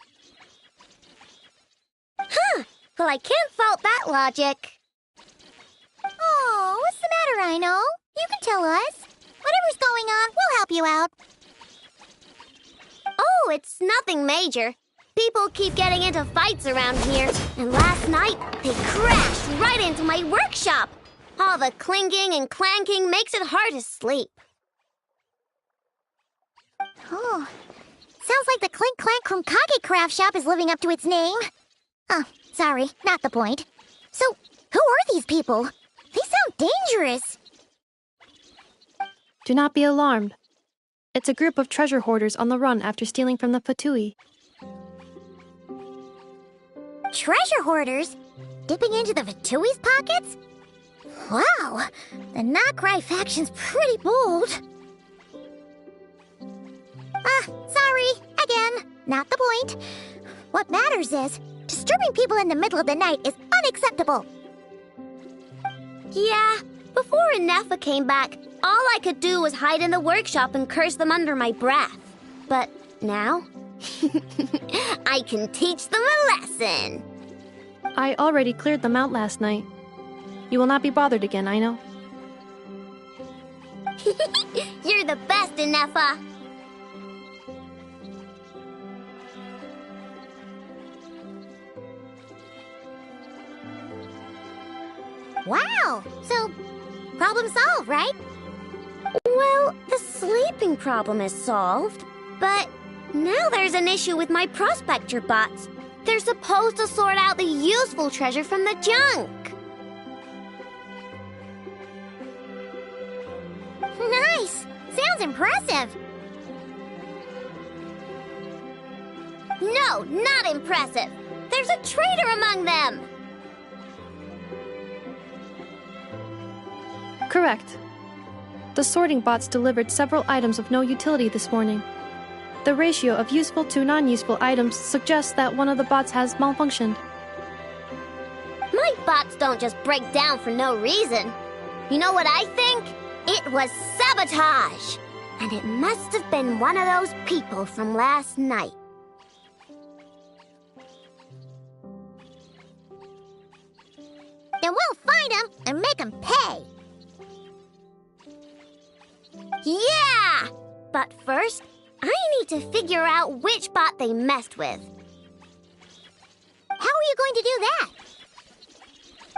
Huh! Well, I can't fault that logic.
Oh, what's the matter, Aino? You can tell us. Whatever's going on, we'll help you out.
Oh, it's nothing major. People keep getting into fights around here, and last night they crashed right into my workshop. All the clinking and clanking makes it hard to sleep.
Oh, sounds like the Clink Clank from Kage Craft Shop is living up to its name. Oh, sorry, not the point. So, who are these people? They sound dangerous.
Do not be alarmed. It's a group of treasure hoarders on the run after stealing from the Fatui.
Treasure hoarders? Dipping into the Vatui's pockets? Wow, the NOD KRAI faction's pretty bold. Sorry, again, not the point. What matters is, disturbing people in the middle of the night is unacceptable.
Yeah, before Inefa came back, all I could do was hide in the workshop and curse them under my breath. But now, I can teach them a lesson.
I already cleared them out last night. You will not be bothered again, I know.
You're the best, Inefa.
Wow, so problem solved, right?
Well, the sleeping problem is solved, but now there's an issue with my prospector bots. They're supposed to sort out the useful treasure from the junk.
Nice! Sounds impressive.
No, not impressive. There's a traitor among them.
Correct. The sorting bots delivered several items of no utility this morning. The ratio of useful to non-useful items suggests that one of the bots has malfunctioned.
My bots don't just break down for no reason. You know what I think? It was sabotage. And it must have been one of those people from last night.
Then we'll find them and make them pay.
Yeah! But first, I need to figure out which bot they messed with.
How are you going to do that?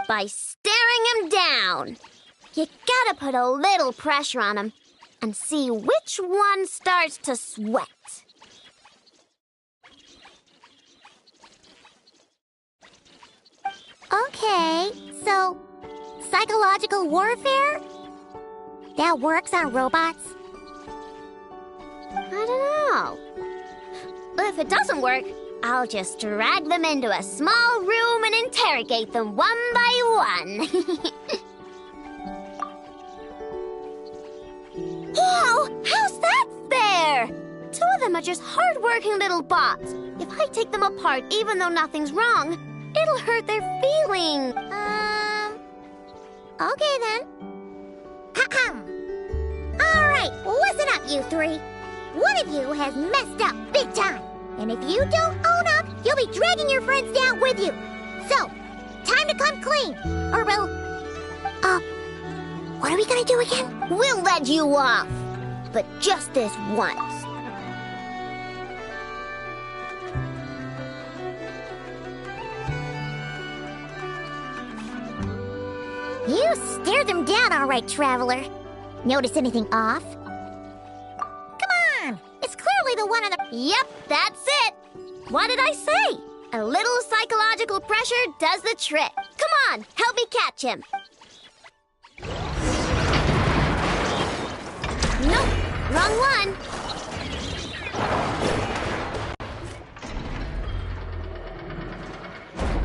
By staring him down. You gotta put a little pressure on him and see which one starts to sweat.
Okay, so psychological warfare? That works on robots?
I don't if it doesn't work, I'll just drag them into a small room and interrogate them one by one. Whoa! How's that fair? Two of them are just hard-working little bots. If I take them apart even though nothing's wrong, it'll hurt their feelings. Okay then. Alright, listen up, you three. One of you has messed up big time. And if you don't own up, you'll be dragging your friends down with you. So, time to come clean. Or we'll... what are we gonna do again? We'll let you off. But just this once. You stared them down all right, Traveler. Notice anything off? Come on! It's clearly the one on the... Yep, that's it! What did I say? A little psychological pressure does the trick. Come on, help me catch him. Nope, wrong one.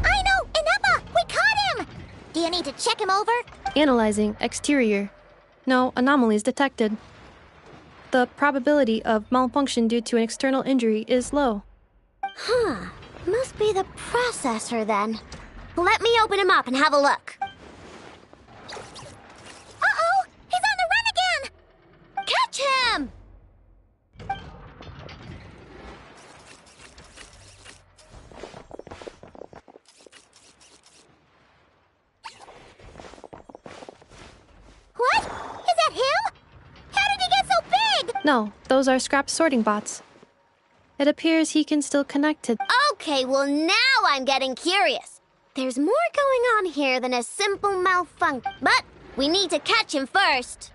I know! Ineppa! We caught him! Do you need to check him over?
Analyzing exterior. No anomalies detected. The probability of malfunction due to an external injury is low.
Huh. Must be the processor then. Let me open him up and have a look. Uh-oh! He's on the run again! Catch him! What? Is that him? How did he get so big?
No, those are scrap sorting bots. It appears he can still connect to...
Okay, well now I'm getting curious. There's more going on here than a simple malfunction. But we need to catch him first.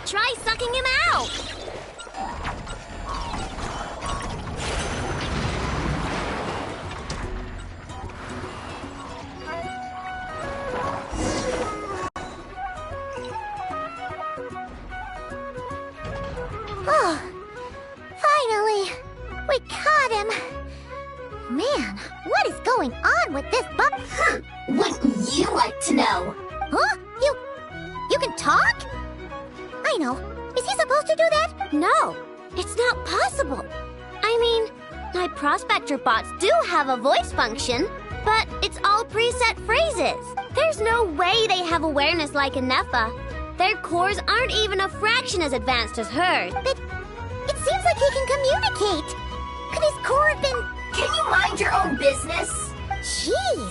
Try sucking him out. Oh, finally! We caught him! Man, what is going on with this Wouldn't you like to know? Huh? You can talk? I know. Is he supposed to do that? No, it's not possible. I mean, my prospector bots do have a voice function, but it's all preset phrases. There's no way they have awareness like Ineppa. Their cores aren't even a fraction as advanced as hers. But it seems like he can communicate. Could his core have been... Can you mind your own business? Jeez,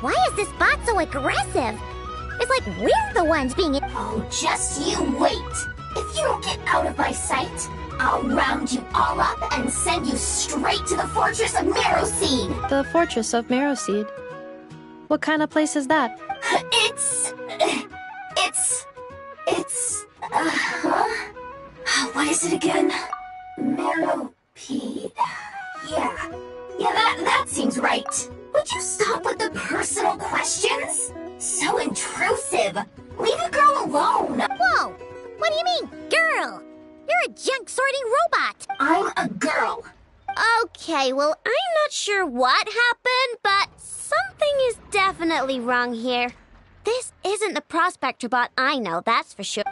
why is this bot so aggressive? It's like we're the ones being... Oh, just you wait. If you don't get out of my sight, I'll round you all up and send you straight to the Fortress of Marrowseed.
The Fortress of Marrowseed? What kind of place is that?
What is it again? Marrowpeed. Yeah, that seems right. Would you stop with the personal questions? So intrusive. Leave a girl alone. Whoa, what do you mean, girl? You're a junk sorting robot. I'm a girl. Okay, well, I'm not sure what happened, but something is definitely wrong here. This isn't the prospector bot I know, that's for sure.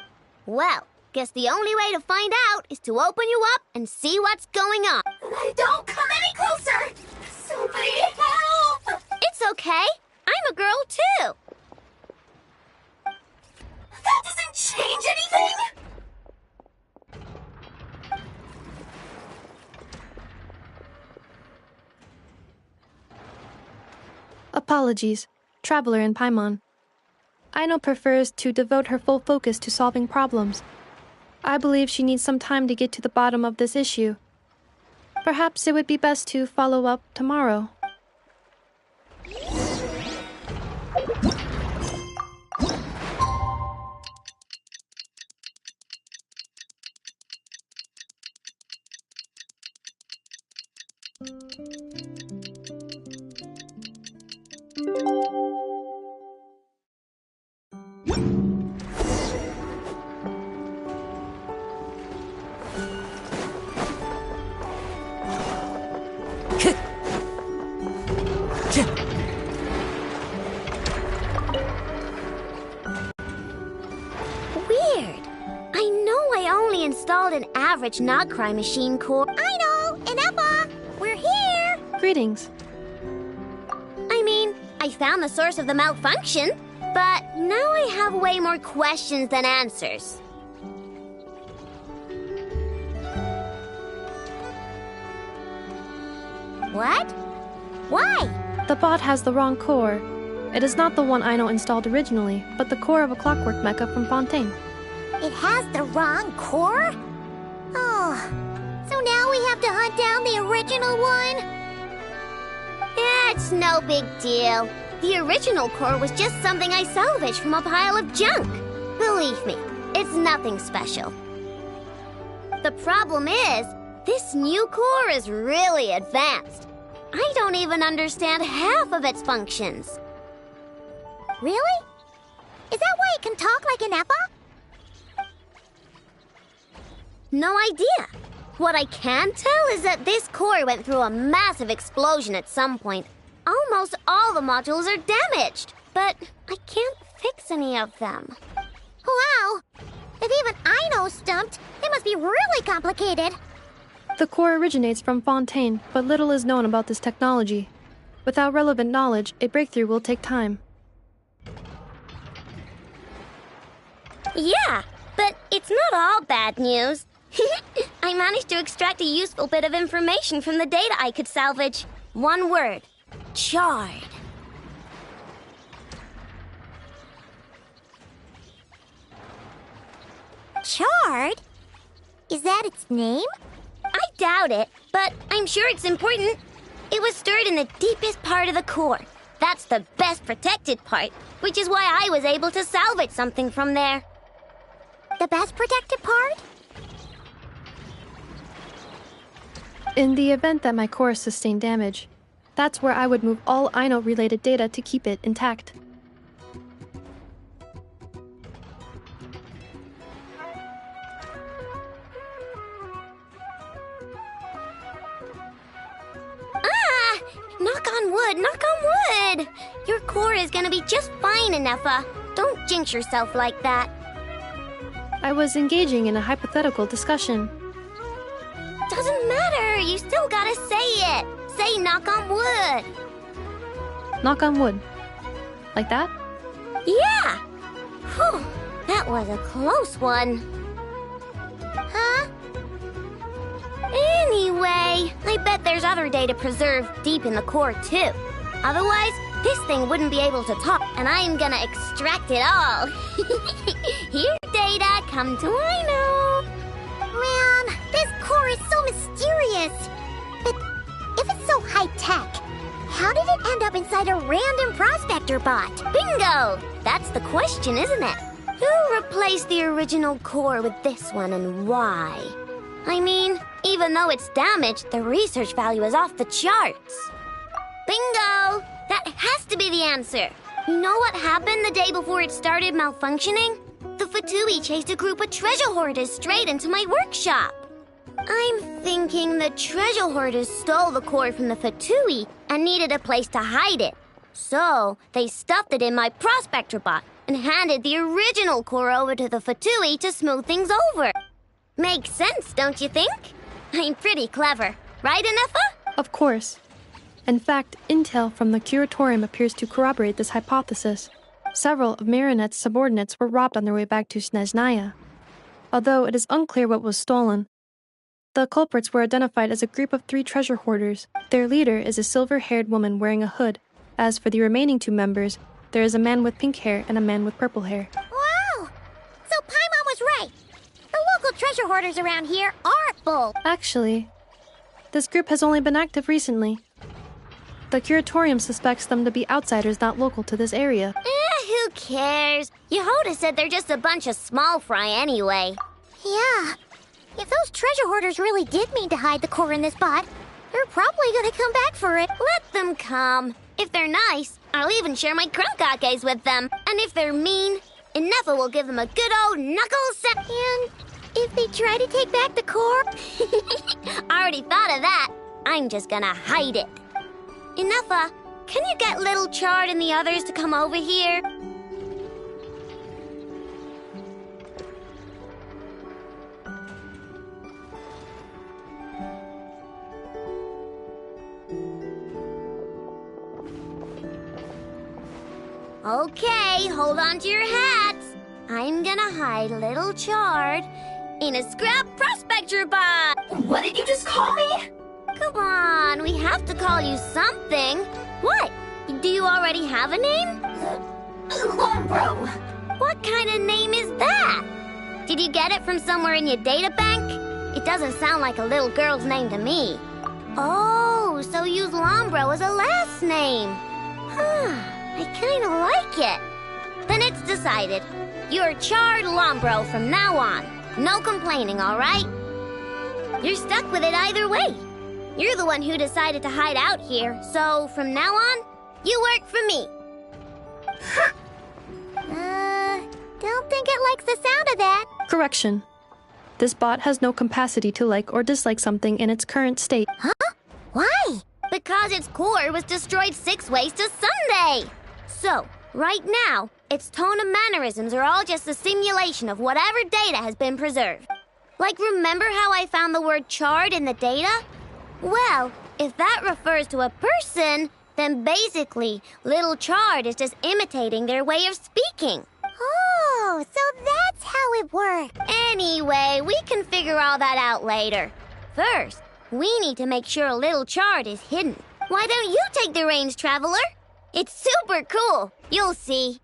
Well, guess the only way to find out is to open you up and see what's going on. Don't come any closer! Somebody help! It's okay. I'm a girl, too. That doesn't change anything!
Apologies, Traveler in Paimon. Aino prefers to devote her full focus to solving problems. I believe she needs some time to get to the bottom of this issue. Perhaps it would be best to follow up tomorrow.
Weird. I know I only installed an average NOD KRAI machine core. I know! Inepa! We're here!
Greetings.
I mean, I found the source of the malfunction, but now I have way more questions than answers. What? Why?
The bot has the wrong core. It is not the one Aino installed originally, but the core of a clockwork mecha from Fontaine.
It has the wrong core? Oh, so now we have to hunt down the original one? It's no big deal. The original core was just something I salvaged from a pile of junk. Believe me, it's nothing special. The problem is, this new core is really advanced. I don't even understand half of its functions. Really? Is that why it can talk like an Appa? No idea. What I can tell is that this core went through a massive explosion at some point. Almost all the modules are damaged, but I can't fix any of them. Wow! If even I know stumped, it must be really complicated.
The core originates from Fontaine, but little is known about this technology. Without relevant knowledge, a breakthrough will take time.
Yeah, but it's not all bad news. I managed to extract a useful bit of information from the data I could salvage. One word. Charred. Charred? Is that its name? I doubt it, but I'm sure it's important. It was stored in the deepest part of the core. That's the best protected part, which is why I was able to salvage something from there. The best protected part?
In the event that my core sustained damage, that's where I would move all Aino-related data to keep it intact.
Knock on wood, knock on wood! Your core is gonna be just fine, Inefa. Don't jinx yourself like that.
I was engaging in a hypothetical discussion.
Doesn't matter, you still gotta say it. Say knock on wood.
Knock on wood. Like that?
Yeah! Whew, that was a close one. Huh? Anyway, I bet there's other data preserved deep in the core too. Otherwise, this thing wouldn't be able to talk, and I'm gonna extract it all. Here, data, come to Aino. Man, this core is so mysterious. But if it's so high-tech, how did it end up inside a random prospector bot? Bingo! That's the question, isn't it? Who replaced the original core with this one and why? I mean, even though it's damaged, the research value is off the charts. Bingo! That has to be the answer. You know what happened the day before it started malfunctioning? The Fatui chased a group of treasure hoarders straight into my workshop. I'm thinking the treasure hoarders stole the core from the Fatui and needed a place to hide it. So, they stuffed it in my prospector bot and handed the original core over to the Fatui to smooth things over. Makes sense, don't you think? I'm pretty clever, right, Inefa?
Of course. In fact, intel from the curatorium appears to corroborate this hypothesis. Several of Marinette's subordinates were robbed on their way back to Snezhnaya. Although it is unclear what was stolen, the culprits were identified as a group of 3 treasure hoarders. Their leader is a silver-haired woman wearing a hood. As for the remaining 2 members, there is a man with pink hair and a man with purple hair.
Wow! So Paimon was right. The local treasure hoarders around here are full.
Actually, this group has only been active recently. The curatorium suspects them to be outsiders not local to this area.
Who cares? Yehoda said they're just a bunch of small fry anyway. Yeah. If those treasure hoarders really did mean to hide the core in this bot, they're probably gonna come back for it. Let them come. If they're nice, I'll even share my crunkakes with them. And if they're mean, Inefa will give them a good old knuckle set. And if they try to take back the core? I already thought of that. I'm just gonna hide it. Enough, can you get Little Chard and the others to come over here? Okay, hold on to your hats. I'm gonna hide Little Chard in a scrap prospector box. What did you just call me? Come on, we have to call you something. What? Do you already have a name? Lombro. What kind of name is that? Did you get it from somewhere in your data bank? It doesn't sound like a little girl's name to me. Oh, so use Lombro as a last name. Huh. I kinda like it. Then it's decided. You're Chard Lombro from now on. No complaining, all right? You're stuck with it either way. You're the one who decided to hide out here, so from now on, you work for me.
Don't think it likes the sound of that.
Correction. This bot has no capacity to like or dislike something in its current state.
Huh? Why? Because its core was destroyed 6 ways to Sunday. So, right now, its tone and mannerisms are all just a simulation of whatever data has been preserved. Like, remember how I found the word chard in the data? Well, if that refers to a person, then basically, Little Chard is just imitating their way of speaking.
Oh, so that's how it works.
Anyway, we can figure all that out later. First, we need to make sure Little Chard is hidden. Why don't you take the reins, Traveler? It's super cool. You'll see.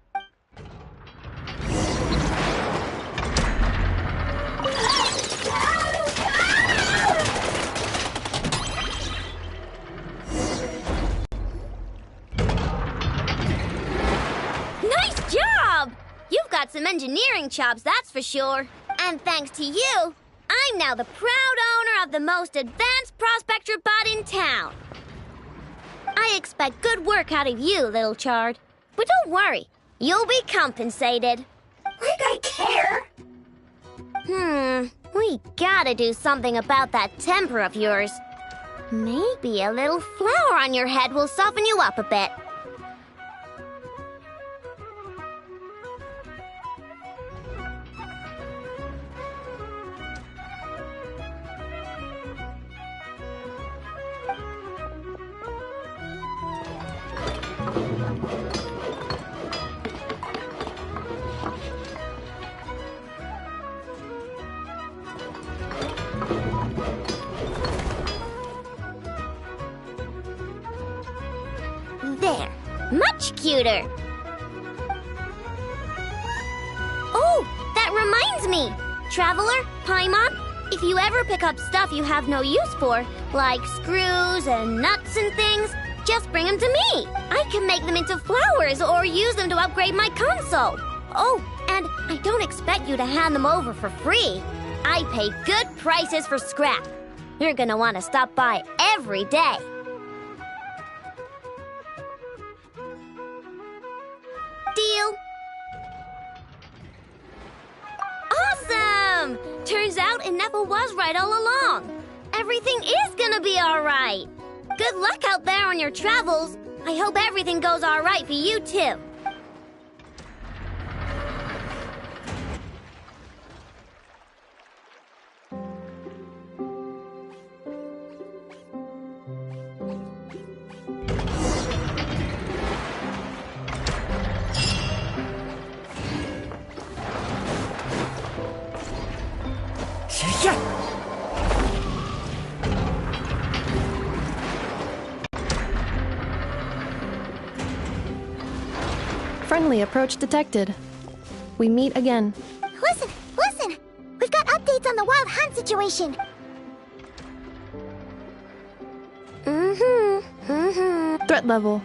Nice job! You've got some engineering chops, that's for sure. And thanks to you, I'm now the proud owner of the most advanced prospector bot in town. I expect good work out of you, Little Chard. But don't worry, you'll be compensated. Like I care. We gotta do something about that temper of yours. Maybe a little flower on your head will soften you up a bit. There, much cuter. Oh, that reminds me. Traveler, Paimon, if you ever pick up stuff you have no use for, like screws and nuts and things, just bring them to me. I can make them into flowers or use them to upgrade my console. Oh, and I don't expect you to hand them over for free. I pay good prices for scrap. You're gonna want to stop by every day. Deal. Awesome! Turns out Ineffa was right all along. Everything is gonna be alright. Good luck out there on your travels. I hope everything goes alright for you too.
Friendly approach detected. We meet again.
Listen! We've got updates on the wild hunt situation.
Threat level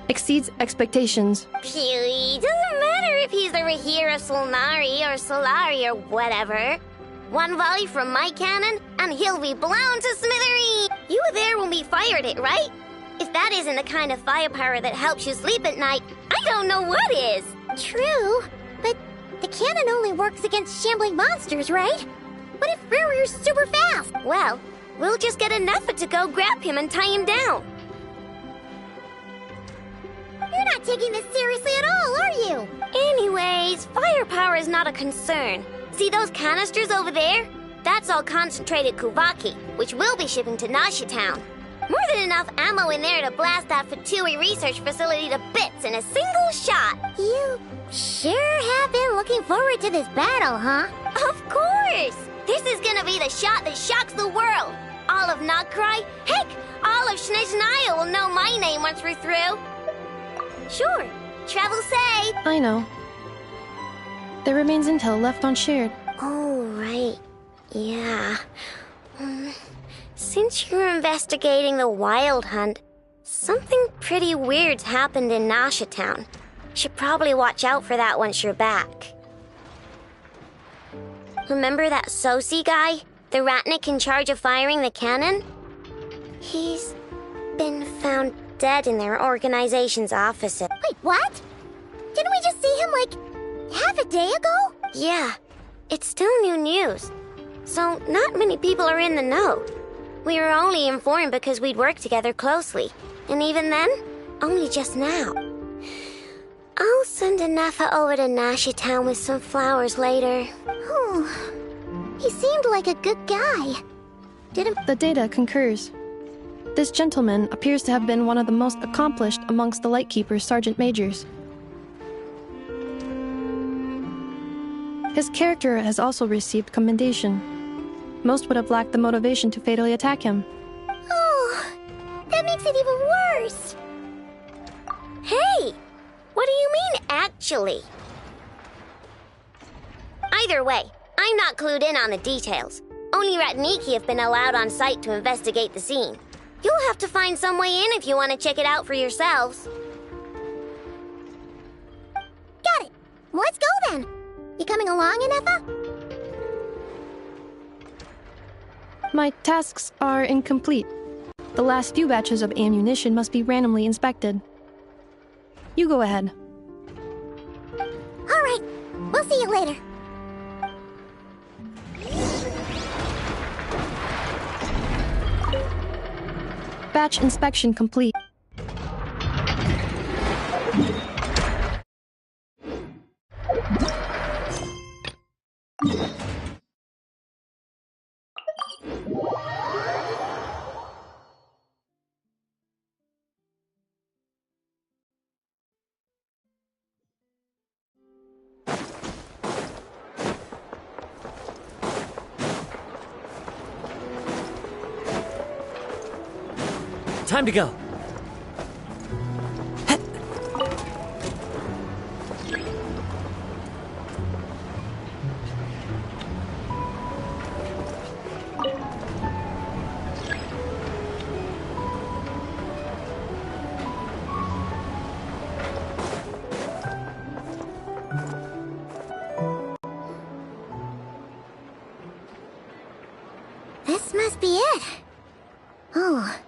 exceeds expectations.
Phew, doesn't matter if he's the Rahira Solnari or Solari or whatever. One volley from my cannon, and he'll be blown to smithereens. You were there when we fired it, right? If that isn't the kind of firepower that helps you sleep at night, I don't know what is.
True, but the cannon only works against shambling monsters, right? What if Furrier's super fast?
Well, We'll just get Nefa to go grab him and tie him down.
You're not taking this seriously at all, are you?
Anyways, firepower is not a concern. See those canisters over there? That's all concentrated Kuvaki, which we'll be shipping to Nasha Town. More than enough ammo in there to blast that Fatui research facility to bits in a single shot.
You sure have been looking forward to this battle, huh?
Of course! This is gonna be the shot that shocks the world. All of NOD KRAI, heck, all of Snezhnaya will know my name once we're through. Sure, travel safe.
I know. There remains intel left unshared.
Oh, right. Yeah. Since you're investigating the Wild Hunt, something pretty weird's happened in Nasha Town. Should probably watch out for that once you're back. Remember that Sosi guy? The Ratnik in charge of firing the cannon? He's been found dead in their organization's offices.
Wait, what? Didn't we just see him, like, half a day ago?
Yeah, it's still new news. So not many people are in the know. We were only informed because we'd worked together closely. And even then, only just now. I'll send Nefa over to Nasha Town with some flowers later.
Oh, he seemed like a good guy.
The data concurs. This gentleman appears to have been one of the most accomplished amongst the Lightkeeper's sergeant majors. His character has also received commendation. Most would have lacked the motivation to fatally attack him.
Oh, that makes it even worse.
Hey, what do you mean, actually? Either way, I'm not clued in on the details. Only Ratniki have been allowed on site to investigate the scene. You'll have to find some way in if you want to check it out for yourselves.
Got it. Let's go then. You coming along, Nefa?
My tasks are incomplete. The last few batches of ammunition must be randomly inspected. You go ahead.
All right. We'll see you later.
Batch inspection complete.
Time to go.
This must be it. Oh.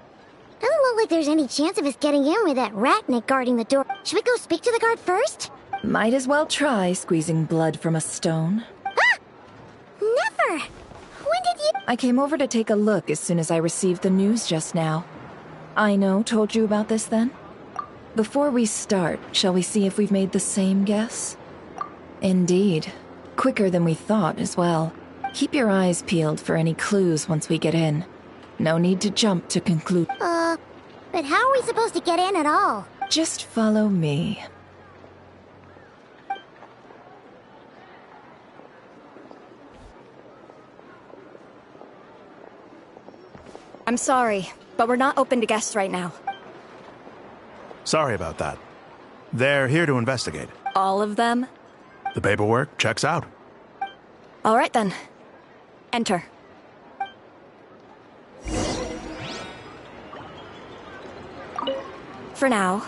Doesn't look like there's any chance of us getting in with that Ratnik guarding the door. Should we go speak to the guard first?
Might as well try squeezing blood from a stone.
Ah! Never! When did you—
I came over to take a look as soon as I received the news just now. Aino told you about this then? Before we start, shall we see if we've made the same guess? Indeed. Quicker than we thought as well. Keep your eyes peeled for any clues once we get in. No need to jump to conclude.
But how are we supposed to get in at all?
Just follow me.
I'm sorry, but we're not open to guests right now.
Sorry about that. They're here to investigate.
All of them?
The paperwork checks out.
All right then. Enter. For now,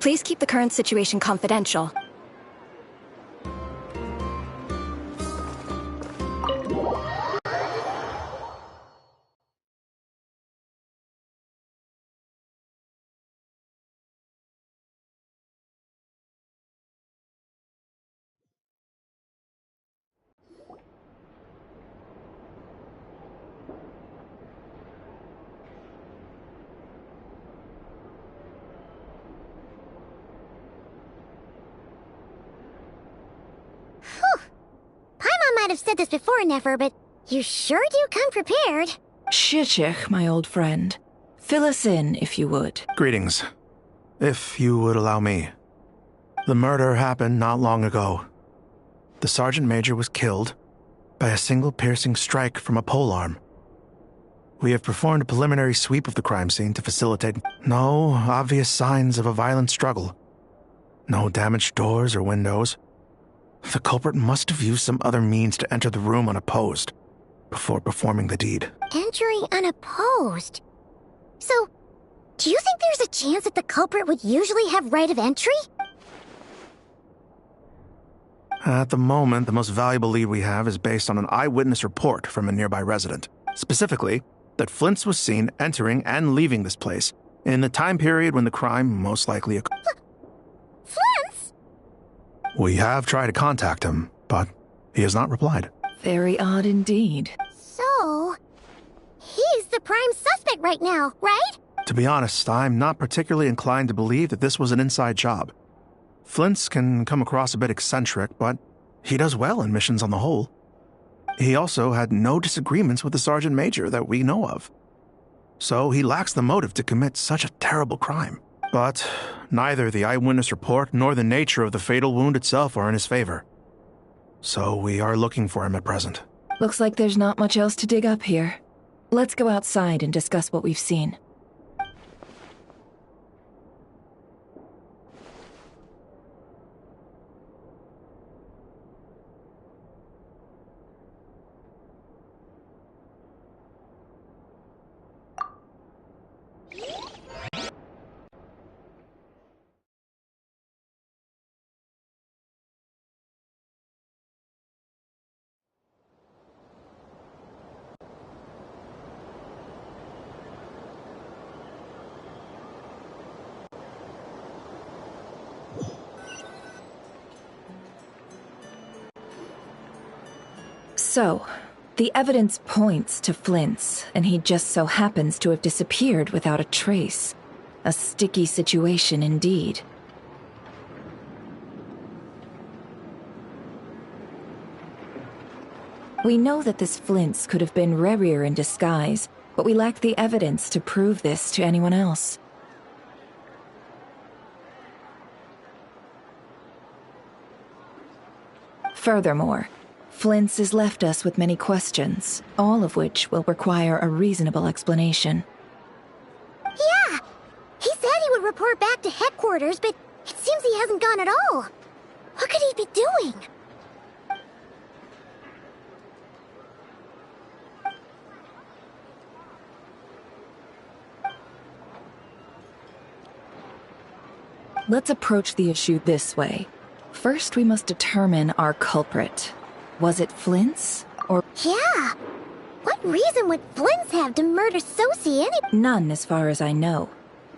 please keep the current situation confidential.
have said this before, Nefer, but you sure do come prepared.
Shishich, my old friend. Fill us in, if you would.
Greetings. If you would allow me. The murder happened not long ago. The Sergeant Major was killed by a single piercing strike from a polearm. We have performed a preliminary sweep of the crime scene to facilitate no obvious signs of a violent struggle. No damaged doors or windows. The culprit must have used some other means to enter the room unopposed before performing the deed.
Entering unopposed? So, do you think there's a chance that the culprit would usually have right of entry?
At the moment, the most valuable lead we have is based on an eyewitness report from a nearby resident. Specifically, that Flint's was seen entering and leaving this place in the time period when the crime most likely occurred.
Flint's?
We have tried to contact him, but he has not replied.
Very odd indeed.
So, he's the prime suspect right now, right?
To be honest, I'm not particularly inclined to believe that this was an inside job. Flint's can come across a bit eccentric, but he does well in missions on the whole. He also had no disagreements with the Sergeant Major that we know of. So he lacks the motive to commit such a terrible crime. But neither the eyewitness report nor the nature of the fatal wound itself are in his favor. So we are looking for him at present.
Looks like there's not much else to dig up here. Let's go outside and discuss what we've seen. So, the evidence points to Flint's, and he just so happens to have disappeared without a trace. A sticky situation indeed. We know that this Flint's could have been Rerir in disguise, but we lack the evidence to prove this to anyone else. Furthermore, Flint's has left us with many questions, all of which will require a reasonable explanation.
Yeah! He said he would report back to headquarters, but it seems he hasn't gone at all. What could he be doing?
Let's approach the issue this way. First, we must determine our culprit. Was it Flint's, or—
Yeah! What reason would Flint's have to murder Sosie anyway?
None, as far as I know.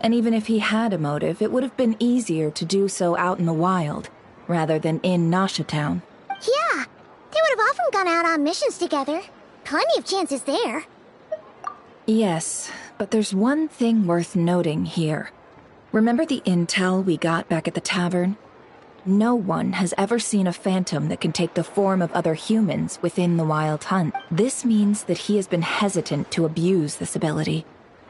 And even if he had a motive, it would have been easier to do so out in the wild, rather than in Nasha Town.
Yeah, they would have often gone out on missions together. Plenty of chances there.
Yes, but there's one thing worth noting here. Remember the intel we got back at the tavern? No one has ever seen a phantom that can take the form of other humans within the Wild Hunt. This means that he has been hesitant to abuse this ability,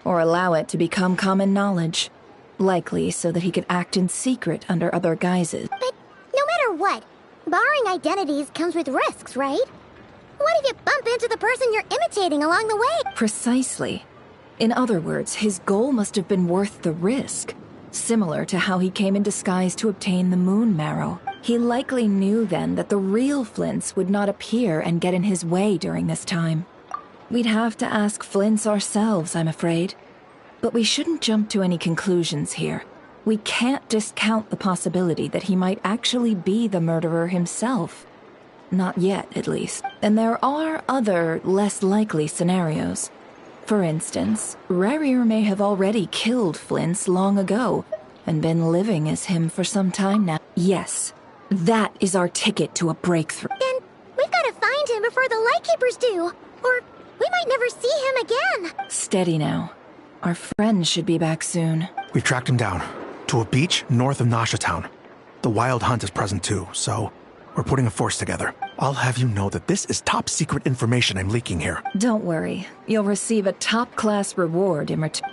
or allow it to become common knowledge. Likely so that he could act in secret under other guises.
But no matter what, borrowing identities comes with risks, right? What if you bump into the person you're imitating along the way?
Precisely. In other words, his goal must have been worth the risk. Similar to how he came in disguise to obtain the moon marrow. He likely knew then that the real Flint's would not appear and get in his way during this time. We'd have to ask Flint's ourselves, I'm afraid. But we shouldn't jump to any conclusions here. We can't discount the possibility that he might actually be the murderer himself. Not yet, at least. And there are other, less likely scenarios. For instance, Rerir may have already killed Flint's long ago, and been living as him for some time now. Yes, that is our ticket to a breakthrough.
Then we've got to find him before the Lightkeepers do, or we might never see him again.
Steady now. Our friends should be back soon.
We've tracked him down, to a beach north of Nasha Town. The Wild Hunt is present too, so we're putting a force together. I'll have you know that this is top secret information I'm leaking here.
Don't worry. You'll receive a top-class reward in return.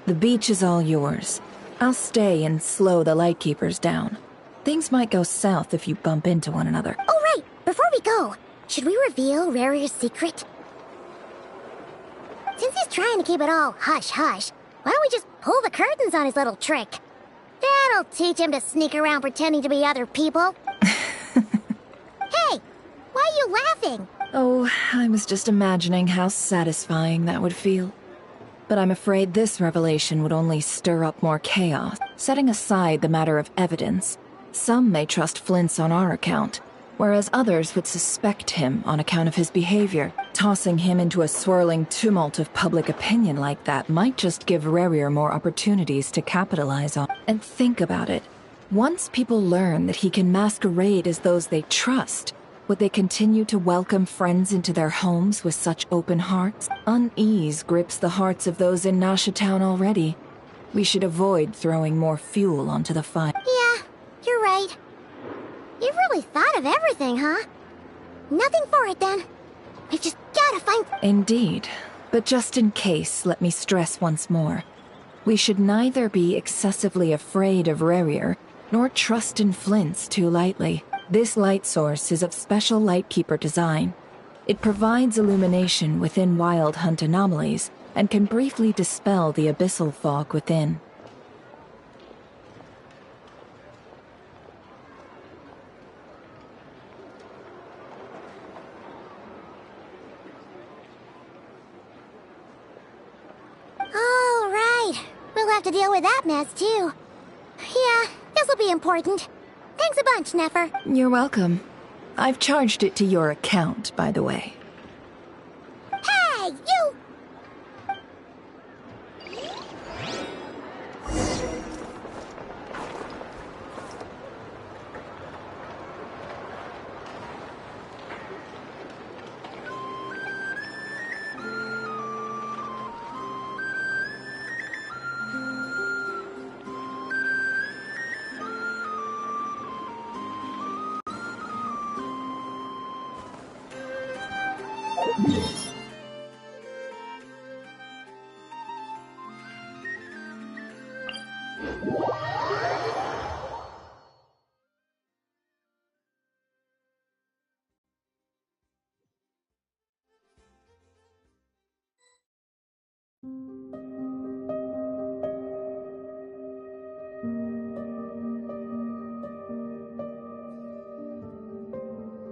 The beach is all yours. I'll stay and slow the Lightkeepers down. Things might go south if you bump into one another.
Oh, right! Before we go, should we reveal Rarier's secret? Since he's trying to keep it all hush-hush, why don't we just pull the curtains on his little trick? That'll teach him to sneak around pretending to be other people. Hey! Why are you laughing?
Oh, I was just imagining how satisfying that would feel. But I'm afraid this revelation would only stir up more chaos. Setting aside the matter of evidence, some may trust Flint's on our account, whereas others would suspect him on account of his behavior. Tossing him into a swirling tumult of public opinion like that might just give Rarier more opportunities to capitalize on. And think about it. Once people learn that he can masquerade as those they trust, would they continue to welcome friends into their homes with such open hearts? Unease grips the hearts of those in Nasha Town already. We should avoid throwing more fuel onto the fire.
Yeah, you're right. You've really thought of everything, huh? Nothing for it, then. We've just gotta find...
Indeed. But just in case, let me stress once more. We should neither be excessively afraid of Rarier, nor trust in Flint's too lightly. This light source is of special Lightkeeper design. It provides illumination within Wild Hunt anomalies, and can briefly dispel the abyssal fog within.
All right. We'll have to deal with that mess, too. Yeah, this'll be important. Thanks a bunch, Nefer.
You're welcome. I've charged it to your account, by the way.
Hey, you!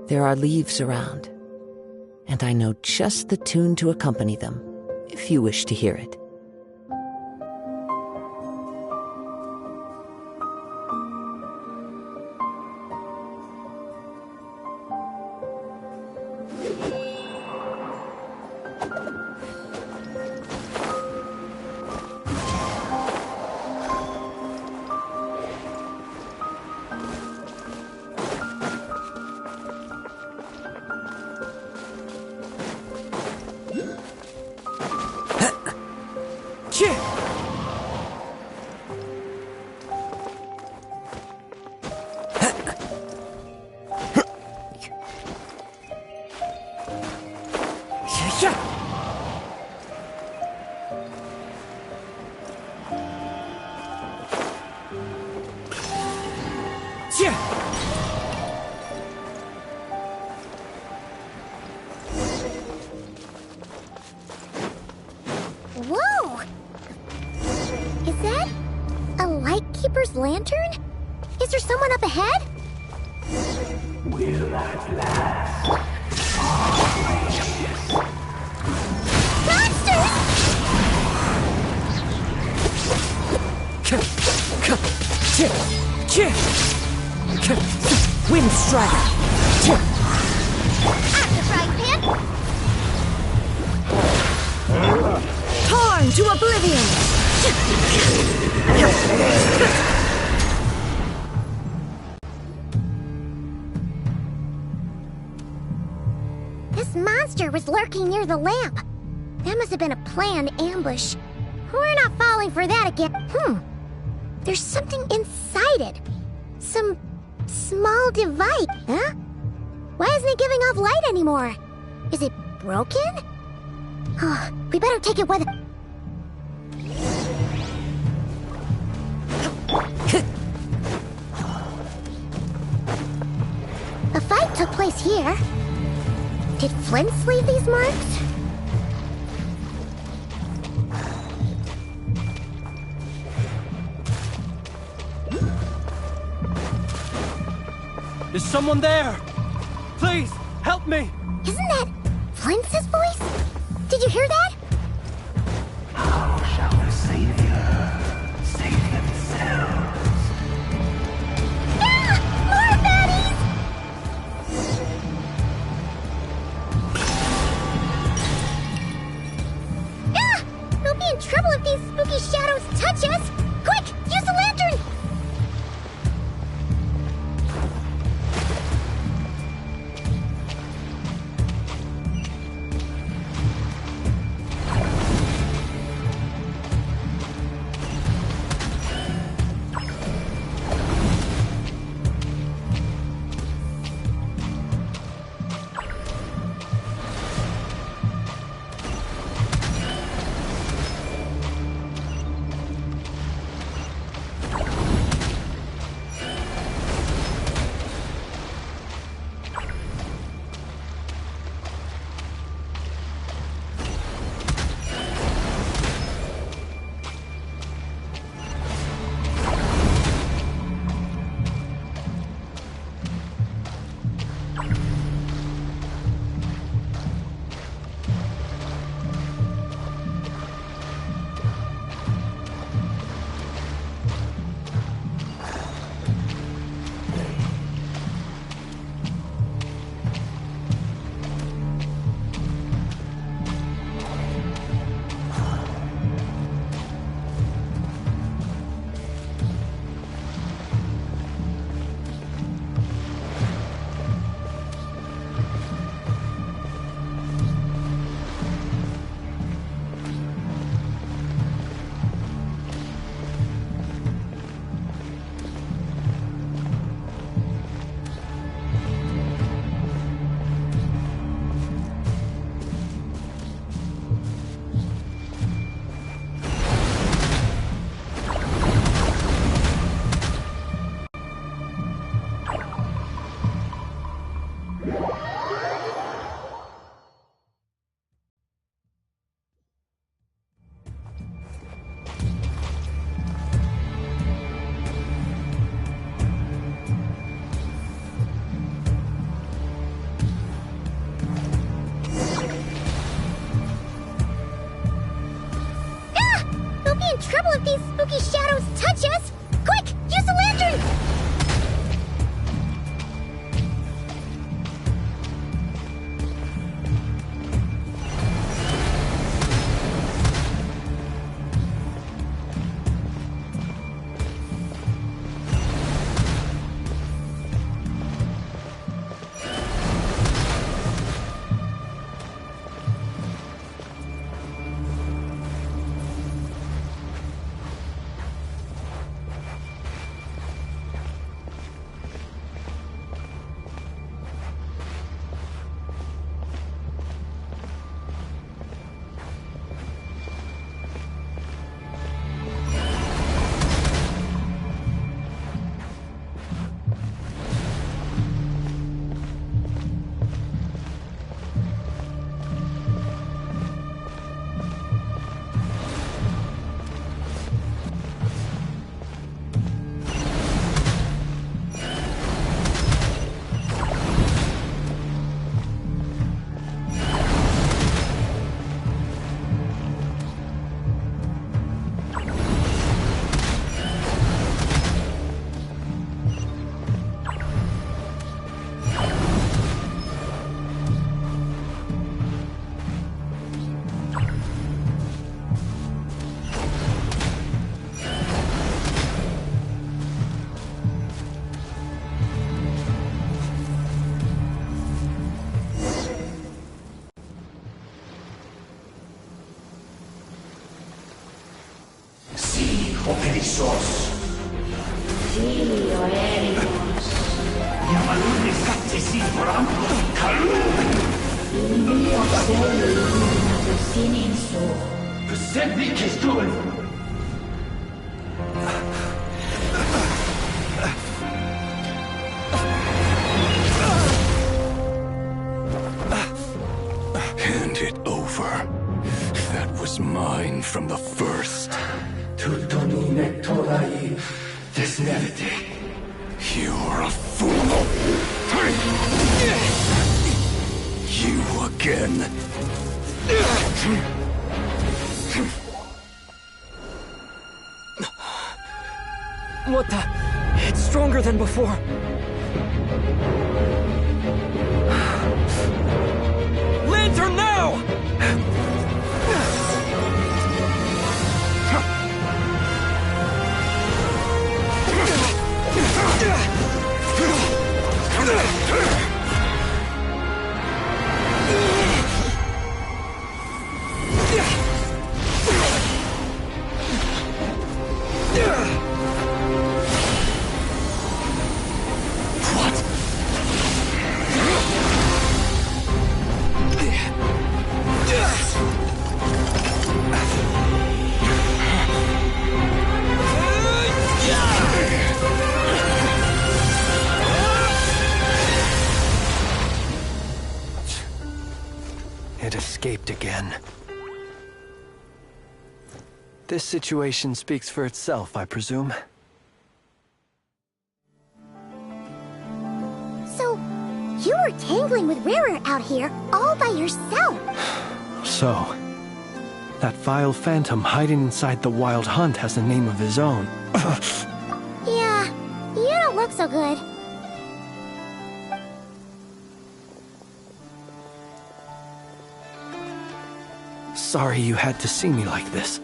There are leaves around, and I know just the tune to accompany them, if you wish to hear it.
Whoa! Is that a Lightkeeper's lantern? Is there someone up ahead?
Will at last.
Wind Strider!
After frying pan!
Torn to oblivion!
This monster was lurking near the lamp. That must have been a planned ambush. We're not falling for that again. There's something inside it. Some Small device, huh? Why isn't it giving off light anymore? Is it broken? Oh, we better take it with... A fight took place here. Did Flints leave these marks?
Is someone there? Please, help me!
Isn't that Flints' voice? Did you hear that?
How shall the Savior save themselves?
Ah! More baddies! Ah! We'll be in trouble if these spooky shadows touch us! Quick! Use the lantern! In trouble if these spooky shadows touch us! Quick! Use the lantern!
Operissos. Sí, lo haremos. Hand it over. That was mine from the first. You're a fool. You again.
What the? It's stronger than before. Lantern now!
It escaped again. This situation speaks for itself, I presume.
So, you were tangling with Rarer out here all by yourself.
So, that vile phantom hiding inside the Wild Hunt has a name of his own.
Yeah, you don't look so good.
Sorry you had to see me like this.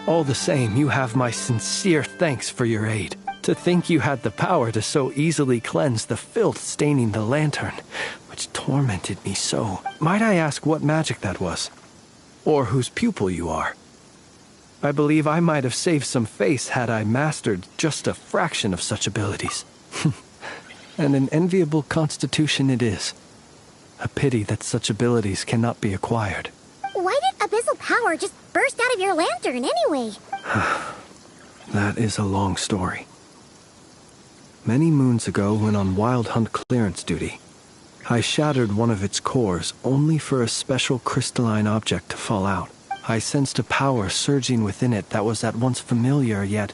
All the same, you have my sincere thanks for your aid. To think you had the power to so easily cleanse the filth staining the lantern, which tormented me so. Might I ask what magic that was? Or whose pupil you are? I believe I might have saved some face had I mastered just a fraction of such abilities. And an enviable constitution it is. A pity that such abilities cannot be acquired.
Why did abyssal power just burst out of your lantern anyway?
That is a long story. Many moons ago, when on Wild Hunt clearance duty, I shattered one of its cores only for a special crystalline object to fall out. I sensed a power surging within it that was at once familiar yet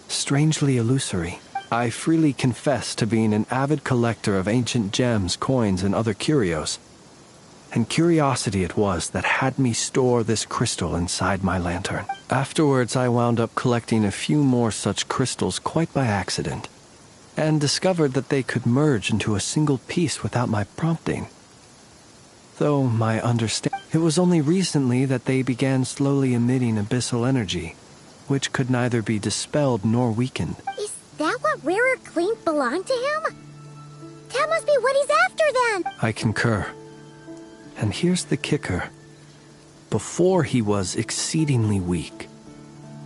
strangely illusory. I freely confess to being an avid collector of ancient gems, coins, and other curios. And curiosity it was that had me store this crystal inside my lantern. Afterwards, I wound up collecting a few more such crystals quite by accident, and discovered that they could merge into a single piece without my prompting. Though my understanding, it was only recently that they began slowly emitting abyssal energy, which could neither be dispelled nor weakened.
Is that what Rarer claimed belonged to him? That must be what he's after then!
I concur. And here's the kicker. Before, he was exceedingly weak.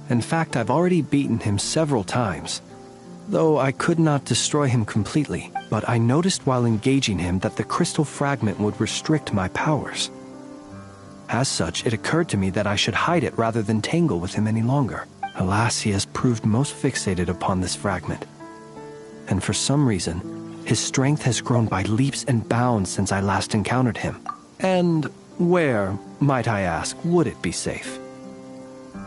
In fact, I've already beaten him several times, though I could not destroy him completely. But I noticed while engaging him that the crystal fragment would restrict my powers. As such, it occurred to me that I should hide it rather than tangle with him any longer. Alas, he has proved most fixated upon this fragment. And for some reason, his strength has grown by leaps and bounds since I last encountered him. And where, might I ask, would it be safe?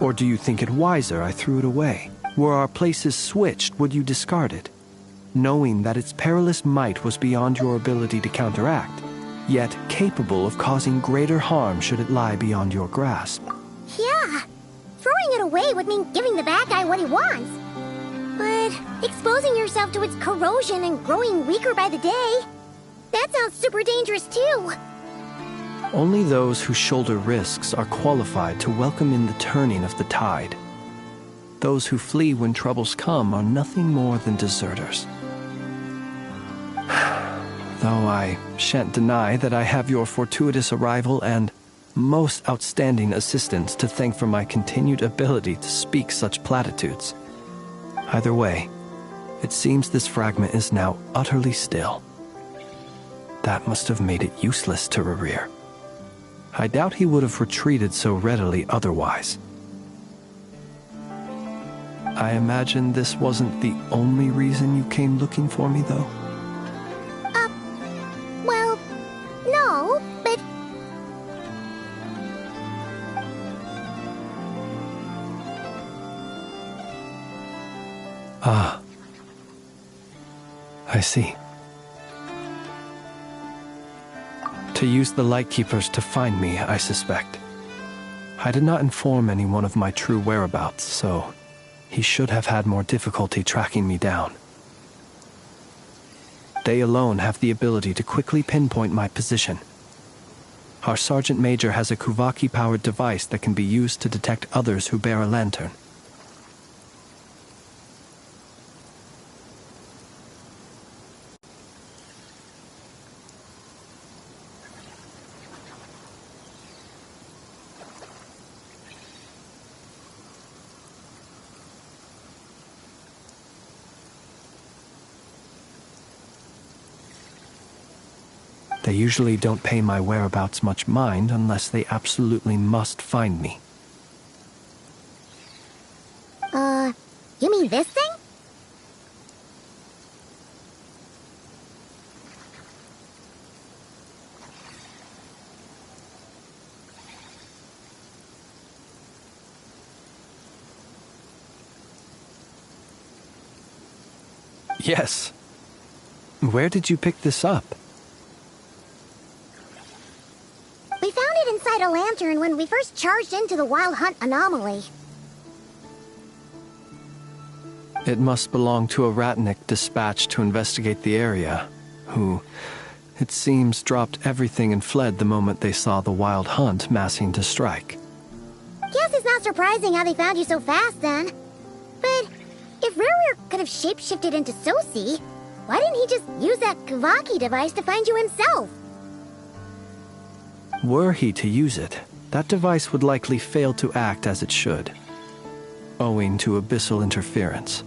Or do you think it wiser I threw it away? Were our places switched, would you discard it, knowing that its perilous might was beyond your ability to counteract, yet capable of causing greater harm should it lie beyond your grasp?
Yeah, throwing it away would mean giving the bad guy what he wants. But exposing yourself to its corrosion and growing weaker by the day, that sounds super dangerous too.
Only those who shoulder risks are qualified to welcome in the turning of the tide. Those who flee when troubles come are nothing more than deserters. Though I shan't deny that I have your fortuitous arrival and most outstanding assistance to thank for my continued ability to speak such platitudes. Either way, It seems this fragment is now utterly still. That must have made it useless to Rerir. I doubt he would have retreated so readily otherwise. I imagine this wasn't the only reason you came looking for me, though?
Well, no, but...
Ah. I see. To use the Lightkeepers to find me, I suspect. I did not inform anyone of my true whereabouts, so he should have had more difficulty tracking me down. They alone have the ability to quickly pinpoint my position. Our Sergeant Major has a Kuvaki-powered device that can be used to detect others who bear a lantern. They usually don't pay my whereabouts much mind unless they absolutely must find me.
You mean this thing?
Yes. Where did you pick this up?
We found it inside a lantern when we first charged into the Wild Hunt anomaly.
It must belong to a Ratnik dispatched to investigate the area, who, it seems, dropped everything and fled the moment they saw the Wild Hunt massing to strike.
Guess it's not surprising how they found you so fast, then. But if Rerir could have shapeshifted into Sosi, why didn't he just use that Kavaki device to find you himself?
Were he to use it, that device would likely fail to act as it should, owing to abyssal interference.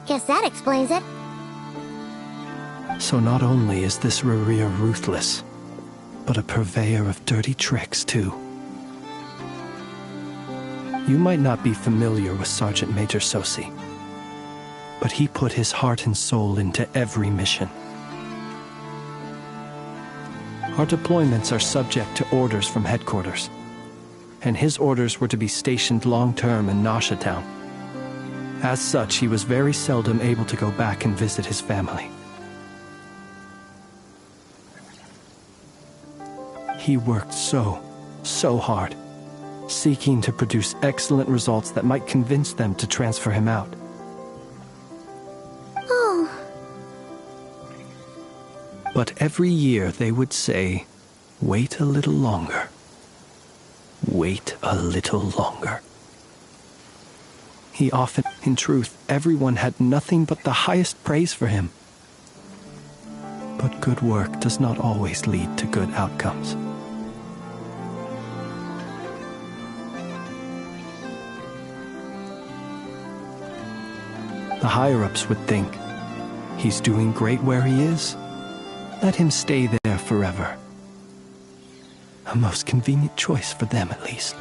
Guess that explains it.
So not only is this Rerir ruthless, but a purveyor of dirty tricks, too. You might not be familiar with Sergeant Major Sosi, but he put his heart and soul into every mission. Our deployments are subject to orders from headquarters, and his orders were to be stationed long-term in Nasha Town. As such, he was very seldom able to go back and visit his family. He worked so hard, seeking to produce excellent results that might convince them to transfer him out.
Oh.
But every year they would say, "Wait a little longer. Wait a little longer." He often, in truth, everyone had nothing but the highest praise for him. But good work does not always lead to good outcomes. The higher-ups would think, he's doing great where he is. Let him stay there forever. A most convenient choice for them, at least.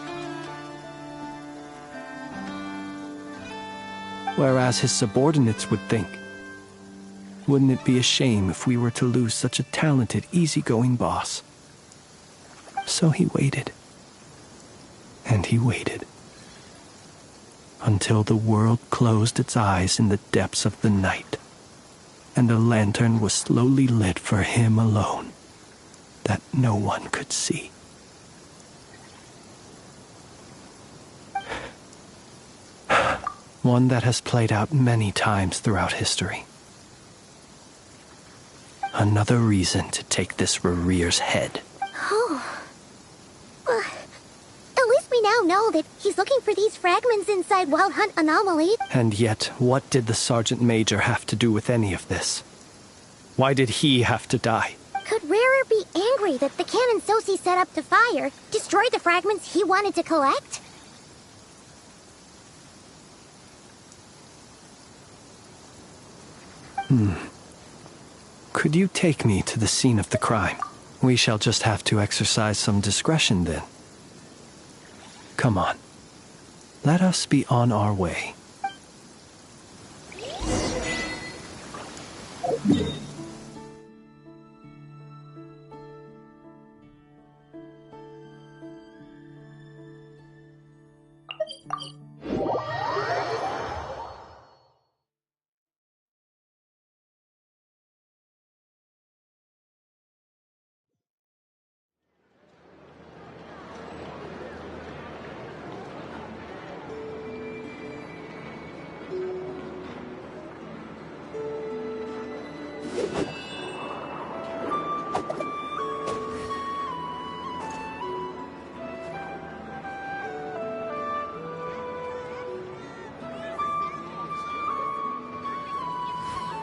Whereas his subordinates would think, wouldn't it be a shame if we were to lose such a talented, easygoing boss? So he waited. And he waited. Until the world closed its eyes in the depths of the night, and a lantern was slowly lit for him alone, that no one could see. One that has played out many times throughout history. Another reason to take this Rerir's head.
Oh. At least we now know that he's looking for these fragments inside Wild Hunt Anomaly.
And yet, what did the Sergeant Major have to do with any of this? Why did he have to die?
Could Rarer be angry that the cannon Sosi set up to fire destroyed the fragments he wanted to collect?
Could you take me to the scene of the crime? We shall just have to exercise some discretion then. Come on. Let us be on our way.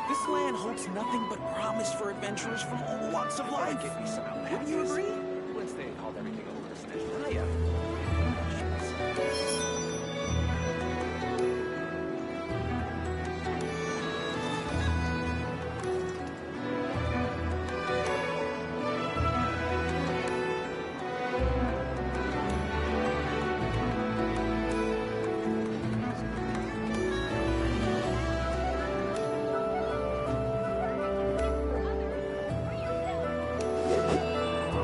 This land holds nothing but promise for adventurers from all walks of life. Wouldn't you agree? Once they called everything over Snezhnaya.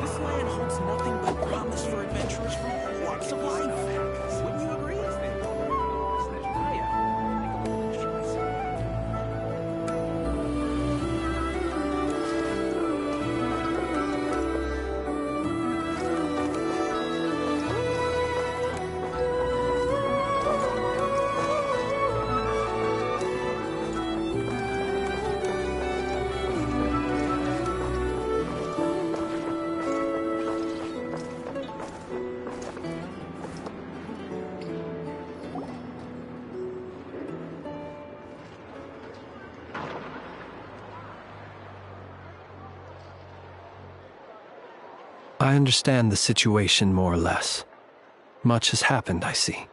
This land holds nothing but promise for adventurers from all walks of life. Wouldn't you agree?
I understand the situation more or less. Much has happened, I see.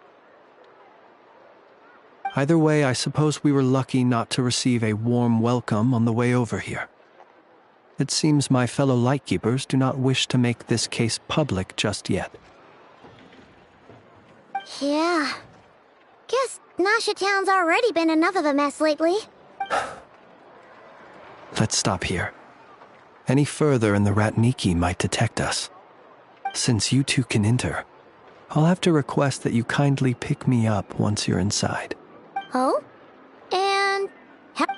Either way, I suppose we were lucky not to receive a warm welcome on the way over here. It seems my fellow Lightkeepers do not wish to make this case public just yet.
Yeah. Guess Nasha Town's already been enough of a mess lately.
Let's stop here. Any further and the Ratniki might detect us. Since you two can enter, I'll have to request that you kindly pick me up once you're inside.
Oh? And...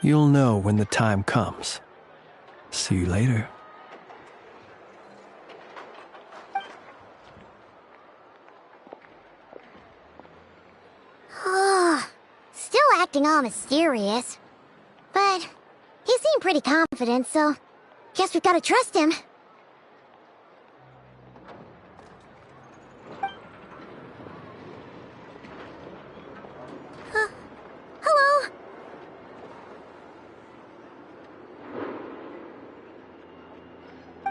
You'll know when the time comes. See you later.
Still acting all mysterious. But he seemed pretty confident, so guess we've got to trust him. Hello?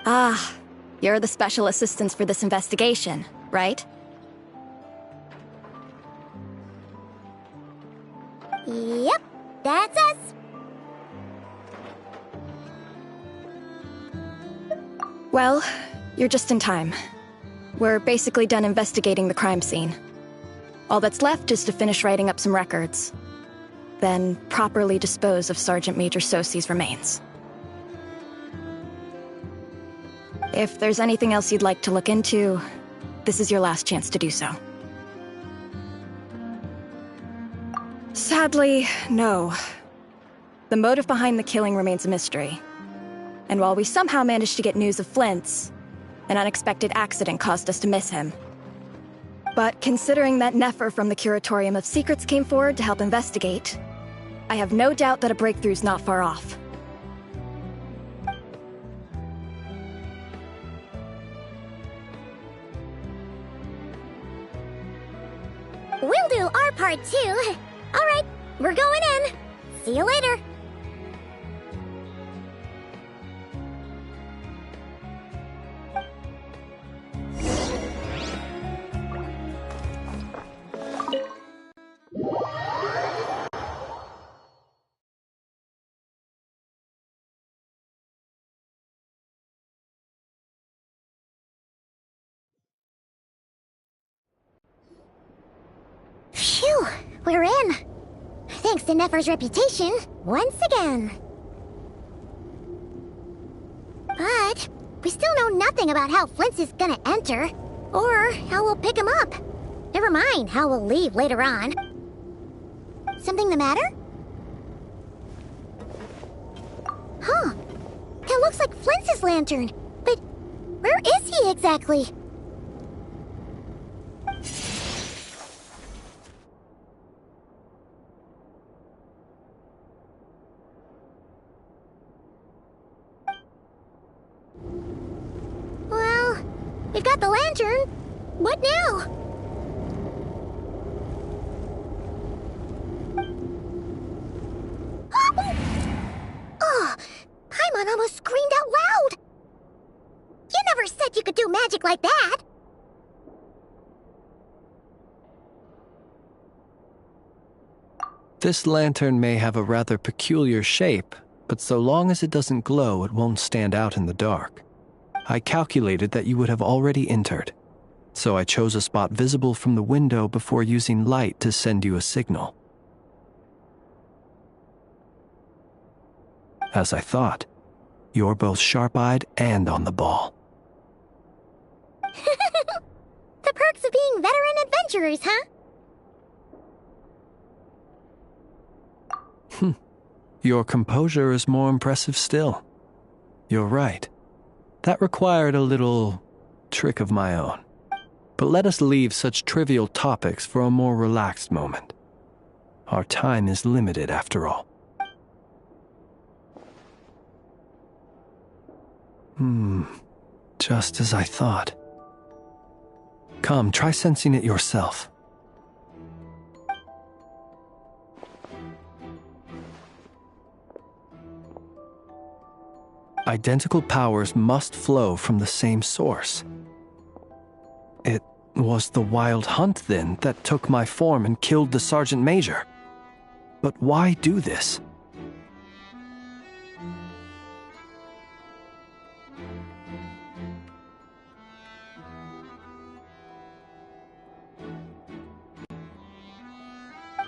Ah, you're the special assistants for this investigation, right?
Yep, that's us.
Well, you're just in time. We're basically done investigating the crime scene. All that's left is to finish writing up some records. Then properly dispose of Sergeant Major Sosi's remains. If there's anything else you'd like to look into, this is your last chance to do so. Sadly, no. The motive behind the killing remains a mystery. And while we somehow managed to get news of Flint's, an unexpected accident caused us to miss him. But considering that Nefer from the Curatorium of Secrets came forward to help investigate, I have no doubt that a breakthrough's not far off.
we'll do our part too. All right, we're going in. See you later. Phew, we're in. Thanks to Nefer's reputation, once again. But we still know nothing about how Flint's is gonna enter, or how we'll pick him up. Never mind how we'll leave later on. Something the matter? Huh. That looks like Flint's lantern. But where is he exactly? Well, we've got the lantern. What now? Oh, Paimon almost screamed out loud. You never said you could do magic like that.
This lantern may have a rather peculiar shape, but so long as it doesn't glow, it won't stand out in the dark. I calculated that you would have already entered, so I chose a spot visible from the window before using light to send you a signal. As I thought, you're both sharp-eyed and on the ball.
The perks of being veteran adventurers, huh?
Your composure is more impressive still. You're right. That required a little trick of my own. But let us leave such trivial topics for a more relaxed moment. Our time is limited after all. Just as I thought. Come, try sensing it yourself. Identical powers must flow from the same source. It was the wild hunt, then, that took my form and killed the Sergeant Major. But why do this?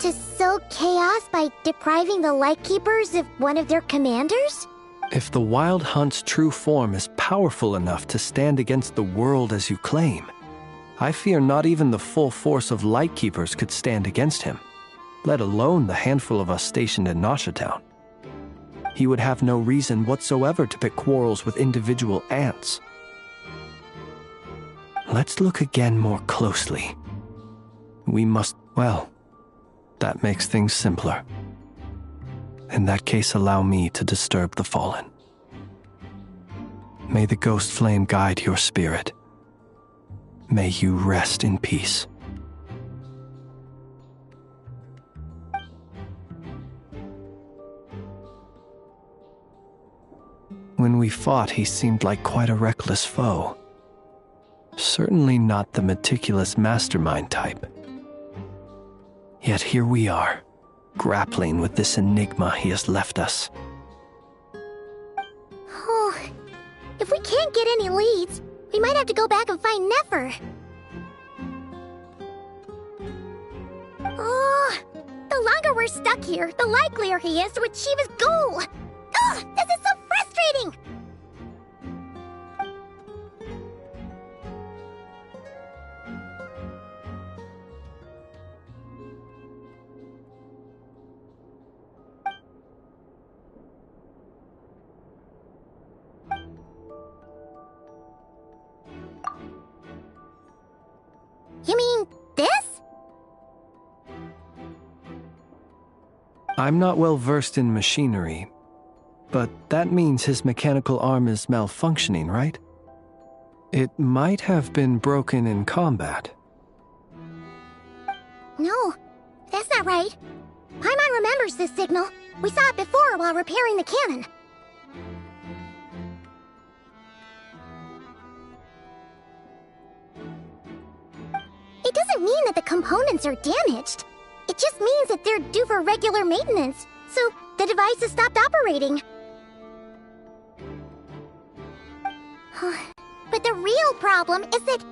To sow chaos by depriving the Lightkeepers of one of their commanders?
If the Wild Hunt's true form is powerful enough to stand against the world as you claim, I fear not even the full force of Lightkeepers could stand against him, let alone the handful of us stationed in Noshatown. He would have no reason whatsoever to pick quarrels with individual ants. Let's look again more closely. We must, well, that makes things simpler. In that case, allow me to disturb the fallen. May the ghost flame guide your spirit. May you rest in peace. When we fought, he seemed like quite a reckless foe. Certainly not the meticulous mastermind type. Yet here we are, grappling with this enigma he has left us.
Oh, if we can't get any leads, we might have to go back and find Nefer. Oh, the longer we're stuck here, the likelier he is to achieve his goal. Ugh, this is so frustrating! You mean this?
I'm not well versed in machinery, but that means his mechanical arm is malfunctioning, right? It might have been broken in combat.
No, that's not right. Paimon remembers this signal. We saw it before while repairing the cannon. It doesn't mean that the components are damaged. It just means that they're due for regular maintenance, so the device has stopped operating. But the real problem is that...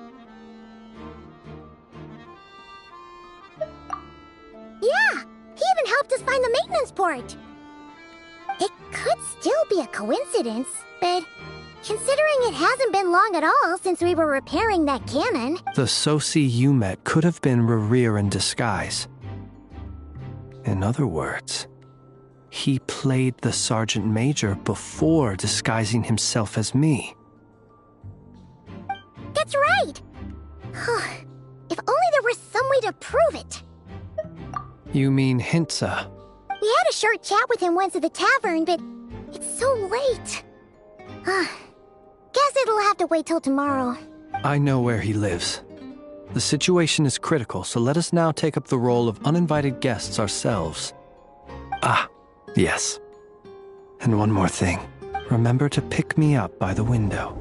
Yeah, he even helped us find the maintenance port. It could still be a coincidence, but considering it hasn't been long at all since we were repairing that cannon...
The Sosi you met could have been Rerir in disguise. In other words, he played the Sergeant Major before disguising himself as me.
That's right! If only there were some way to prove it.
You mean Hintsa?
We had a short chat with him once at the tavern, but it's so late. Guess it'll have to wait till tomorrow.
I know where he lives. The situation is critical, so let us now take up the role of uninvited guests ourselves. Ah, yes. And one more thing. Remember to pick me up by the window.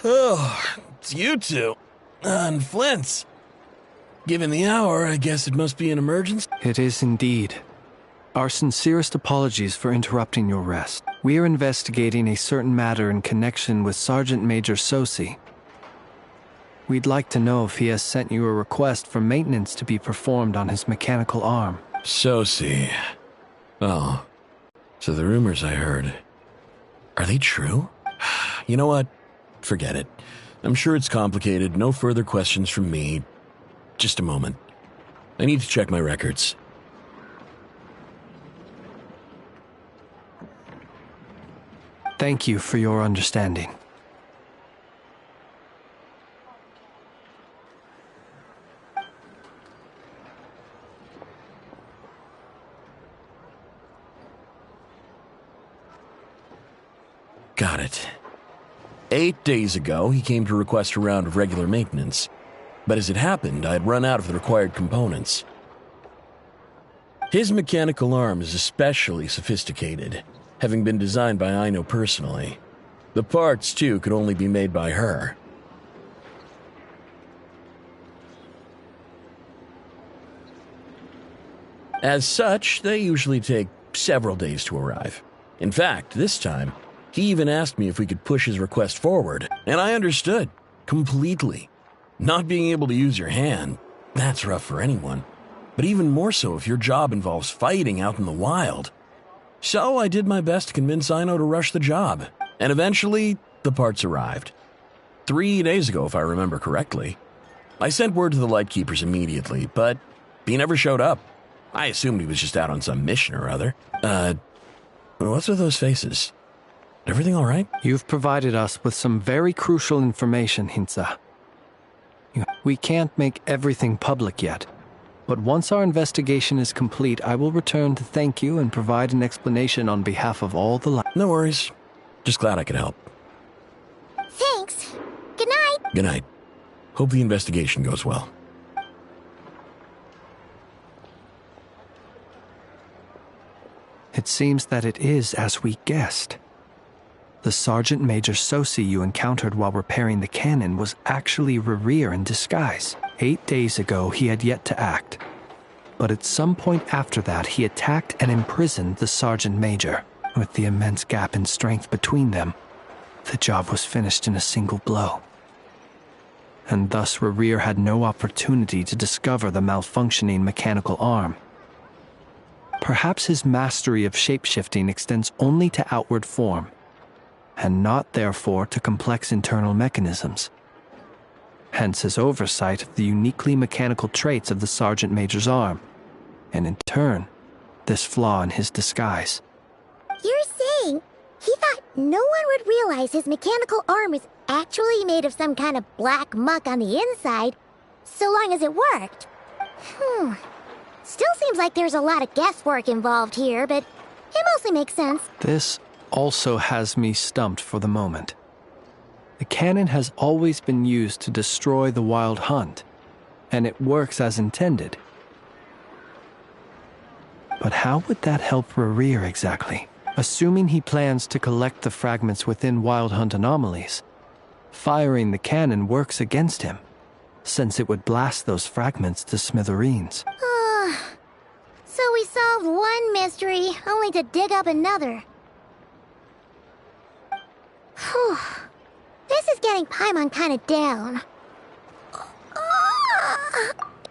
Oh, it's you two. And Flint's. Given the hour, I guess it must be an emergency.
It is indeed. Our sincerest apologies for interrupting your rest. We are investigating a certain matter in connection with Sergeant Major Sosi. We'd like to know if he has sent you a request for maintenance to be performed on his mechanical arm.
Sosi. Oh, so the rumors I heard, are they true? You know what? Forget it. I'm sure it's complicated. No further questions from me. Just a moment. I need to check my records.
Thank you for your understanding.
Got it. 8 days ago, he came to request a round of regular maintenance. But as it happened, I had run out of the required components. His mechanical arm is especially sophisticated, having been designed by Aino personally. The parts, too, could only be made by her. As such, they usually take several days to arrive. In fact, this time, he even asked me if we could push his request forward, and I understood, completely. Not being able to use your hand, that's rough for anyone. But even more so if your job involves fighting out in the wild. So I did my best to convince Aino to rush the job, and eventually, the parts arrived. 3 days ago, if I remember correctly. I sent word to the Lightkeepers immediately, but he never showed up. I assumed he was just out on some mission or other. What's with those faces? Everything all right?
You've provided us with some very crucial information, Hintsa. We can't make everything public yet, but once our investigation is complete, I will return to thank you and provide an explanation on behalf of all the
No worries. Just glad I could help.
Thanks. Good night.
Good night. Hope the investigation goes well.
It seems that it is as we guessed. The Sergeant Major Sosi you encountered while repairing the cannon was actually Rerir in disguise. 8 days ago, he had yet to act. But at some point after that, he attacked and imprisoned the Sergeant Major. With the immense gap in strength between them, the job was finished in a single blow. and thus Rerir had no opportunity to discover the malfunctioning mechanical arm. Perhaps his mastery of shapeshifting extends only to outward form, and not therefore to complex internal mechanisms. Hence his oversight of the uniquely mechanical traits of the Sergeant Major's arm, and in turn, this flaw in his disguise.
You're saying he thought no one would realize his mechanical arm was actually made of some kind of black muck on the inside, so long as it worked? Still seems like there's a lot of guesswork involved here, but it mostly makes sense.
This also has me stumped for the moment. The cannon has always been used to destroy the wild hunt, and it works as intended. But how would that help Rerir exactly? Assuming he plans to collect the fragments within wild hunt anomalies, firing the cannon works against him, since it would blast those fragments to smithereens.
So we solved one mystery, only to dig up another. Whew. This is getting Paimon kind of down.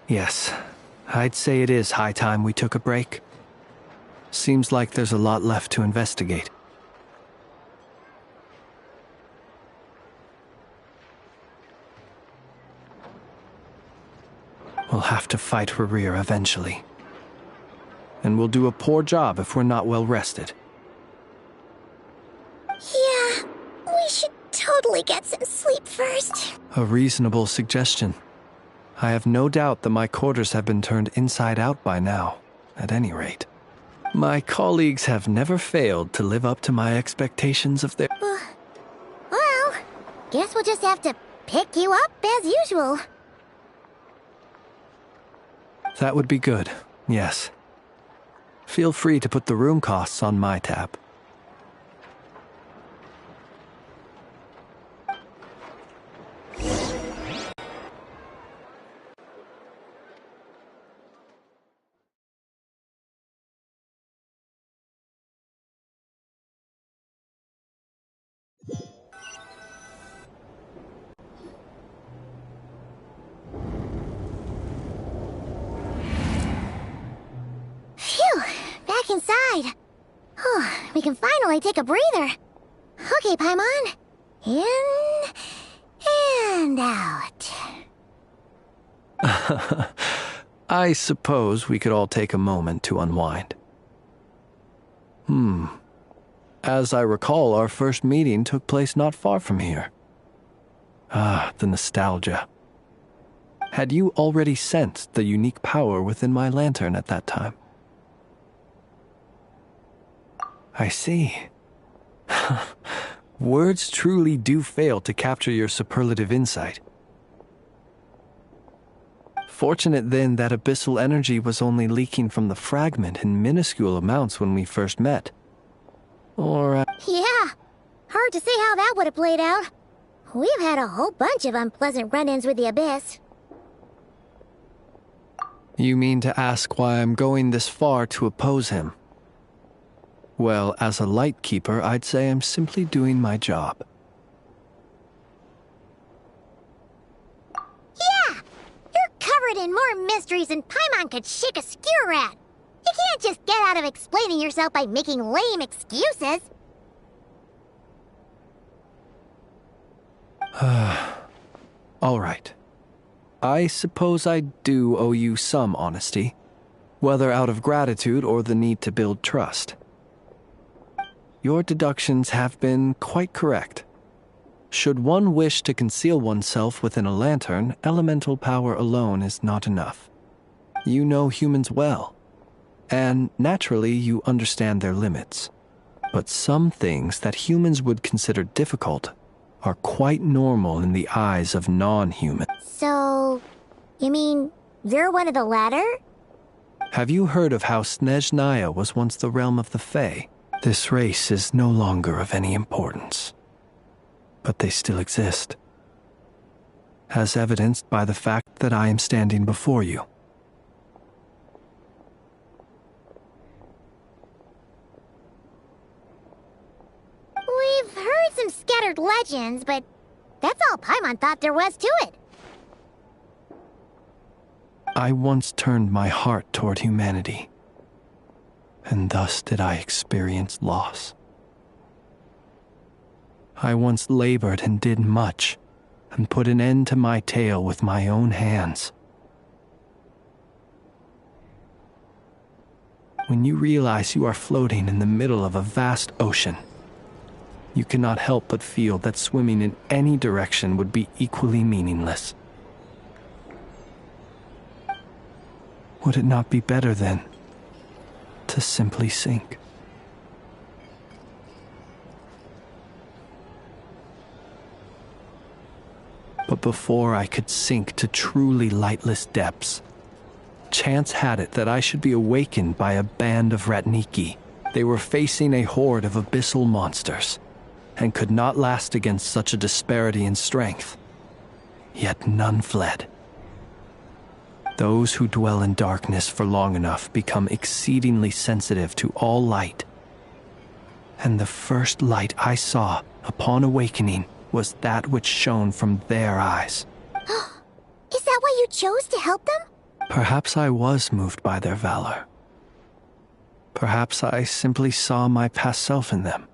Yes, I'd say it is high time we took a break. Seems like there's a lot left to investigate. We'll have to fight Rerir eventually. And we'll do a poor job if we're not well rested.
Yeah, we should totally get some sleep first.
A reasonable suggestion. I have no doubt that my quarters have been turned inside out by now, at any rate. My colleagues have never failed to live up to my expectations of their...
Well, guess we'll just have to pick you up as usual.
That would be good, yes. Feel free to put the room costs on my tab.
Phew, back inside. We can finally take a breather. Okay, Paimon. In and out.
I suppose we could all take a moment to unwind. As I recall, our first meeting took place not far from here. Ah, the nostalgia. Had you already sensed the unique power within my lantern at that time? I see. Words truly do fail to capture your superlative insight. Fortunate then that abyssal energy was only leaking from the fragment in minuscule amounts when we first met. Or,
Yeah, hard to say how that would have played out. We've had a whole bunch of unpleasant run-ins with the Abyss.
You mean to ask why I'm going this far to oppose him? Well, as a light keeper, I'd say I'm simply doing my job.
Yeah! You're covered in more mysteries than Paimon could shake a skewer at. You can't just get out of explaining yourself by making lame excuses.
All right. I suppose I do owe you some honesty, whether out of gratitude or the need to build trust. Your deductions have been quite correct. Should one wish to conceal oneself within a lantern, elemental power alone is not enough. You know humans well, and naturally you understand their limits. But some things that humans would consider difficult are quite normal in the eyes of non-humans.
So, you mean you're one of the latter?
Have you heard of how Snezhnaya was once the realm of the Fae? This race is no longer of any importance, but they still exist, as evidenced by the fact that I am standing before you.
We've heard some scattered legends, but that's all Paimon thought there was to it.
I once turned my heart toward humanity, and thus did I experience loss. I once labored and did much, and put an end to my tale with my own hands. When you realize you are floating in the middle of a vast ocean, you cannot help but feel that swimming in any direction would be equally meaningless. Would it not be better, then, to simply sink? But before I could sink to truly lightless depths, chance had it that I should be awakened by a band of Ratniki. They were facing a horde of abyssal monsters, and could not last against such a disparity in strength. Yet none fled. Those who dwell in darkness for long enough become exceedingly sensitive to all light. And the first light I saw upon awakening was that which shone from their eyes.
Is that why you chose to help them?
Perhaps I was moved by their valor. Perhaps I simply saw my past self in them,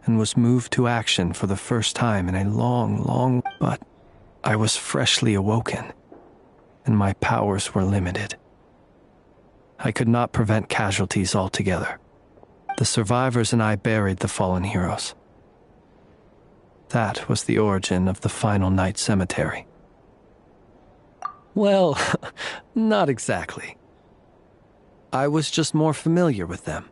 and was moved to action for the first time in a long, but I was freshly awoken, and my powers were limited. I could not prevent casualties altogether. The survivors and I buried the fallen heroes. That was the origin of the final night cemetery. Well, not exactly. I was just more familiar with them,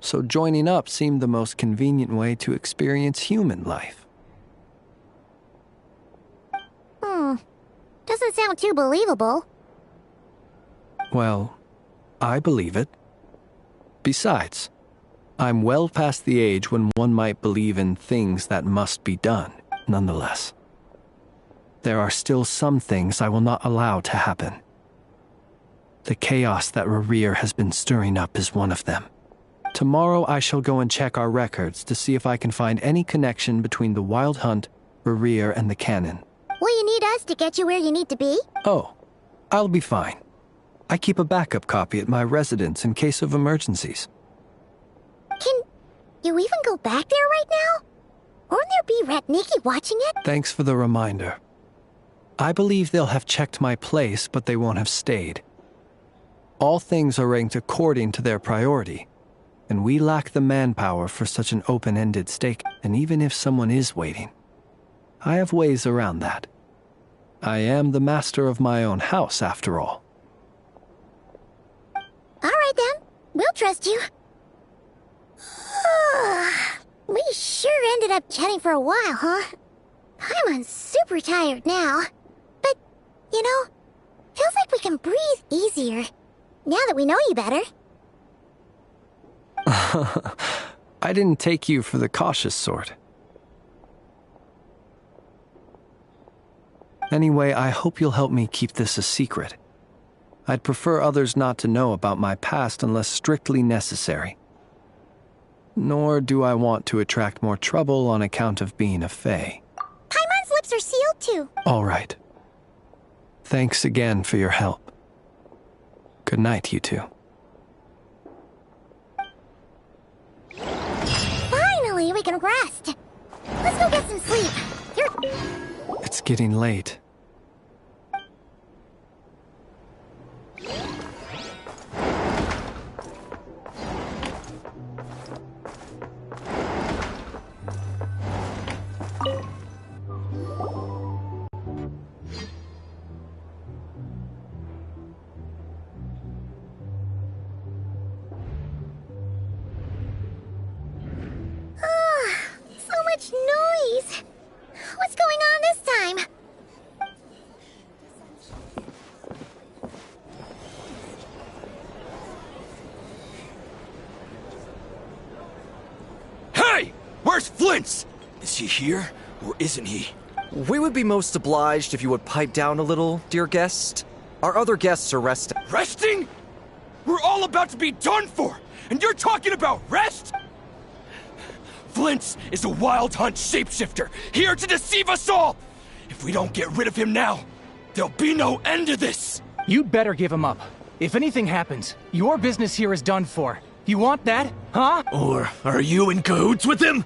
so joining up seemed the most convenient way to experience human life.
Doesn't sound too believable.
Well, I believe it. Besides, I'm well past the age when one might believe in things that must be done, nonetheless. There are still some things I will not allow to happen. The chaos that Rerir has been stirring up is one of them. Tomorrow I shall go and check our records to see if I can find any connection between the Wild Hunt, Rerir, and the Cannon.
Will you need us to get you where you need to be?
Oh, I'll be fine. I keep a backup copy at my residence in case of emergencies.
Can you even go back there right now? Won't there be Ratniki watching it?
Thanks for the reminder. I believe they'll have checked my place, but they won't have stayed. All things are ranked according to their priority, and we lack the manpower for such an open-ended stake. And even if someone is waiting, I have ways around that. I am the master of my own house, after all.
All right then, we'll trust you. We sure ended up chatting for a while, huh? I'm super tired now. But, you know, feels like we can breathe easier, now that we know you better.
I didn't take you for the cautious sort. Anyway, I hope you'll help me keep this a secret. I'd prefer others not to know about my past unless strictly necessary. Nor do I want to attract more trouble on account of being a fae.
Paimon's lips are sealed too.
All right. Thanks again for your help. Good night, you two.
Finally, we can rest. Let's go get some sleep.
It's getting late.
So much noise. What's going on this time?
Hey! Where's Flint's? Is he here, or isn't he?
We would be most obliged if you would pipe down a little, dear guest. Our other guests are resting.
Resting? We're all about to be done for, and you're talking about rest? Flint's is a Wild Hunt shapeshifter, here to deceive us all! If we don't get rid of him now, there'll be no end to this!
You'd better give him up. If anything happens, your business here is done for. You want that, huh?
Or are you in cahoots with him?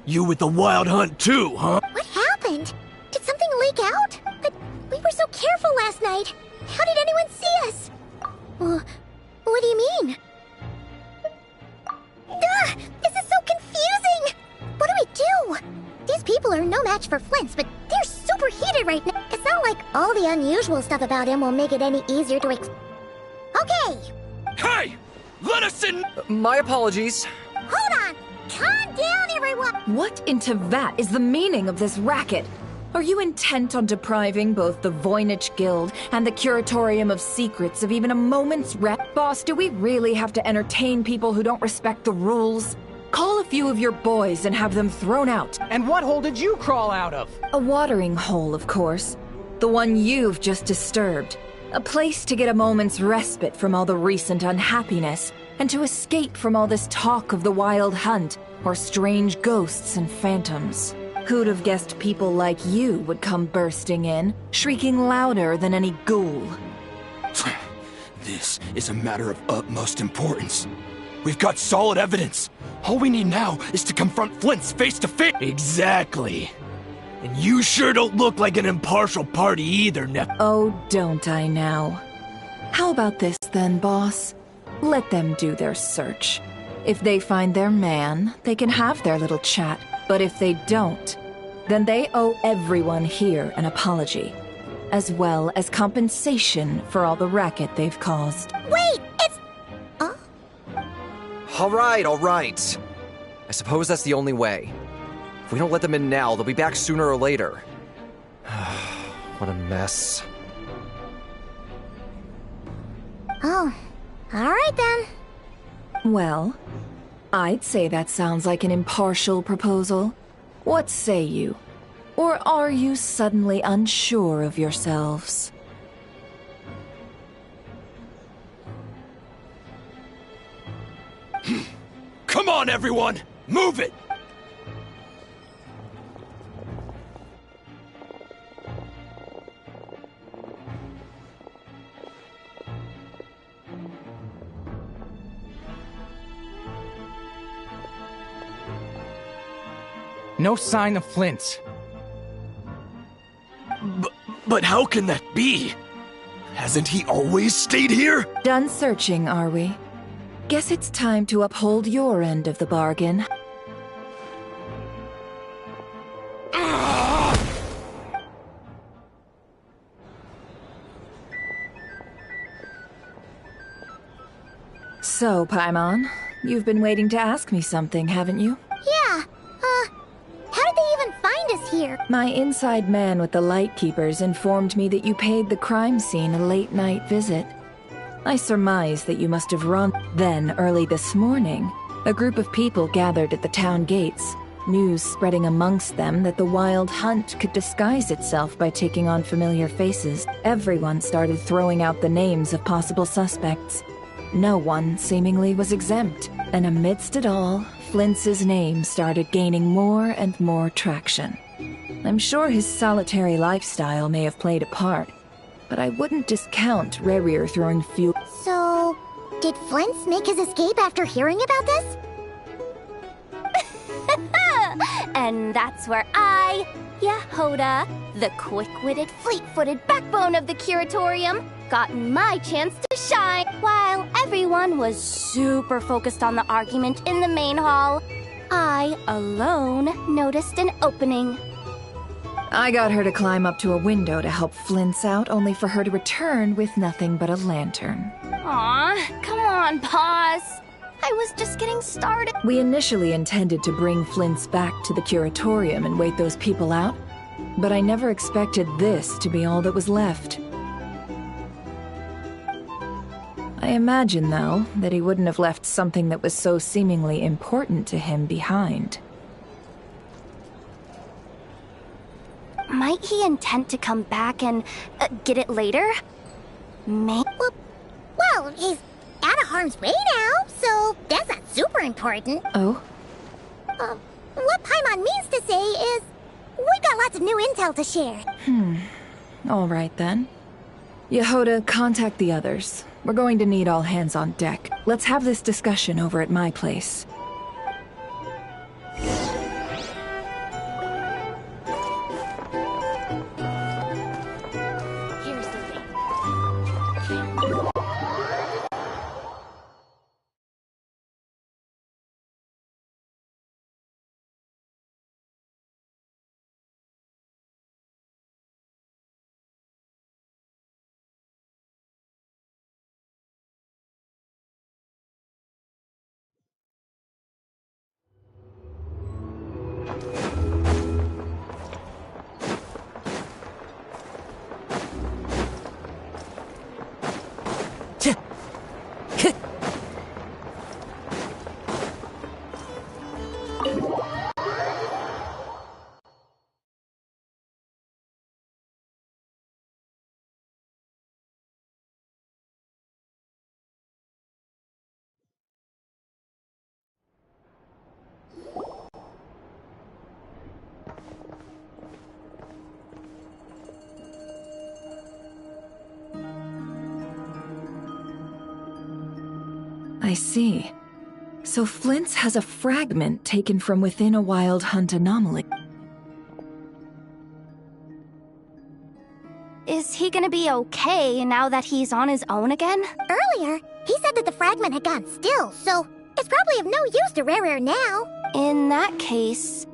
You with the Wild Hunt too, huh?
What happened? Did something leak out? But we were so careful last night. How did anyone see us? What do you mean? Ugh, this is so confusing! What do we do? These people are no match for Flint's, but they're super heated right now. It's not like all the unusual stuff about him will make it any easier to Okay!
Hey! Let us in!
My apologies.
Hold on! Calm down, everyone!
What in Tevat is the meaning of this racket? Are you intent on depriving both the Voynich Guild and the Curatorium of Secrets of even a moment's rest? Boss, do we really have to entertain people who don't respect the rules? Call a few of your boys and have them thrown out.
And what hole did you crawl out of?
A watering hole, of course. The one you've just disturbed. A place to get a moment's respite from all the recent unhappiness, and to escape from all this talk of the Wild Hunt, or strange ghosts and phantoms. Who'd have guessed people like you would come bursting in, shrieking louder than any ghoul?
This is a matter of utmost importance. We've got solid evidence. All we need now is to confront Flint's face to face.
Exactly. And you sure don't look like an impartial party either,
Oh, don't I now? How about this then, boss? Let them do their search. If they find their man, they can have their little chat. But if they don't, then they owe everyone here an apology, as well as compensation for all the racket they've caused.
Wait, it's...
All right. I suppose that's the only way. If we don't let them in now, they'll be back sooner or later. What a mess.
Oh, alright then.
Well, I'd say that sounds like an impartial proposal. What say you? Or are you suddenly unsure of yourselves?
Come on, everyone! Move it!
No sign of Flint's.
But how can that be? Hasn't he always stayed here?
Done searching, are we? Guess it's time to uphold your end of the bargain. So, Paimon, you've been waiting to ask me something, haven't you?
Yeah, how did they even find us here?
My inside man with the Lightkeepers informed me that you paid the crime scene a late-night visit. I surmise that you must have run. Then, early this morning, a group of people gathered at the town gates, news spreading amongst them that the Wild Hunt could disguise itself by taking on familiar faces. Everyone started throwing out the names of possible suspects. No one seemingly was exempt, and amidst it all, Flint's name started gaining more and more traction. I'm sure his solitary lifestyle may have played a part, but I wouldn't discount Rerir throwing fuel.
So, did Flint's make his escape after hearing about this?
And that's where I, Yehoda, the quick-witted, fleet-footed backbone of the Curatorium, got my chance to shine. While everyone was super focused on the argument in the main hall, I, alone, noticed an opening.
I got her to climb up to a window to help Flint's out, only for her to return with nothing but a lantern.
Aw, come on, boss. I was just getting started.
We initially intended to bring Flint's back to the Curatorium and wait those people out, but I never expected this to be all that was left. I imagine, though, that he wouldn't have left something that was so seemingly important to him behind.
Might he intend to come back and get it later?
Well, he's out of harm's way now, so that's not super important.
Oh?
What Paimon means to say is, we've got lots of new intel to share.
All right then. Yehoda, contact the others. We're going to need all hands on deck. Let's have this discussion over at my place.
Here's the thing.
I see. So Flint's has a fragment taken from within a wild hunt anomaly.
Is he gonna be okay now that he's on his own again?
Earlier, he said that the fragment had gone still, so it's probably of no use to Rare now.
In that case,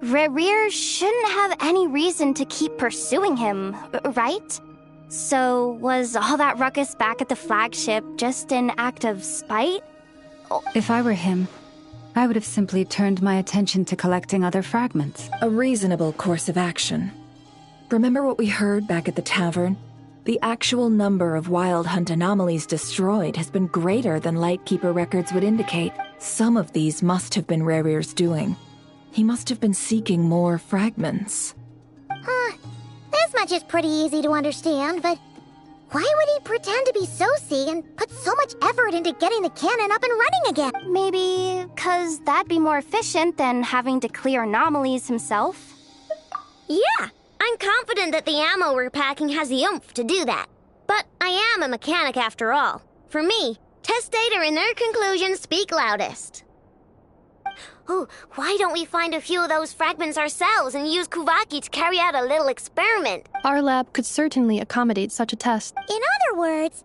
Rare shouldn't have any reason to keep pursuing him, right? So, was all that ruckus back at the flagship just an act of spite?
If I were him, I would have simply turned my attention to collecting other fragments.
A reasonable course of action. Remember what we heard back at the tavern? The actual number of wild hunt anomalies destroyed has been greater than Lightkeeper records would indicate. Some of these must have been Rare's doing. He must have been seeking more fragments.
This much is pretty easy to understand, but why would he pretend to be Soci and put so much effort into getting the cannon up and running again?
Maybe 'cause that'd be more efficient than having to clear anomalies himself?
Yeah, I'm confident that the ammo we're packing has the oomph to do that. But I am a mechanic after all. For me, test data and their conclusions speak loudest. Ooh, why don't we find a few of those fragments ourselves and use Kuvaki to carry out a little experiment?
Our lab could certainly accommodate such a test.
In other words,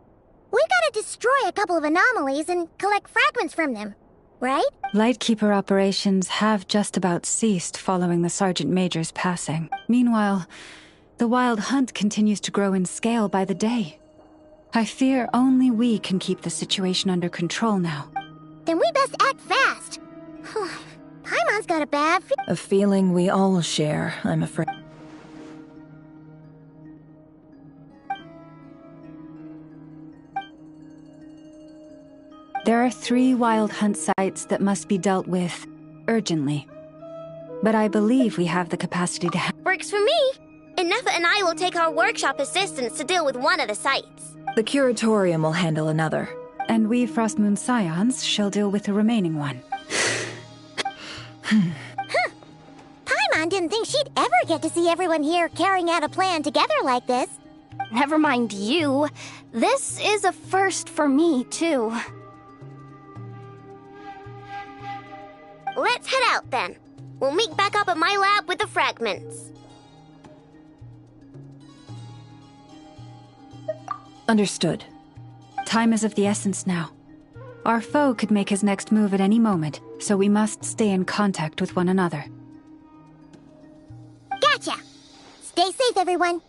we gotta destroy a couple of anomalies and collect fragments from them, right?
Lightkeeper operations have just about ceased following the Sergeant Major's passing. Meanwhile, the wild hunt continues to grow in scale by the day. I fear only we can keep the situation under control now.
Then we best act fast. Paimon's got a bad
A feeling we all share, I'm afraid.
There are 3 wild hunt sites that must be dealt with urgently. But I believe we have the capacity to
Works for me. Ineffa and I will take our workshop assistants to deal with one of the sites.
The Curatorium will handle another.
And we Frostmoon Scions shall deal with the remaining one.
Paimon didn't think she'd ever get to see everyone here carrying out a plan together like this.
Never mind you. This is a first for me, too.
Let's head out then. We'll meet back up at my lab with the fragments.
Understood.
Time is of the essence now. Our foe could make his next move at any moment, so we must stay in contact with one another.
Gotcha! Stay safe, everyone.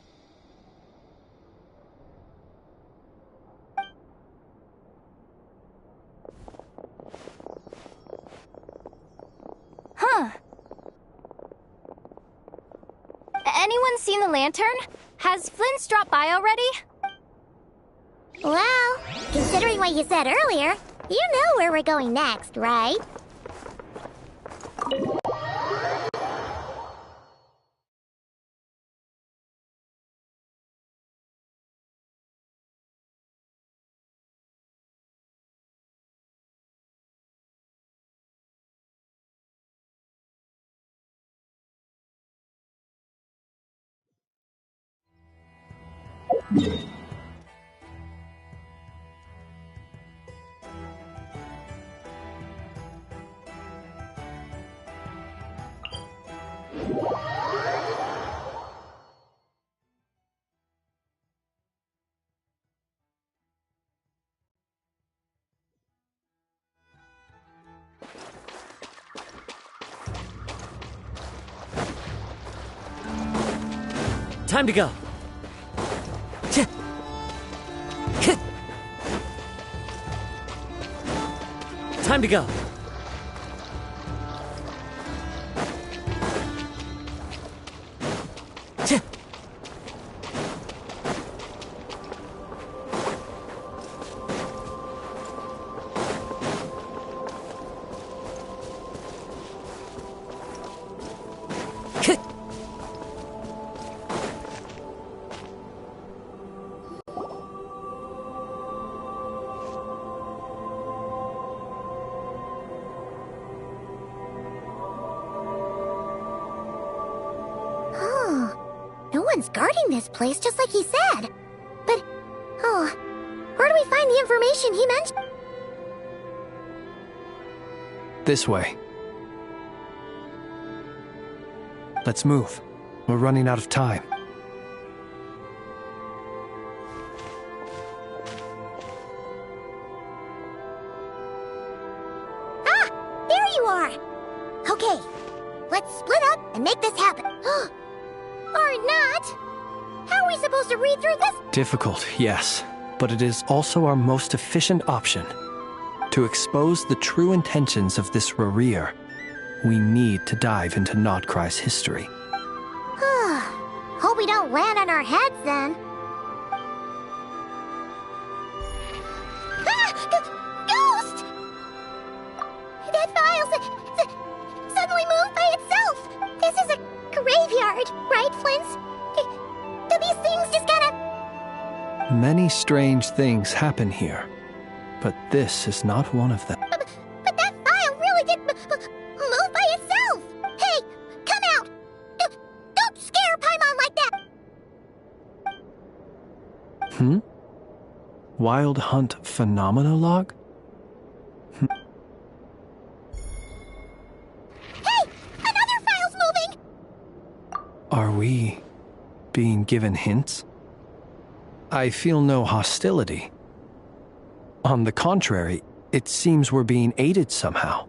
Huh. Anyone seen the lantern? Has Flint's dropped by already?
Well, considering what you said earlier, you know where we're going next, right?
Time to go. Time to go.
Guarding this place just like he said. But, where do we find the information he mentioned?
This way. Let's move. We're running out of time.
Ah! There you are! Okay, let's split up and make this happen. Or not! How are we supposed to read through this?
Difficult, yes, but it is also our most efficient option. To expose the true intentions of this Rarir, we need to dive into NOD KRAI's history.
Hope we don't land on our heads then. Ghost! That file suddenly moved by itself. This is a graveyard, right, Flint? Do these things just gotta...
Many strange things happen here, but this is not one of them.
But that file really did move by itself! Hey, come out! Don't scare Paimon like that!
Wild Hunt Phenomena Log?
Hey! Another file's moving!
Are we being given hints? I feel no hostility. On the contrary, it seems we're being aided somehow.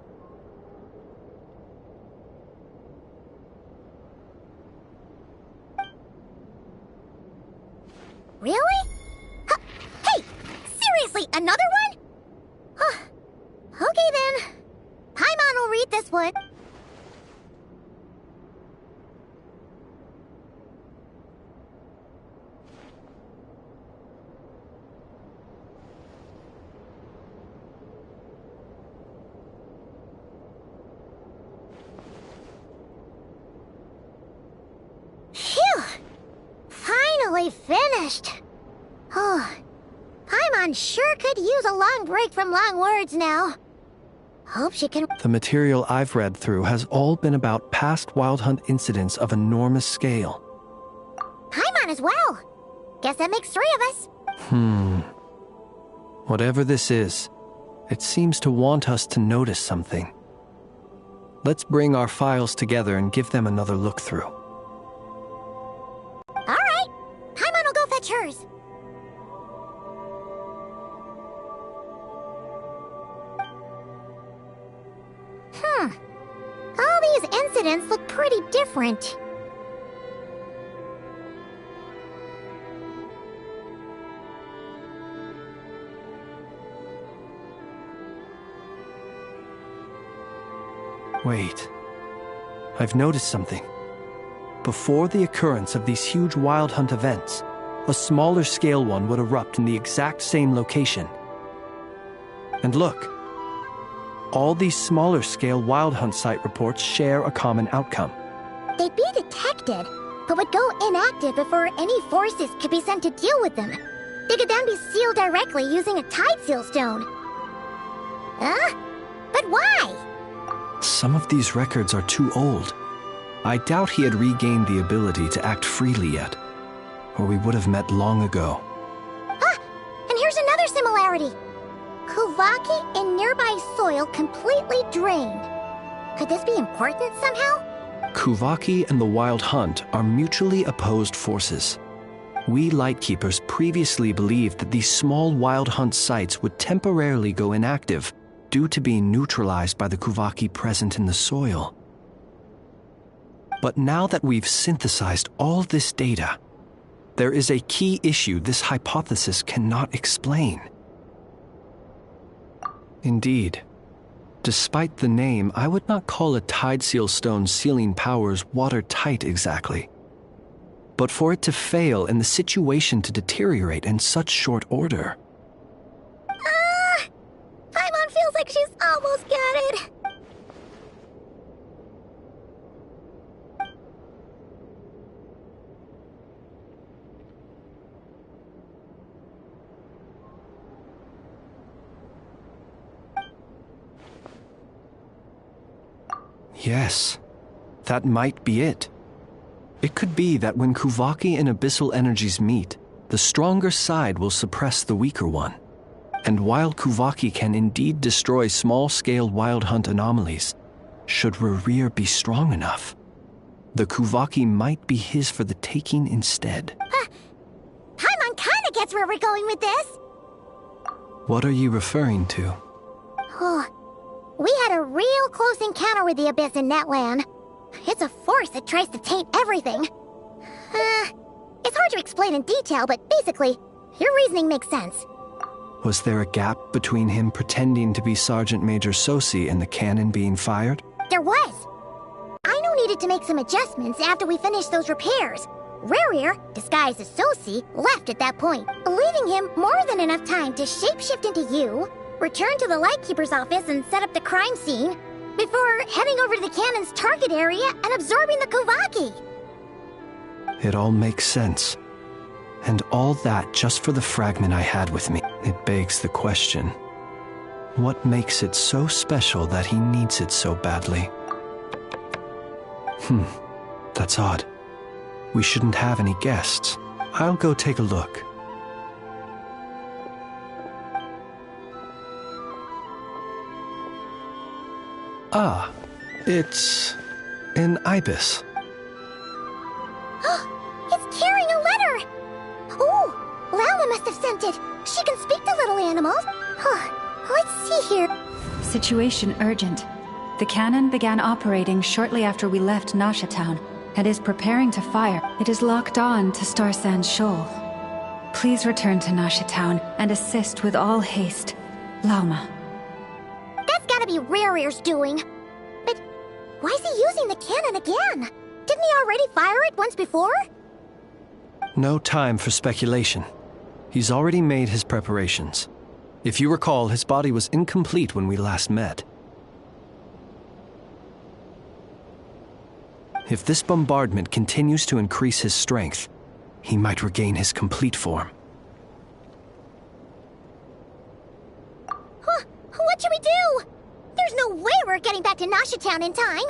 Really? Hey! Seriously, another one? Okay then. Paimon will read this one. Finally finished. Paimon sure could use a long break from long words now. Hope she can...
The material I've read through has all been about past Wild Hunt incidents of enormous scale.
Paimon as well. Guess that makes 3 of us.
Whatever this is, it seems to want us to notice something. Let's bring our files together and give them another look through.
Alright. Paimon will go fetch hers. All these incidents look pretty different.
Wait. I've noticed something. Before the occurrence of these huge Wild Hunt events, a smaller scale one would erupt in the exact same location. And look. All these smaller scale Wild Hunt site reports share a common outcome.
They'd be detected, but would go inactive before any forces could be sent to deal with them. They could then be sealed directly using a tide seal stone. But why?
Some of these records are too old. I doubt he had regained the ability to act freely yet, or we would have met long ago.
And here's another similarity. Kuvaki in nearby soil completely drained. Could this be important somehow?
Kuvaki and the Wild Hunt are mutually opposed forces. We Lightkeepers previously believed that these small Wild Hunt sites would temporarily go inactive due to being neutralized by the Kuvaki present in the soil. But now that we've synthesized all this data, There is a key issue this hypothesis cannot explain. Indeed. Despite the name, I would not call a Tideseal Stone's sealing powers watertight exactly. But for it to fail and the situation to deteriorate in such short order...
Paimon feels like she's almost got it.
Yes, that might be it. It could be that when Kuvaki and abyssal energies meet, the stronger side will suppress the weaker one. And while Kuvaki can indeed destroy small-scale wild hunt anomalies, should Rerir be strong enough, the Kuvaki might be his for the taking instead.
Paimon kinda gets where we're going with this.
What are you referring to?
We had a real close encounter with the Abyss in Netland. It's a force that tries to taint everything. It's hard to explain in detail, but basically, your reasoning makes sense.
Was there a gap between him pretending to be Sergeant Major Sosi and the cannon being fired?
There was. Aino needed to make some adjustments after we finished those repairs. Rerir, disguised as Sosi, left at that point, leaving him more than enough time to shapeshift into you, return to the Lightkeeper's office and set up the crime scene, before heading over to the cannon's target area and absorbing the Kuvaki.
It all makes sense. And all that just for the fragment I had with me. It begs the question, what makes it so special that he needs it so badly? That's odd. We shouldn't have any guests. I'll go take a look. Ah, it's an ibis.
It's carrying a letter! Ooh, Lauma must have sent it. She can speak to little animals. Let's see here.
Situation urgent. The cannon began operating shortly after we left Nasha Town and is preparing to fire. It is locked on to Star Sand Shoal. Please return to Nasha Town and assist with all haste. Lauma.
That's gotta be Rerir's doing. But why is he using the cannon again? Didn't he already fire it once before?
No time for speculation. He's already made his preparations. If you recall, his body was incomplete when we last met. If this bombardment continues to increase his strength, he might regain his complete form.
What should we do? There's no way we're getting back to Nasha Town in time.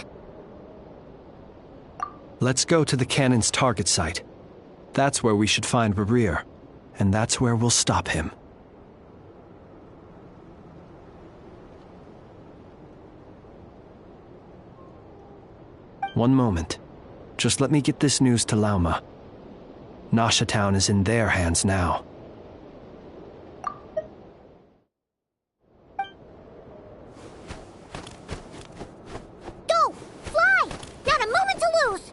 Let's go to the cannon's target site. That's where we should find Rerir, and that's where we'll stop him. One moment. Just let me get this news to Lauma. Nasha Town is in their hands now.
Go! Fly! Not a moment to lose!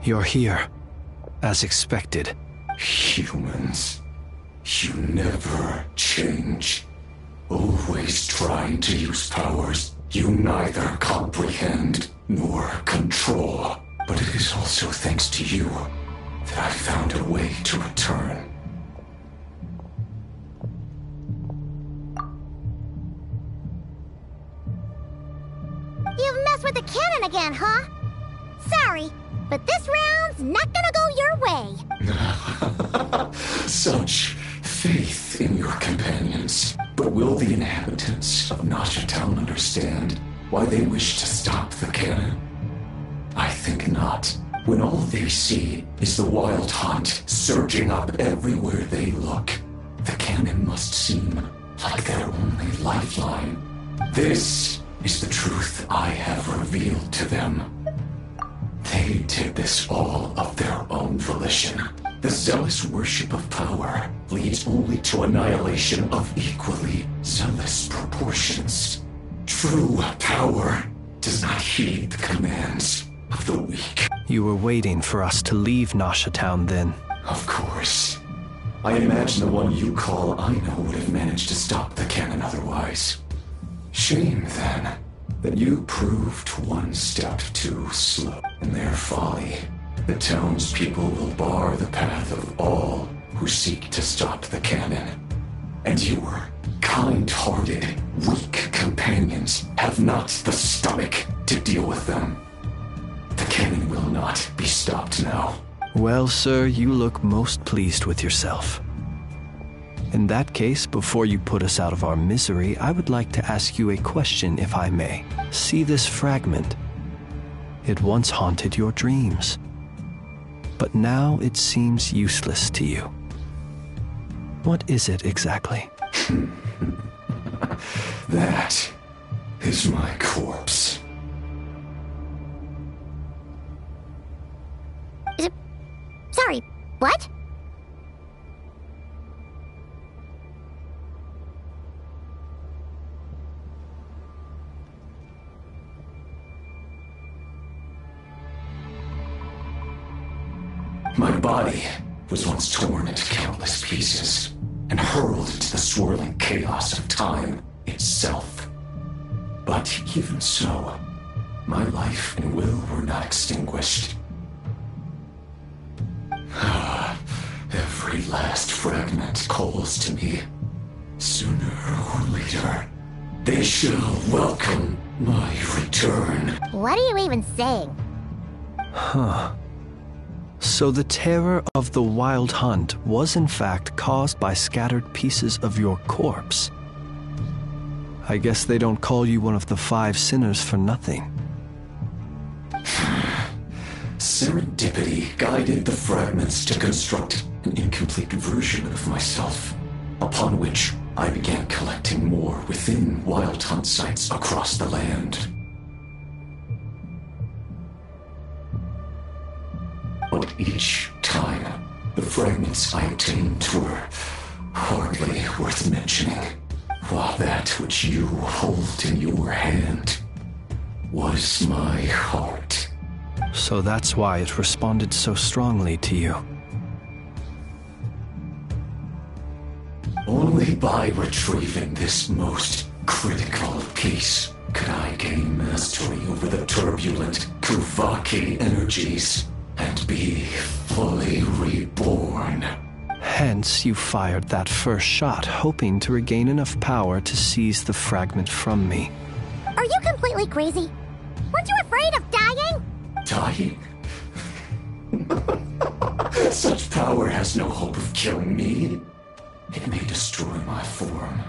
You're here, as expected.
Humans, you never change. Always trying to use powers you neither comprehend nor control. But it is also thanks to you that I found a way to return.
You've messed with the cannon again, huh? Sorry, but this round's not gonna go your way.
Such faith in your companions. But will the inhabitants of Nasha Town understand why they wish to stop the cannon? I think not. When all they see is the wild hunt surging up everywhere they look, The cannon must seem like their only lifeline. This is the truth I have revealed to them. They did this all of their own volition. The zealous worship of power leads only to annihilation of equally zealous proportions. True power does not heed the commands of the weak.
You were waiting for us to leave Nasha Town then?
Of course. I imagine the one you call Aino would have managed to stop the cannon otherwise. Shame, then, that you proved one step too slow. In their folly, the townspeople will bar the path of all who seek to stop the cannon. And your kind-hearted, weak companions have not the stomach to deal with them. The cannon will not be stopped now.
Well, sir, you look most pleased with yourself. In that case, before you put us out of our misery, I would like to ask you a question, if I may. See this fragment? It once haunted your dreams, but now it seems useless to you. What is it exactly?
That is my corpse.
Sorry, what?
My body was once torn into countless pieces and hurled into the swirling chaos of time itself. But even so, my life and will were not extinguished. Every last fragment calls to me. Sooner or later, they shall welcome my return.
What are you even saying?
Huh. So the terror of the Wild Hunt was in fact caused by scattered pieces of your corpse. I guess they don't call you one of the 5 sinners for nothing.
Serendipity guided the fragments to construct an incomplete version of myself, upon which I began collecting more within Wild Hunt sites across the land. But each time, the fragments I obtained were hardly worth mentioning, while that which you hold in your hand was my heart.
So that's why it responded so strongly to you.
Only by retrieving this most critical piece could I gain mastery over the turbulent Kuvaki energies and be fully reborn.
Hence, you fired that first shot, hoping to regain enough power to seize the fragment from me.
Are you completely crazy? Weren't you afraid of dying?
Dying? Such power has no hope of killing me. It may destroy my form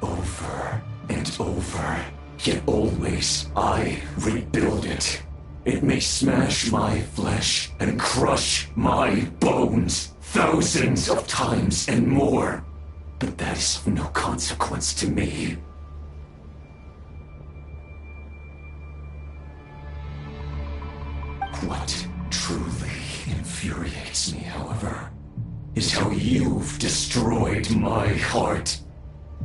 over and over, yet always I rebuild it. It may smash my flesh and crush my bones thousands of times and more, but that is of no consequence to me. What truly infuriates me, however, is how you've destroyed my heart.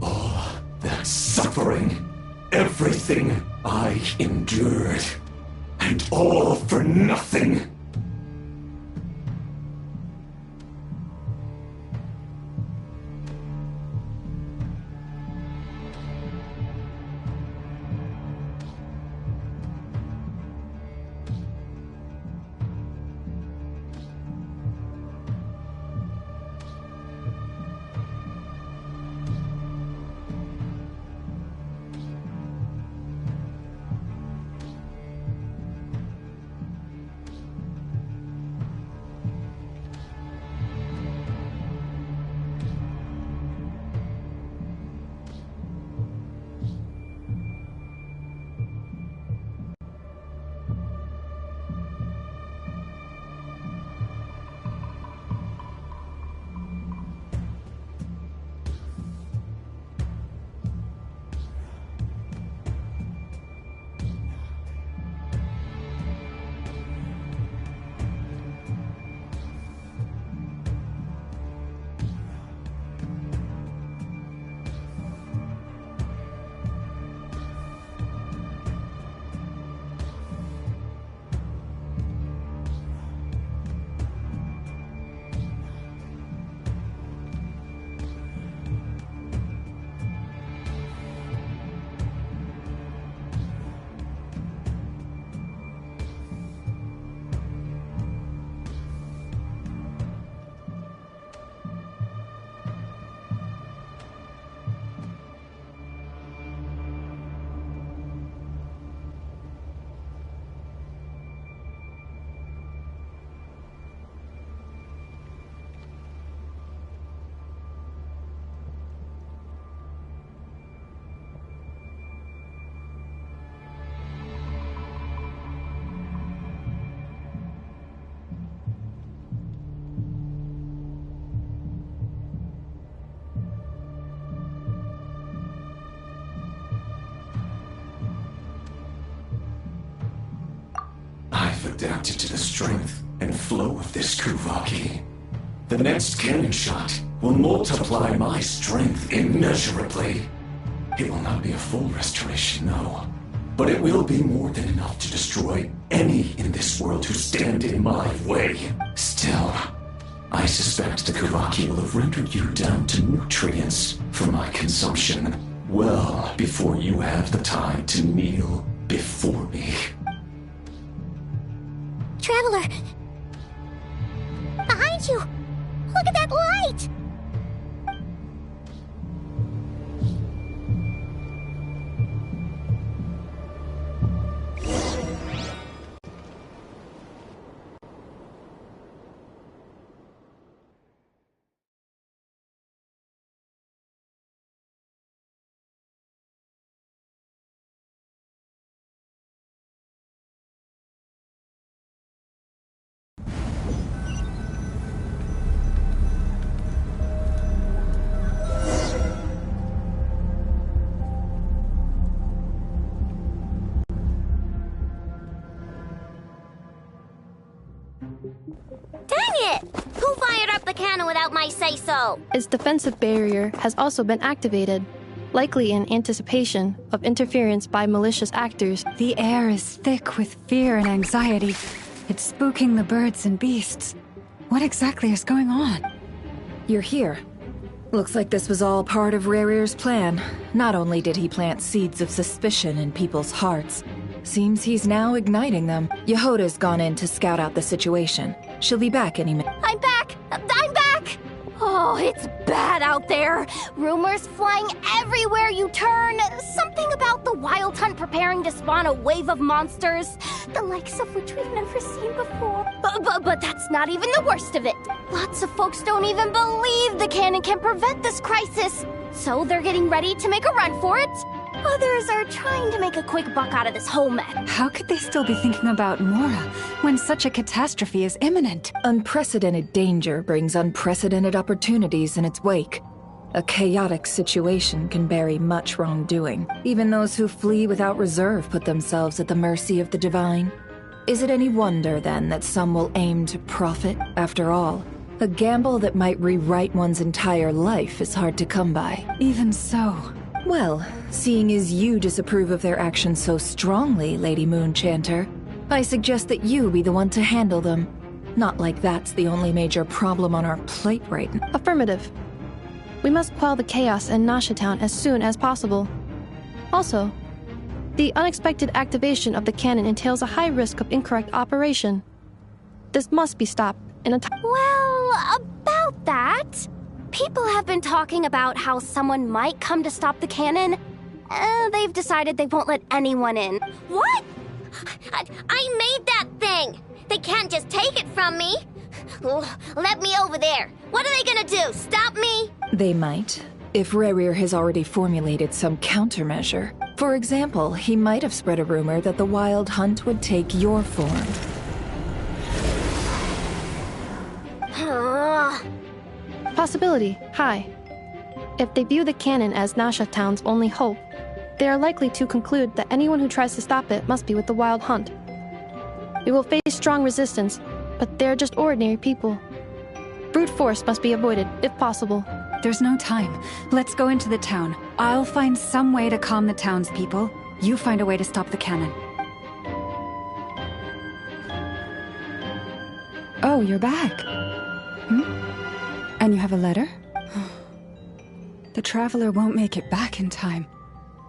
All that suffering, everything I endured, and all for nothing. I've adapted to the strength and flow of this Kuvaki. The next cannon shot will multiply my strength immeasurably. It will not be a full restoration, no. But it will be more than enough to destroy any in this world who stand in my way. Still, I suspect the Kuvaki will have rendered you down to nutrients for my consumption well before you have the time to kneel before me.
Traveler! Behind you! Look at that light! Dang it! Who fired up the cannon without my say-so?
Its defensive barrier has also been activated, likely in anticipation of interference by malicious actors.
The air is thick with fear and anxiety. It's spooking the birds and beasts. What exactly is going on?
You're here. Looks like this was all part of Rerir's plan. Not only did he plant seeds of suspicion in people's hearts, seems he's now igniting them. Yehoda's gone in to scout out the situation. She'll be back any minute.
I'm back! I'm back! Oh, it's bad out there. Rumors flying everywhere you turn. Something about the Wild Hunt preparing to spawn a wave of monsters, the likes of which we've never seen before. But that's not even the worst of it. Lots of folks don't even believe the cannon can prevent this crisis. So they're getting ready to make a run for it. Others are trying to make a quick buck out of this whole mess.
How could they still be thinking about Mora when such a catastrophe is imminent?
Unprecedented danger brings unprecedented opportunities in its wake. A chaotic situation can bury much wrongdoing. Even those who flee without reserve put themselves at the mercy of the divine. Is it any wonder, then, that some will aim to profit? After all, a gamble that might rewrite one's entire life is hard to come by.
Even so...
Well, seeing as you disapprove of their actions so strongly, Lady Moonchanter, I suggest that you be the one to handle them. Not like that's the only major problem on our plate right now.
Affirmative. We must quell the chaos in Nasha Town as soon as possible. Also, the unexpected activation of the cannon entails a high risk of incorrect operation. This must be stopped in a time.
Well, about that... People have been talking about how someone might come to stop the cannon. They've decided they won't let anyone in.
What? I made that thing! They can't just take it from me! Let me over there! What are they gonna do, stop me?
They might, if Rerir has already formulated some countermeasure. For example, he might have spread a rumor that the Wild Hunt would take your form.
Possibility high. If they view the cannon as Nasha Town's only hope, they are likely to conclude that anyone who tries to stop it must be with the Wild Hunt. We will face strong resistance, but they're just ordinary people. Brute force must be avoided, if possible.
There's no time. Let's go into the town. I'll find some way to calm the townspeople. You find a way to stop the cannon. Oh, you're back. And you have a letter? The Traveler won't make it back in time.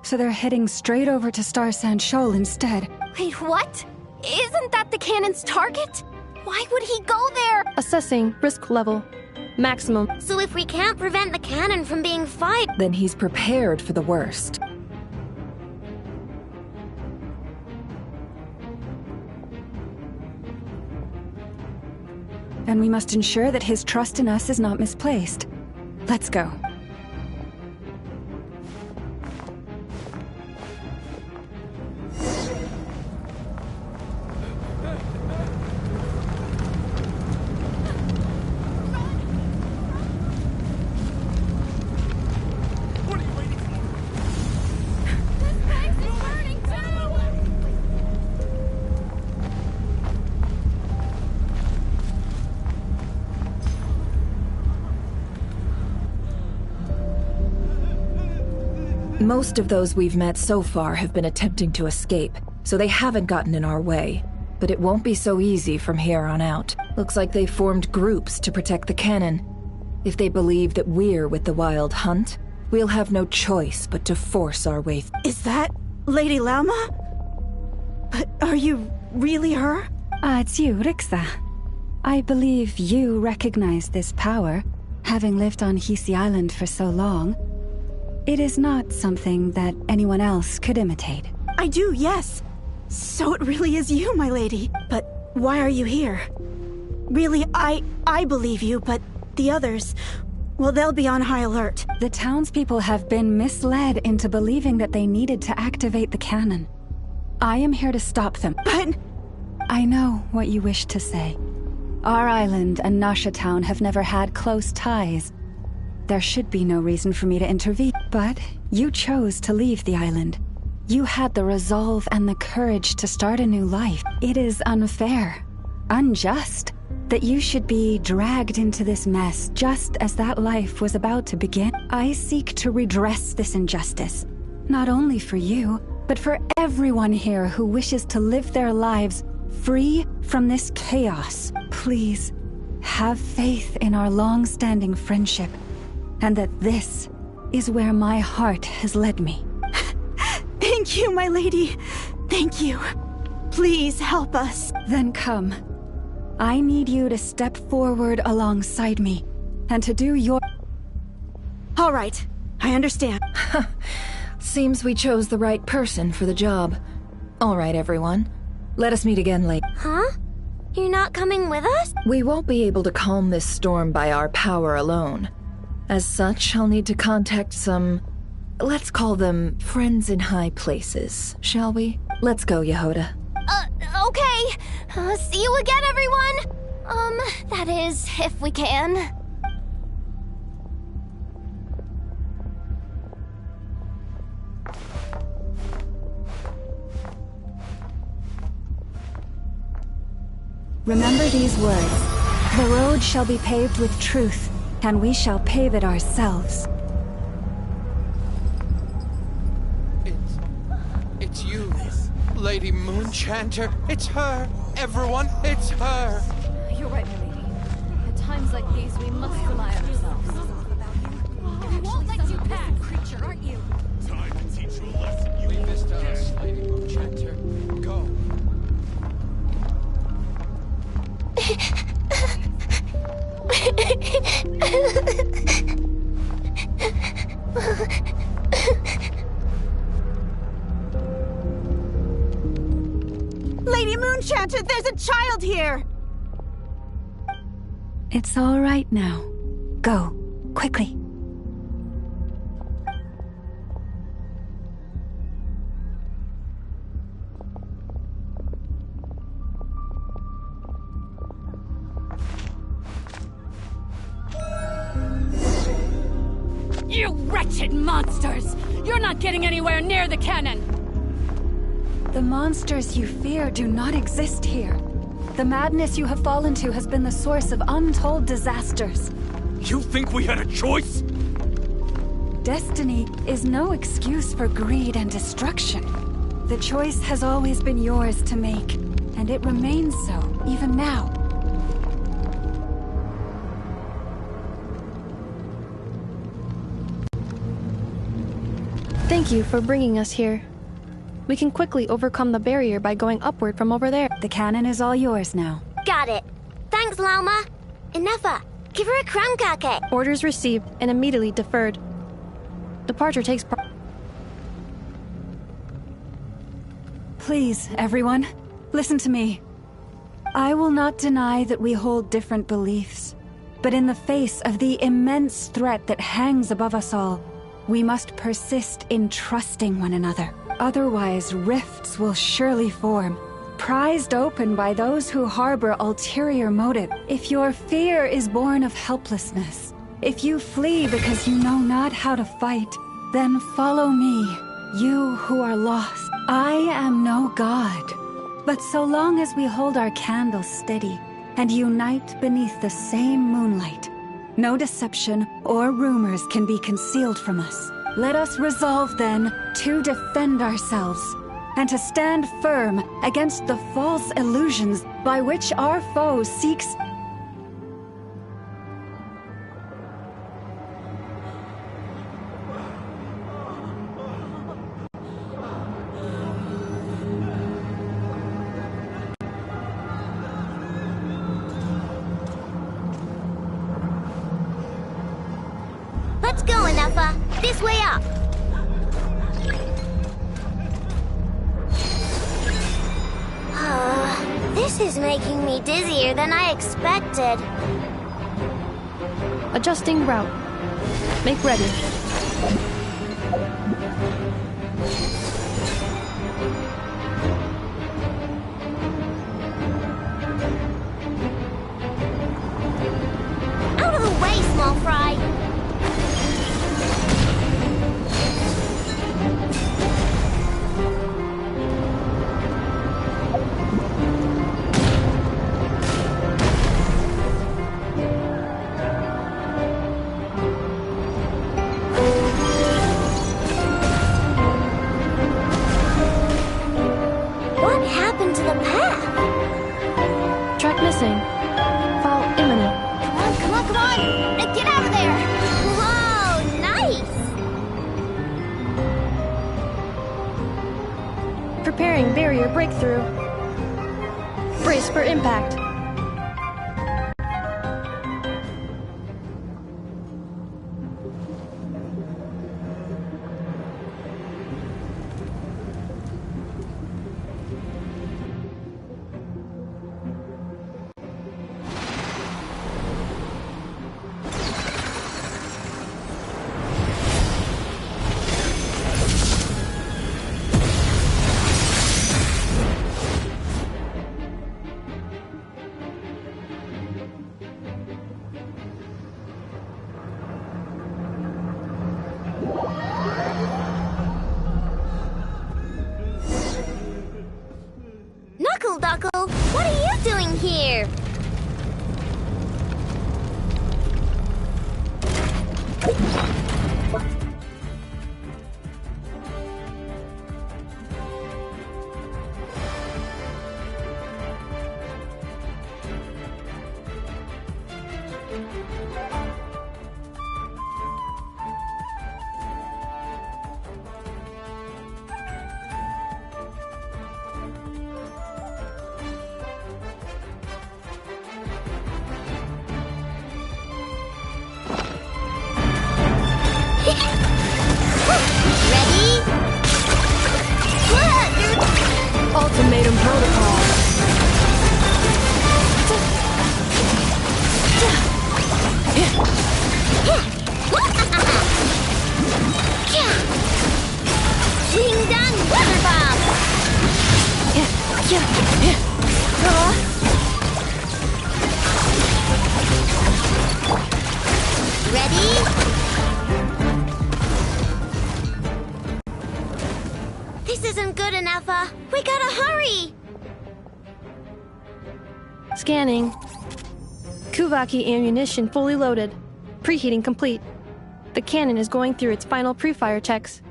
So they're heading straight over to Star Sand Shoal instead.
Wait, what? Isn't that the cannon's target? Why would he go there?
Assessing risk level. Maximum.
So if we can't prevent the cannon from being fired...
Then he's prepared for the worst.
And we must ensure that his trust in us is not misplaced. Let's go.
Most of those we've met so far have been attempting to escape, so they haven't gotten in our way. But it won't be so easy from here on out. Looks like they formed groups to protect the cannon. If they believe that we're with the Wild Hunt, we'll have no choice but to force our way.
Is that Lady Lauma? But are you really her?
It's you, Rixa. I believe you recognize this power, having lived on Hisi Island for so long. It is not something that anyone else could imitate.
I do, yes. So it really is you, my lady. But why are you here? Really, I believe you, but the others, well, they'll be on high alert.
The townspeople have been misled into believing that they needed to activate the cannon. I am here to stop them.
But...
I know what you wish to say. Our island and Nasha Town have never had close ties. There should be no reason for me to intervene. But you chose to leave the island. You had the resolve and the courage to start a new life. It is unfair, unjust, that you should be dragged into this mess just as that life was about to begin. I seek to redress this injustice, not only for you, but for everyone here who wishes to live their lives free from this chaos. Please, have faith in our long-standing friendship, and that this is where my heart has led me.
Thank you, my lady. Thank you. Please help us.
Then come. I need you to step forward alongside me, and to do your...
All right, I understand.
Seems we chose the right person for the job. All right, everyone. Let us meet again later.
Huh? You're not coming with us?
We won't be able to calm this storm by our power alone. As such, I'll need to contact some... let's call them friends in high places, shall we? Let's go, Yehoda.
Okay. See you again, everyone. That is, if we can.
Remember these words. The road shall be paved with truth, and we shall pave it ourselves.
It's you, Lady Moonchanter. It's her. Everyone, it's her.
You're right, my lady. At times like these, we must rely on ourselves. We won't let you pass, creature, aren't you?
Time to teach you a lesson. Leave this to us, Lady Moonchanter. Go.
Lady Moonchanter, there's a child here!
It's all right now. Go, quickly.
You wretched monsters! You're not getting anywhere near the cannon!
The monsters you fear do not exist here. The madness you have fallen to has been the source of untold disasters.
You think we had a choice?
Destiny is no excuse for greed and destruction. The choice has always been yours to make, and it remains so, even now.
Thank you for bringing us here. We can quickly overcome the barrier by going upward from over there.
The cannon is all yours now.
Got it. Thanks, Lauma. Inefa, give her a crown kake.
Orders received and immediately deferred. Departure takes
Please, everyone, listen to me. I will not deny that we hold different beliefs, but in the face of the immense threat that hangs above us all, we must persist in trusting one another. Otherwise, rifts will surely form, prized open by those who harbor ulterior motive. If your fear is born of helplessness, if you flee because you know not how to fight, then follow me, you who are lost. I am no god, but so long as we hold our candles steady and unite beneath the same moonlight, no deception or rumors can be concealed from us. Let us resolve then to defend ourselves and to stand firm against the false illusions by which our foe seeks.
Let's go, Anafa. This way up. This is making me dizzier than I expected.
Adjusting route. Make ready.
Out of the way, small fry. What happened to the path?
Track missing. Fall imminent.
Come on, come on, come on! Now get out of there! Whoa, nice!
Preparing barrier breakthrough. Brace for impact.
Knuckle Duckle, what are you doing here? Ready?
Ultimatum protocol.
Wing done, weather bomb. Ready? This isn't good enough, we gotta hurry!
Scanning. Kuvaki ammunition fully loaded. Preheating complete. The cannon is going through its final pre-fire checks.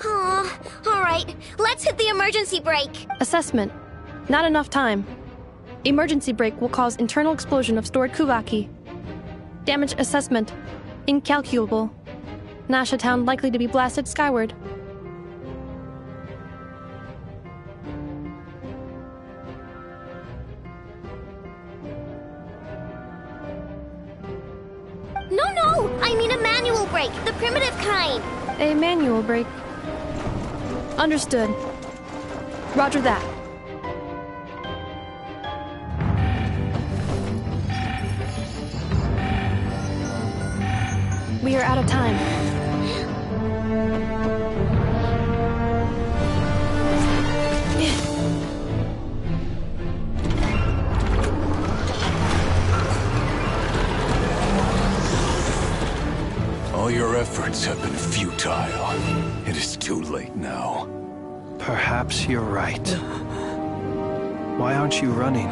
Aw, alright, let's hit the emergency brake.
Assessment. Not enough time. Emergency brake will cause internal explosion of stored Kuvaki. Damage assessment. Incalculable. Nasha Town likely to be blasted skyward.
No, I mean a manual brake, the primitive kind.
A manual brake. Understood. Roger that. We are out of time.
All your efforts have been futile. It is too late now.
Perhaps you're right. Why aren't you running?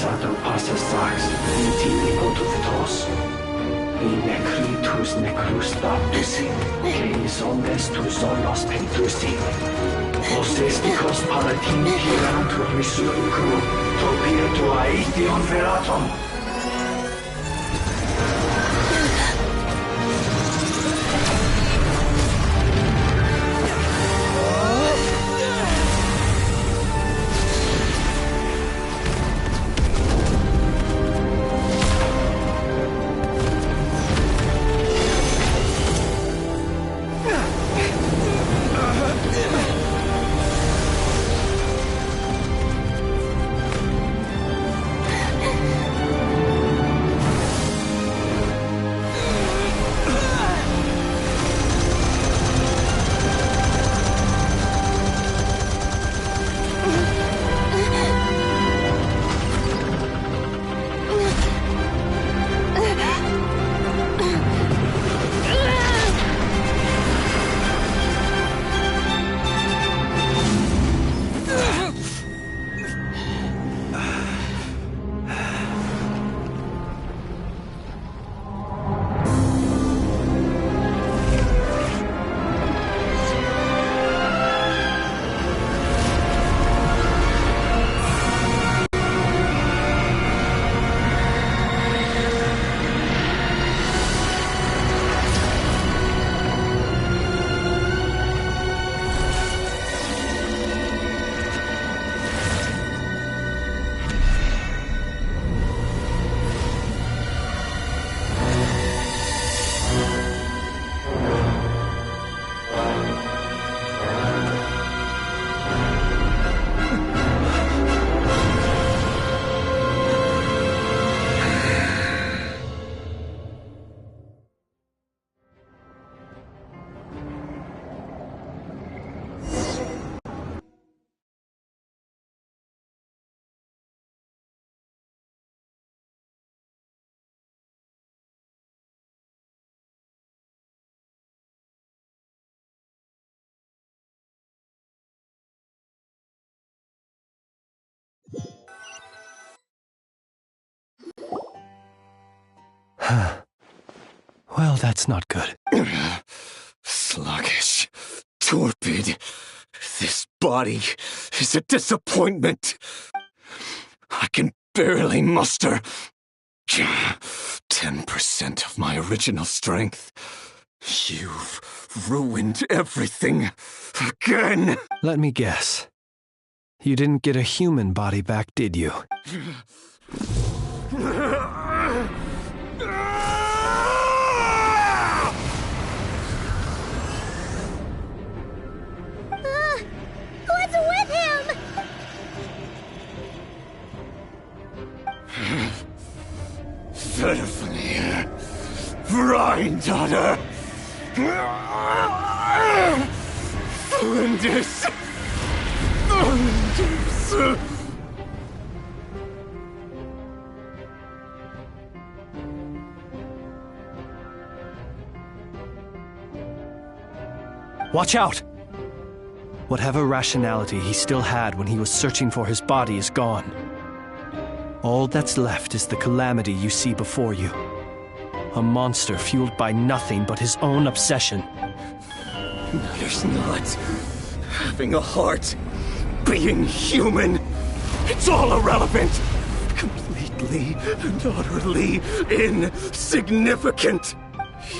sato pasas sax, intimi potuvitos. In necritus necrus baptisi, que ondes tu zonos pentusi. Osesticos palatin pirantur resurrecru, topia tua ition veratum.
Well, that's not good.
Sluggish. Torpid. This body is a disappointment. I can barely muster 10% of my original strength. You've ruined everything again.
Let me guess. You didn't get a human body back, did you?
What's with him?
Verfnir. Rheindaughter. Flinders.
Watch out! Whatever rationality he still had when he was searching for his body is gone. All that's left is the calamity you see before you. A monster fueled by nothing but his own obsession.
Matters not. Having a heart. Being human. It's all irrelevant. Completely and utterly insignificant.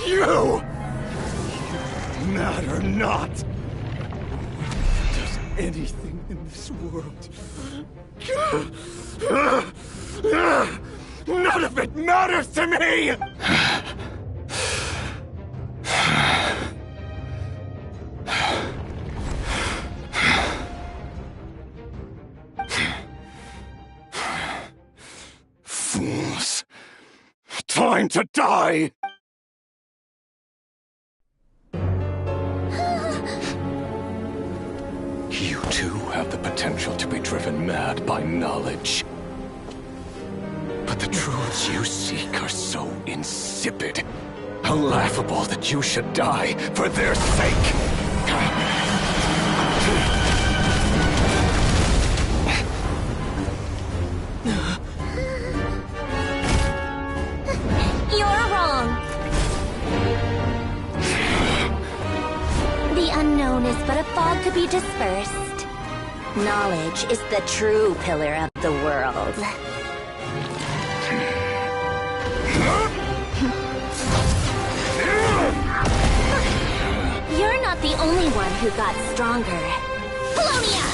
You matter not. Does anything in this world. None of it matters to me! Fools. Time to die! You too have the potential to be driven mad by knowledge. But the truths you seek are so insipid, how laughable that you should die for their sake.
first. Knowledge is the true pillar of the world. You're not the only one who got stronger. Polonia!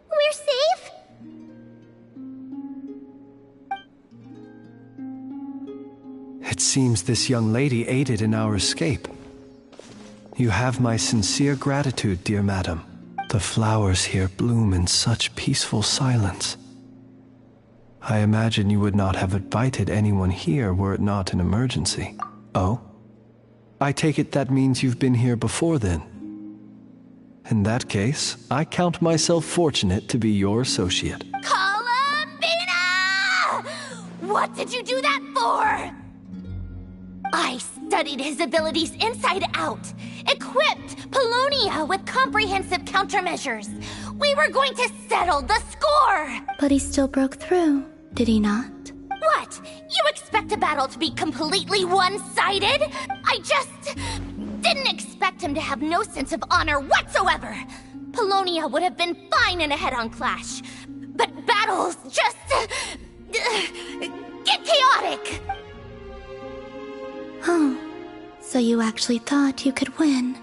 We're safe?
It seems this young lady aided in our escape. You have my sincere gratitude, dear madam. The flowers here bloom in such peaceful silence. I imagine you would not have invited anyone here were it not an emergency. Oh? I take it that means you've been here before then. In that case, I count myself fortunate to be your associate.
Columbina! What did you do that for? I studied his abilities inside out, equipped Polonia with comprehensive countermeasures. We were going to settle the score!
But he still broke through, did he not?
What? You expect a battle to be completely one-sided? I just didn't expect him to have no sense of honor whatsoever. Polonia would have been fine in a head-on clash, but battles just get chaotic.
Oh, so you actually thought you could win?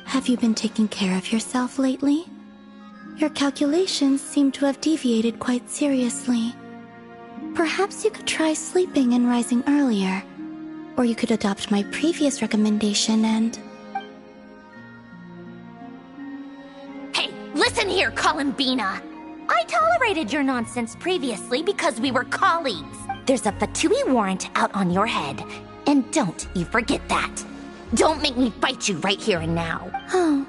Have you been taking care of yourself lately? Your calculations seem to have deviated quite seriously. Perhaps you could try sleeping and rising earlier. Or you could adopt my previous recommendation and...
Hey, listen here, Columbina! I tolerated your nonsense previously because we were colleagues. There's a Fatui warrant out on your head, and don't you forget that. Don't make me fight you right here and now.
Oh,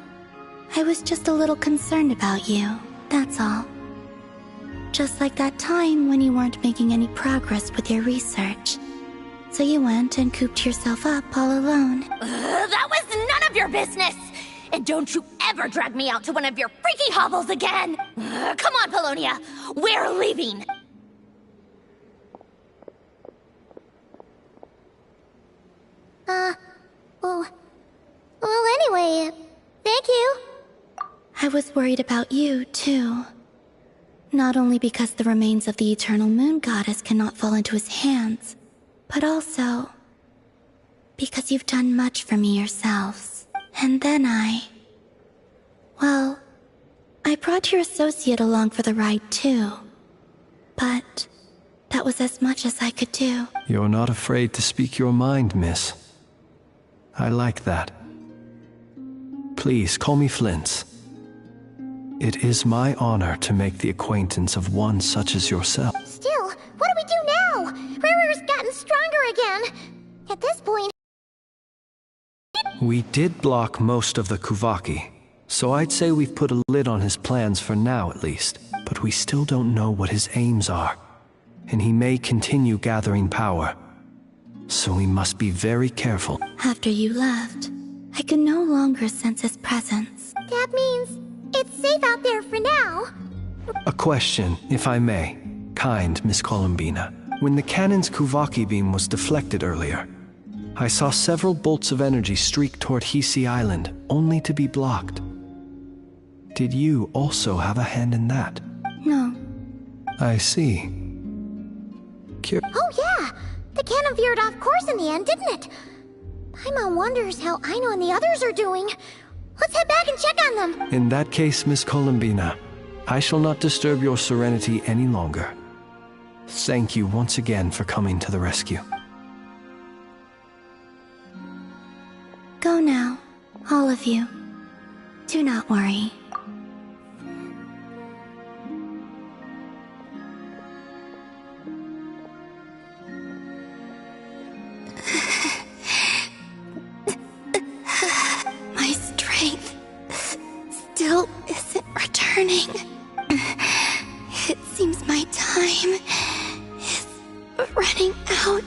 I was just a little concerned about you, that's all. Just like that time when you weren't making any progress with your research. So you went and cooped yourself up all alone.
That was none of your business! And don't you ever drag me out to one of your freaky hovels again! Come on, Polonia! We're leaving!
Well, anyway, thank you.
I was worried about you, too. Not only because the remains of the Eternal Moon Goddess cannot fall into his hands, but also because you've done much for me yourselves. And then well,
I brought your associate along for the ride too. But that was as much as I could do.
You're not afraid to speak your mind, miss. I like that. Please, call me Flint. It is my honor to make the acquaintance of one such as yourself.
Still, what do we do now? Riri's gotten stronger again. At this point...
We did block most of the Kuvaki, so I'd say we've put a lid on his plans for now at least. But we still don't know what his aims are, and he may continue gathering power. So we must be very careful.
After you left, I could no longer sense his presence.
That means it's safe out there for now.
A question, if I may. Kind Miss Columbina. When the cannon's Kuvaki beam was deflected earlier, I saw several bolts of energy streak toward Hisi Island, only to be blocked. Did you also have a hand in that?
No.
I see.
Oh yeah! The cannon veered off course in the end, didn't it? Paimon wonders how Aino and the others are doing. Let's head back and check on them.
In that case, Miss Columbina, I shall not disturb your serenity any longer. Thank you once again for coming to the rescue.
Go now, all of you. Do not worry. My strength still isn't returning. It seems my time is running out.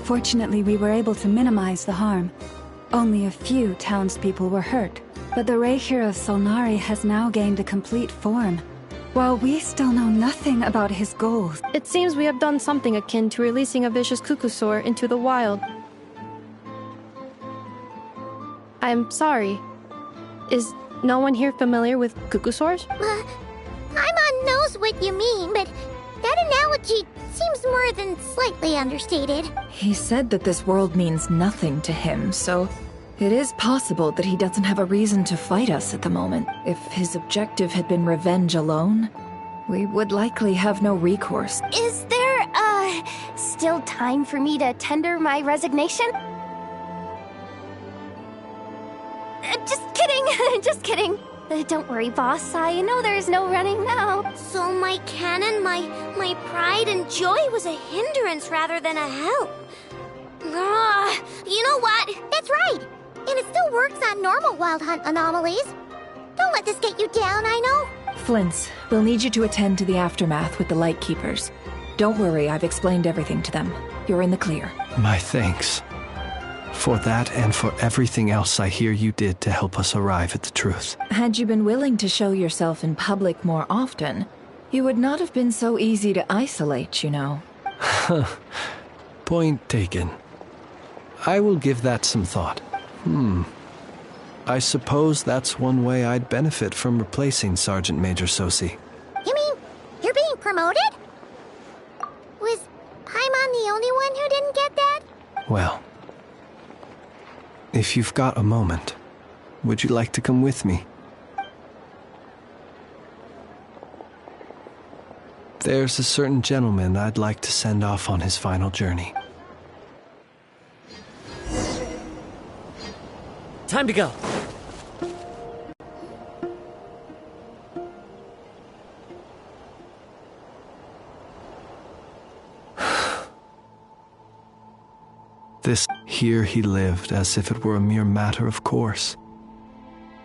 Fortunately, we were able to minimize the harm. Only a few townspeople were hurt, but the Reikir of Solnari has now gained a complete form. While we still know nothing about his goals.
It seems we have done something akin to releasing a vicious Kukusaur into the wild. I'm sorry. Is no one here familiar with Kukusaurs?
Paimon knows what you mean, but that analogy seems more than slightly understated.
He said that this world means nothing to him, so it is possible that he doesn't have a reason to fight us at the moment. If his objective had been revenge alone, we would likely have no recourse.
Is there, still time for me to tender my resignation? Just kidding, just kidding. Don't worry, boss. I know there's no running now.
So my cannon, my pride and joy was a hindrance rather than a help. You know what? That's right. And it still works on normal Wild Hunt anomalies. Don't let this get you down, I know.
Flint's, we'll need you to attend to the aftermath with the Lightkeepers. Don't worry, I've explained everything to them. You're in the clear.
My thanks. For that and for everything else I hear you did to help us arrive at the truth.
Had you been willing to show yourself in public more often, you would not have been so easy to isolate, you know.
Point taken. I will give that some thought. I suppose that's one way I'd benefit from replacing Sergeant Major Sosi.
You mean you're being promoted? Was Paimon the only one who didn't get that?
Well, if you've got a moment, would you like to come with me? There's a certain gentleman I'd like to send off on his final journey.
Time to go.
Here he lived as if it were a mere matter of course.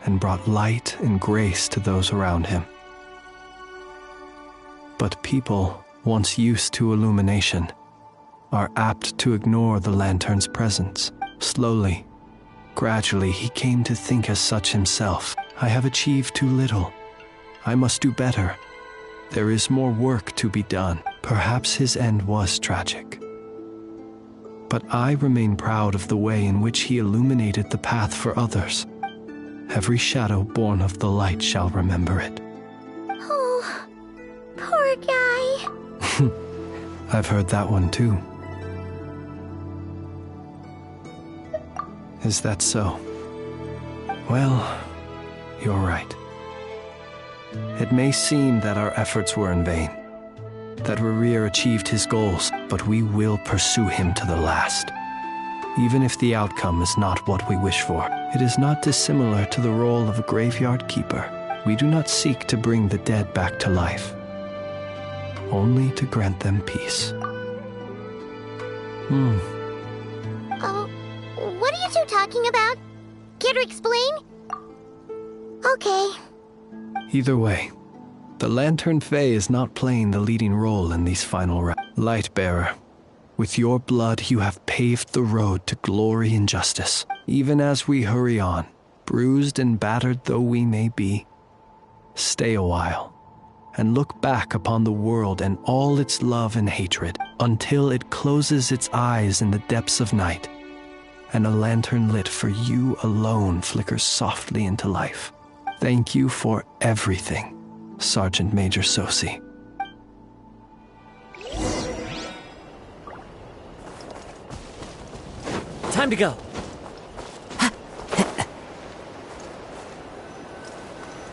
and brought light and grace to those around him. But people, once used to illumination, are apt to ignore the lantern's presence. Slowly, gradually, he came to think as such himself. I have achieved too little. I must do better. There is more work to be done. Perhaps his end was tragic. But I remain proud of the way in which he illuminated the path for others. Every shadow born of the light shall remember it.
Oh, poor guy.
I've heard that one too. Is that so? Well, you're right. It may seem that our efforts were in vain, that Rerir achieved his goals, but we will pursue him to the last. Even if the outcome is not what we wish for, it is not dissimilar to the role of a graveyard keeper. We do not seek to bring the dead back to life, only to grant them peace.
Oh, what are you two talking about? Care to explain? Okay.
Either way, the Lantern Fae is not playing the leading role in these final rounds. Lightbearer, with your blood you have paved the road to glory and justice. Even as we hurry on, bruised and battered though we may be, stay a while and look back upon the world and all its love and hatred until it closes its eyes in the depths of night and a lantern lit for you alone flickers softly into life. Thank you for everything, Sergeant Major Sosi.
Time to go.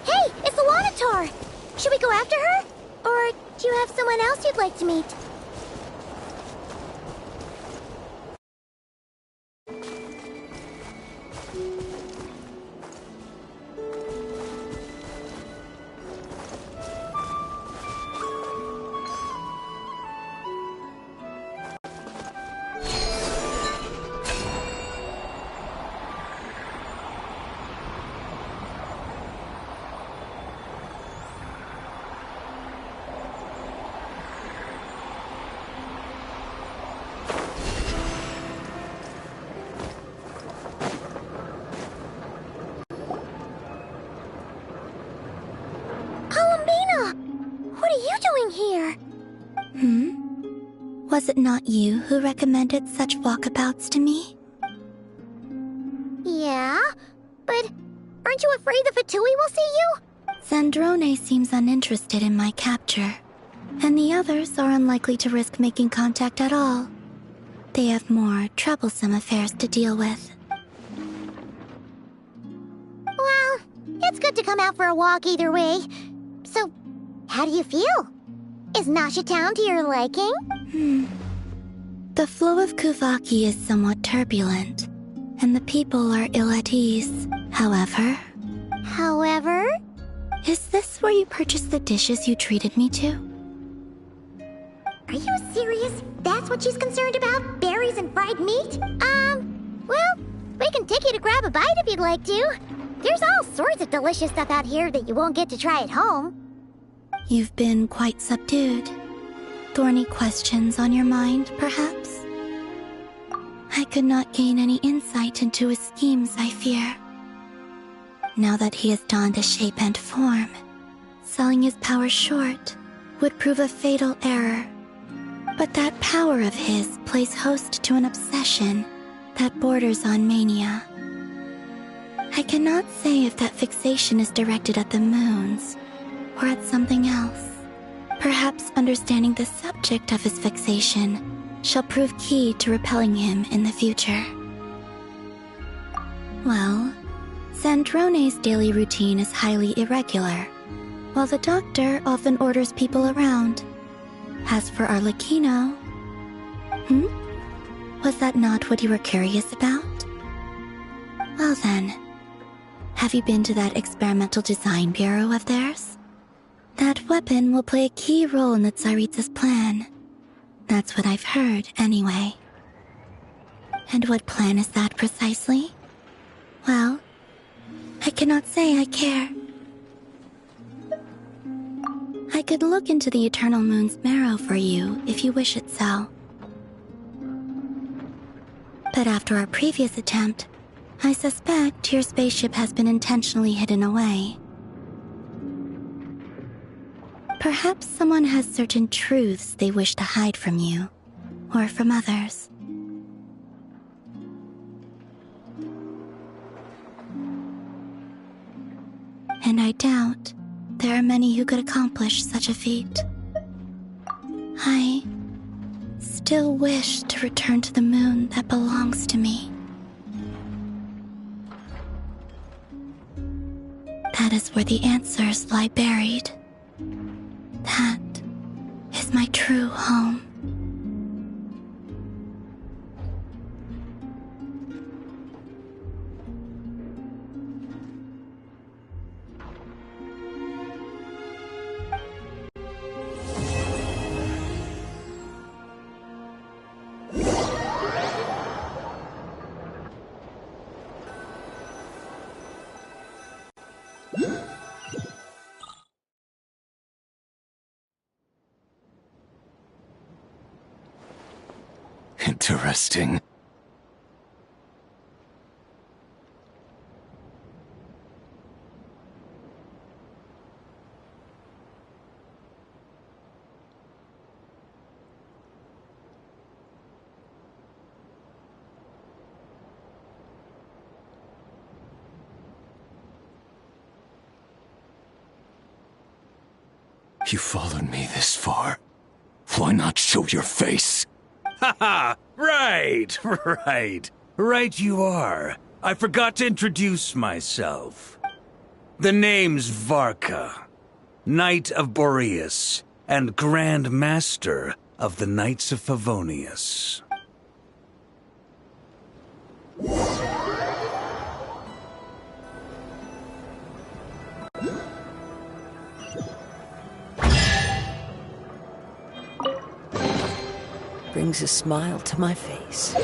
Hey, it's the Wanatar! Should we go after her? Or do you have someone else you'd like to meet? What are you doing here?
Was it not you who recommended such walkabouts to me?
Yeah, but aren't you afraid the Fatui will see you?
Zandrone seems uninterested in my capture, and the others are unlikely to risk making contact at all. They have more troublesome affairs to deal with.
Well, it's good to come out for a walk either way. So, how do you feel? Is Nasha Town to your liking?
The flow of Kuvaki is somewhat turbulent, and the people are ill at ease. However... Is this where you purchased the dishes you treated me to?
Are you serious? That's what she's concerned about? Berries and fried meat? Well, we can take you to grab a bite if you'd like to. There's all sorts of delicious stuff out here that you won't get to try at home.
You've been quite subdued. Thorny questions on your mind, perhaps? I could not gain any insight into his schemes, I fear. Now that he has donned a shape and form, selling his power short would prove a fatal error. But that power of his plays host to an obsession that borders on mania. I cannot say if that fixation is directed at the moons or at something else. Perhaps understanding the subject of his fixation shall prove key to repelling him in the future. Well, Zandrone's daily routine is highly irregular, while the doctor often orders people around. As for Arlecchino... Was that not what you were curious about? Well then, have you been to that experimental design bureau of theirs? That weapon will play a key role in the Tsaritsa's plan. That's what I've heard, anyway. And what plan is that precisely? Well, I cannot say I care. I could look into the Eternal Moon's marrow for you if you wish it so. But after our previous attempt, I suspect your spaceship has been intentionally hidden away. Perhaps someone has certain truths they wish to hide from you, or from others. And I doubt there are many who could accomplish such a feat. I still wish to return to the moon that belongs to me. That is where the answers lie buried. That is my true home.
Interesting. You followed me this far. Why not show your face?
Haha! Right! Right you are. I forgot to introduce myself. The name's Varka, Knight of Boreas, and Grand Master of the Knights of Favonius.
Brings a smile to my face.